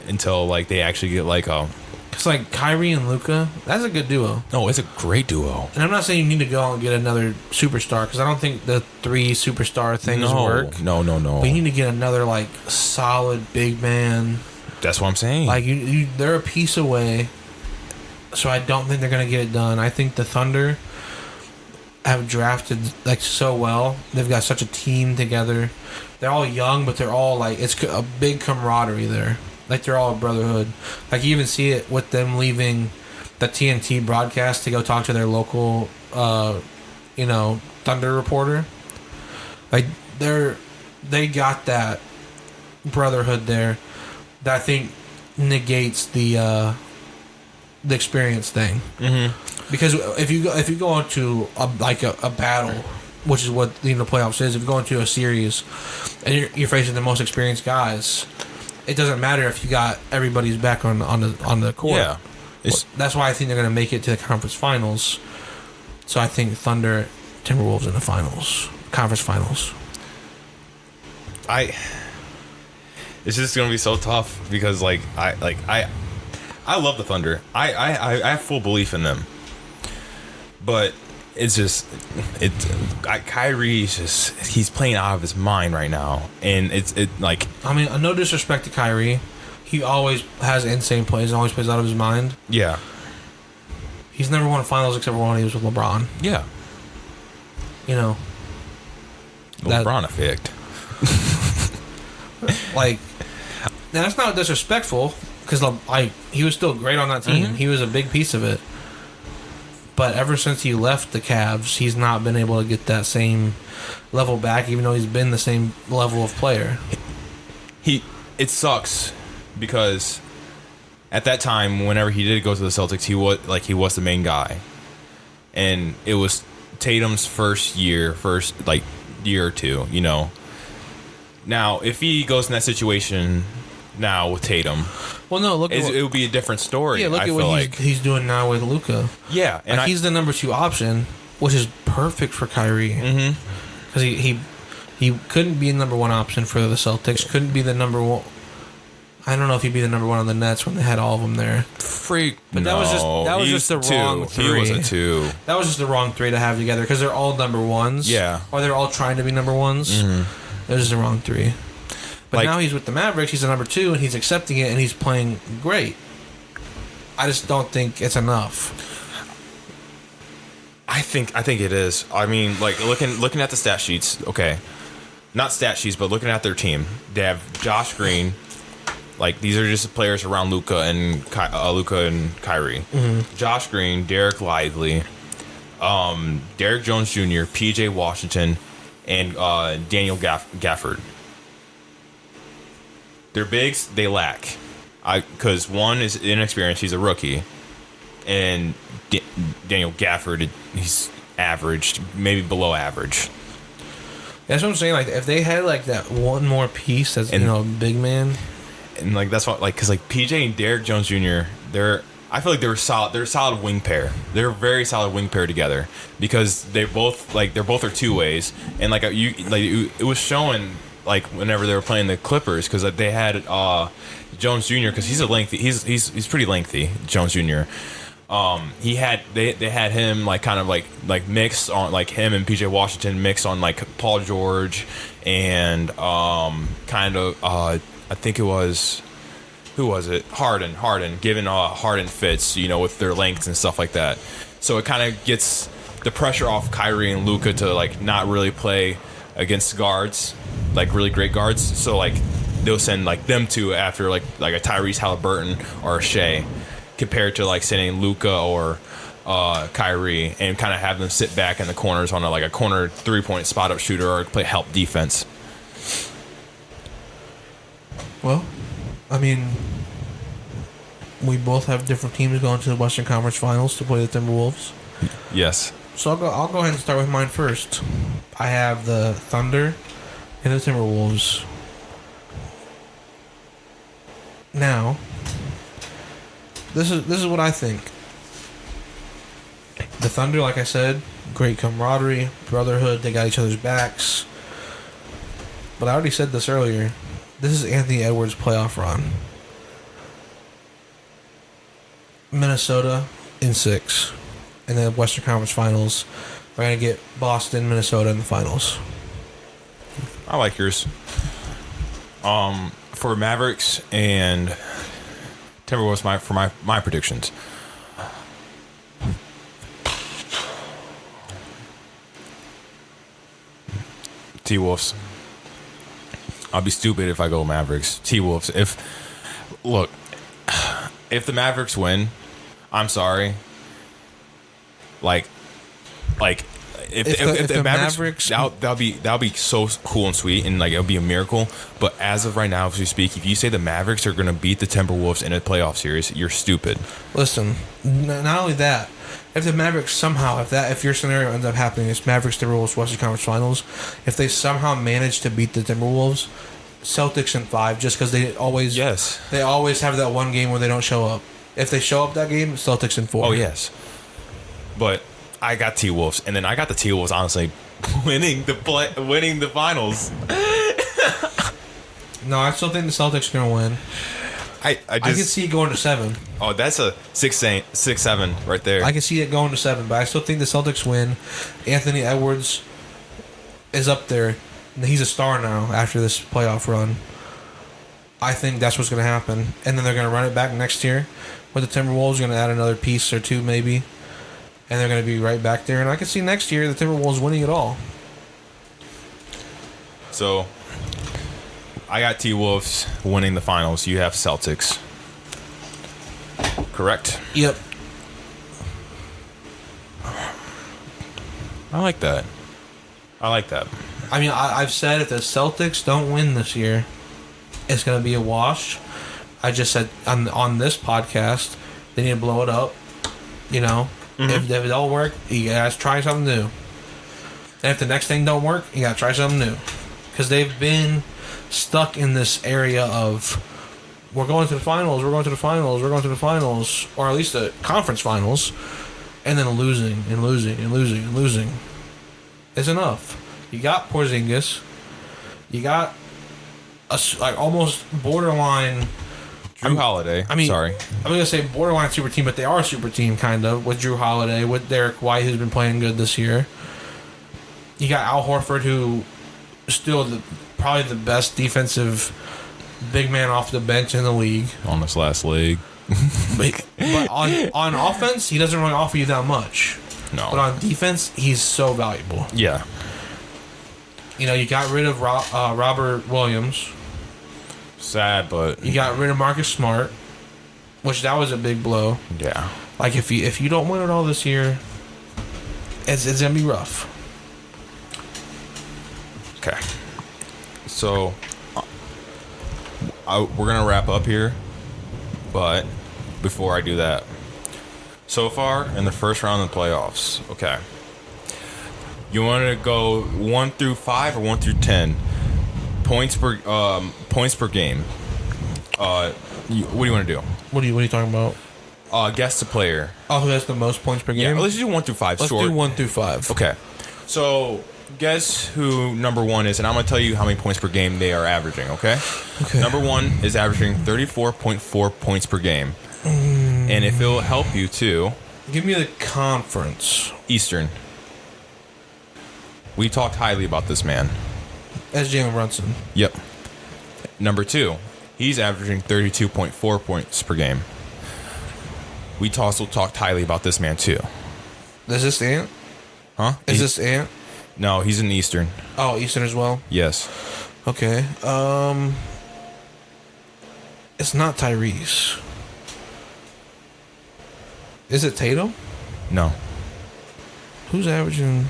until they actually get It's Kyrie and Luka. That's a good duo. No, it's a great duo. And I'm not saying you need to go out and get another superstar, because I don't think the 3 superstar things work. No. But you need to get another solid big man. That's what I'm saying. They're a piece away, so I don't think they're going to get it done. I think the Thunder have drafted so well. They've got such a team together. They're all young, but they're all it's a big camaraderie there. They're all a brotherhood. You even see it with them leaving the TNT broadcast to go talk to their local, Thunder reporter. They got that brotherhood there that I think negates the experience thing. Mm-hmm. Because if you go into a battle, which is what the playoffs is, if you go into a series and you're facing the most experienced guys, it doesn't matter if you got everybody's back on the court. Yeah, that's why I think they're going to make it to the conference finals. So I think Thunder, Timberwolves in the finals, conference finals. It's just going to be so tough because I love the Thunder. I have full belief in them, but it's just Kyrie's he's playing out of his mind right now, and I mean, no disrespect to Kyrie, he always has insane plays and always plays out of his mind. Yeah, he's never won a finals except for when he was with LeBron. Yeah, LeBron effect. Now that's not disrespectful, because he was still great on that team. Mm-hmm. He was a big piece of it. But ever since he left the Cavs, he's not been able to get that same level back, even though he's been the same level of player. It sucks because at that time, whenever he did go to the Celtics, he was the main guy, and it was Tatum's first year or two. Now, if he goes in that situation now with Tatum, well, no, it would be a different story. Yeah, look at what he's doing now with Luka. Yeah, and he's the number 2 option which is perfect for Kyrie. Because he couldn't be the number one option for the Celtics. Couldn't be the number one. I don't know if he'd be the number one on the Nets when they had all of them there. But that was just the wrong three. He was a 2. That was just the wrong 3 to have together because they're all number ones. Yeah. Or they're all trying to be number ones. It was just the wrong 3. But now he's with the Mavericks. He's a number 2, and he's accepting it, and he's playing great. I just don't think it's enough. I think it is. I mean, like looking at the stat sheets. Okay, not stat sheets, but looking at their team, they have Josh Green. Like these are just players around Luka and Kyrie. Josh Green, Derek Lively, Derek Jones Jr., P.J. Washington, and Daniel Gafford. Their bigs they lack. Because one is inexperienced, he's a rookie, and Daniel Gafford, he's average, maybe below average. That's what I'm saying. Like if they had like that one more piece as big man, and like that's what because PJ and Derek Jones Jr. I feel like they're solid. They're a solid wing pair. They're a very solid wing pair together because they're both are 2 ways, and it was showing like whenever they were playing the Clippers because they had Jones Jr. because he's a lengthy. He's pretty lengthy. Jones Jr. They had him like kind of like mixed on like him and PJ Washington mixed on like Paul George and kind of I think it was who was it Harden giving Harden fits with their lengths and stuff like that. So it kind of gets the pressure off Kyrie and Luka to like not really play against guards like really great guards. So like they'll send like them two after like a Tyrese Halliburton or a Shea, compared to like sending Luka or Kyrie and kind of have them sit back in the corners on a corner 3-point spot up shooter or play help defense. Well, I mean, we both have different teams going to the Western Conference Finals to play the Timberwolves. Yes. So I'll go ahead and start with mine first. I have the Thunder and the Timberwolves. Now, this is what I think. The Thunder, like I said, great camaraderie, brotherhood. They got each other's backs. But I already said this earlier. This is Anthony Edwards' playoff run. Minnesota in 6. And then Western Conference Finals. We're going to get Boston, Minnesota in the finals. I like yours. For Mavericks and Timberwolves, for my predictions. T-Wolves. I'll be stupid if I go Mavericks. T-Wolves. If the Mavericks win, I'm sorry. If the Mavericks that'll be so cool and sweet, and it'll be a miracle. But as of right now, as we speak, if you say the Mavericks are going to beat the Timberwolves in a playoff series, you're stupid. Listen, not only that, if the Mavericks somehow, if your scenario ends up happening, it's Mavericks Timberwolves Western Conference Finals. If they somehow manage to beat the Timberwolves, Celtics in 5, just because they always have that one game where they don't show up. If they show up that game, Celtics in 4. Oh yes, but I got T-Wolves, and then I got the T-Wolves honestly winning the finals. No, I still think the Celtics are gonna win. I can see it going to 7. Oh, that's a 6-7 right there. I can see it going to 7, but I still think the Celtics win. Anthony Edwards is up there. He's a star now after this playoff run. I think that's what's going to happen. And then they're going to run it back next year with the Timberwolves. Going to add another piece or two maybe. And they're going to be right back there. And I can see next year the Timberwolves winning it all. So, I got T-Wolves winning the finals. You have Celtics. Correct? Yep. I like that. I mean, I've said if the Celtics don't win this year, it's going to be a wash. I just said on this podcast, they need to blow it up. You know, if it don't work, you guys try something new. And if the next thing don't work, you got to try something new. Because they've been stuck in this area of, we're going to the finals, or at least the conference finals. and then losing and losing and losing and losing is enough. You got Porzingis. You got a almost borderline Drew Holiday. I mean, sorry. I'm going to say borderline super team, but they are a super team, kind of, with Drew Holiday, with Derek White, who's been playing good this year. You got Al Horford, who is still probably the best defensive big man off the bench in the league. On this last leg. but on offense, he doesn't really offer you that much. No. But on defense, he's so valuable. Yeah. You know, you got rid of Robert Williams. Sad, but You got rid of Marcus Smart, which that was a big blow. yeah. Like, if you don't win it all this year, it's going to be rough. Okay. So, we're going to wrap up here. But before I do that, so far in the first round of the playoffs, okay. You want to go 1 through 5 or 1 through 10? Points per game. What do you want to do? What are you talking about? Guess the player. Oh, who has the most points per game? Yeah, let's do 1 through 5. Let's do 1 through 5. Okay. So, guess who number 1 is, and I'm going to tell you how many points per game they are averaging, okay? Okay. Number 1 is averaging 34.4 points per game. And if it'll help you, too, Give me the conference. Eastern. We talked highly about this man. That's Jalen Brunson. Yep. Number 2, he's averaging 32.4 points per game. We also talked highly about this man, too. Is this Ant? Huh? Is this Ant? No, he's in Eastern. Oh, Eastern as well? Yes. Okay. It's not Tyrese. Is it Tatum? No. Who's averaging?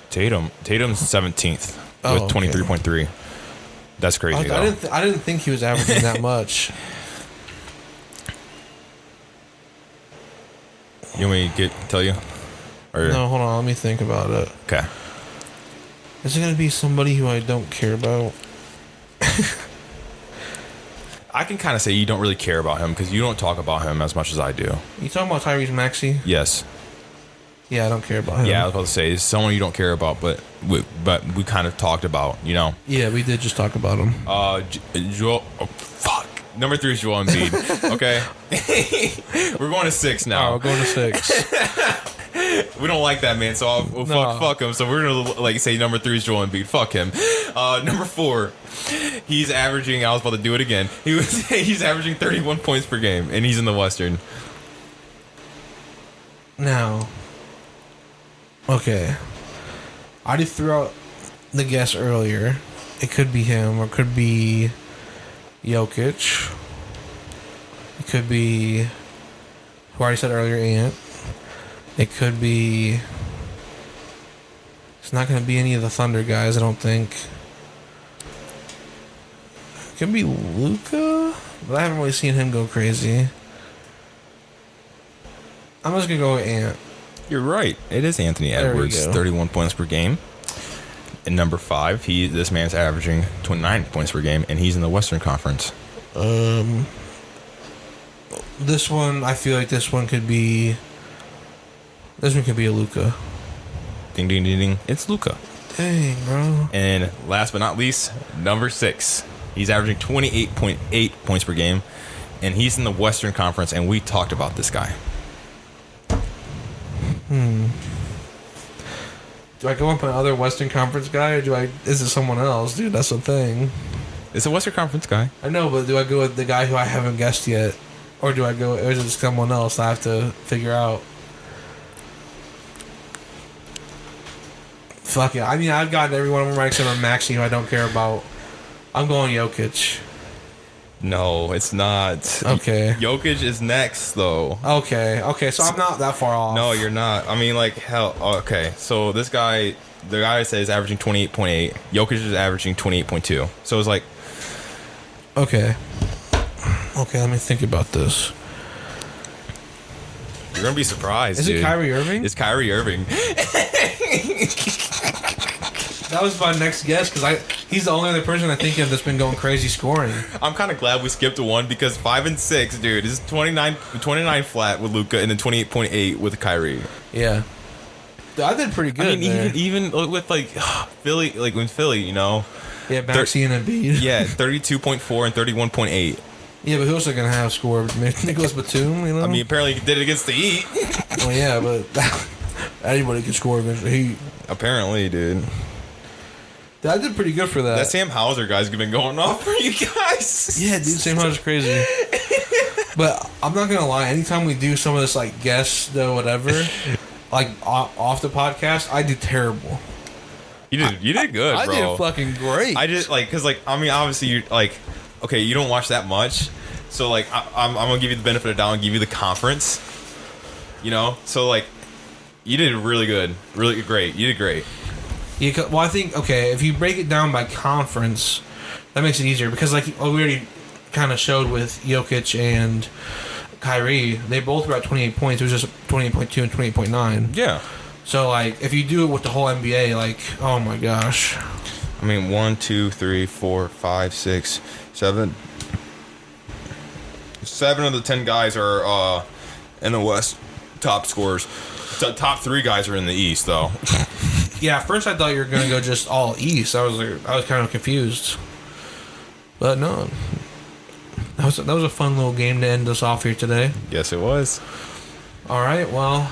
Tatum's 17th Oh, with okay. 23.3. That's crazy, though. I didn't think he was averaging that much. You want me to tell you? Or, No, hold on. Let me think about it. Okay. Is it going to be somebody who I don't care about? I can kind of say you don't really care about him because you don't talk about him as much as I do. You talking about Tyrese Maxey? Yes. Yeah, I don't care about him. Yeah, I was about to say, it's someone you don't care about, but we kind of talked about, you know. Yeah, we did just talk about him. Joel... Oh, fuck. Number 3 is Joel Embiid. Okay? We're going to 6 now. Oh, we're going to 6. We don't like that man, so fuck him. So we're gonna say number 3 is Joel Embiid. Fuck him. Number 4, he's averaging. I was about to do it again. He's averaging 31 points per game, and he's in the Western. Now, okay, I already threw out the guess earlier. It could be him, or it could be Jokic. It could be who I already said earlier, Ant. It could be... It's not going to be any of the Thunder guys, I don't think. It could be Luka, but I haven't really seen him go crazy. I'm just going to go with Ant. You're right. It is Anthony There we Edwards, go. 31 points per game. And number 5, this man's averaging 29 points per game, and he's in the Western Conference. This one, I feel like this one could be... This one could be a Luka. Ding, ding, ding, ding. It's Luka. Dang, bro. And last but not least, number 6. He's averaging 28.8 points per game, and he's in the Western Conference, and we talked about this guy. Do I go up another Western Conference guy, or is it someone else? Dude, that's the thing. It's a Western Conference guy. I know, but do I go with the guy who I haven't guessed yet? Or do I go, or is it someone else I have to figure out? Fuck it. I mean, I've gotten every one of them right except for Maxey, who I don't care about. I'm going Jokic. No, it's not. Okay. Jokic is next, though. Okay, so I'm not that far off. No, you're not. I mean, like, hell. Okay, so this guy, the guy says averaging 28.8. Jokic is averaging 28.2. So it's like... Okay, let me think about this. You're going to be surprised, Is dude. it Kyrie Irving? It's Kyrie Irving. That was my next guess because he's the only other person I think of that's been going crazy scoring. I'm kind of glad we skipped one because 5 and 6, dude, is 29 flat with Luka and then 28.8 with Kyrie. Yeah. I did pretty good. I mean, even with like Philly, like when Philly, you know. Yeah, Maxey and Embiid. Yeah, 32.4 and 31.8. Yeah, but who else are going to have scored? Nicholas Batum, you know? I mean, apparently he did it against the Heat. Well, yeah, but anybody can score against the Heat. Apparently, dude. I did pretty good for that. That Sam Hauser guy's been going off for you guys. Yeah, dude, Sam Hauser's crazy. But I'm not going to lie, anytime we do some of this, like, guest, whatever, like, off the podcast, I do terrible. You did good, bro. I did fucking great. I just, like, because, like, I mean, obviously, you're, like, okay, you don't watch that much. So, like, I'm going to give you the benefit of the doubt and give you the conference. You know? So, like, you did really good. Really great. You did great. Yeah, well, I think, okay, if you break it down by conference, that makes it easier. Because, like, we already kind of showed with Jokic and Kyrie, they both were at 28 points. It was just 28.2 and 28.9. Yeah. So, like, if you do it with the whole NBA, like, oh my gosh. I mean, 1, 2, 3, 4, 5, 6, 7. 7 of the 10 guys are in the West, top scorers. Top 3 guys are in the East, though. Yeah, at first I thought you were going to go just all East. I was kind of confused. But no. That was a fun little game to end us off here today. Yes, it was. All right, well,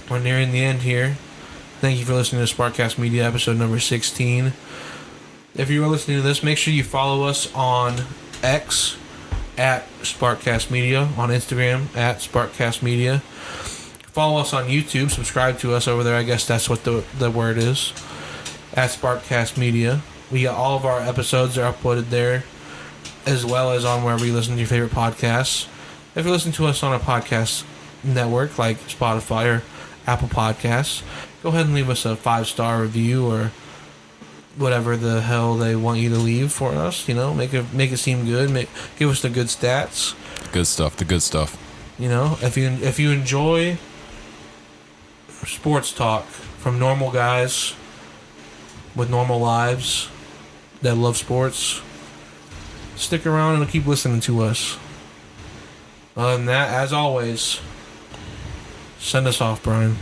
we're nearing the end here. Thank you for listening to SparkCast Media episode number 16. If you are listening to this, make sure you follow us on X at SparkCast Media, on Instagram at SparkCast Media. Follow us on YouTube. Subscribe to us over there. I guess that's what the word is. At SparkCast Media. We got all of our episodes are uploaded there, as well as on wherever you listen to your favorite podcasts. If you listen to us on a podcast network like Spotify or Apple Podcasts, go ahead and leave us a 5-star review or whatever the hell they want you to leave for us. You know, make it seem good. Give us the good stats. Good stuff. The good stuff. You know, if you enjoy sports talk from normal guys with normal lives that love sports, stick around and keep listening to us. Other than that, as always, send us off, Brian.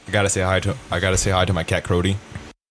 I gotta say hi to my cat Crody.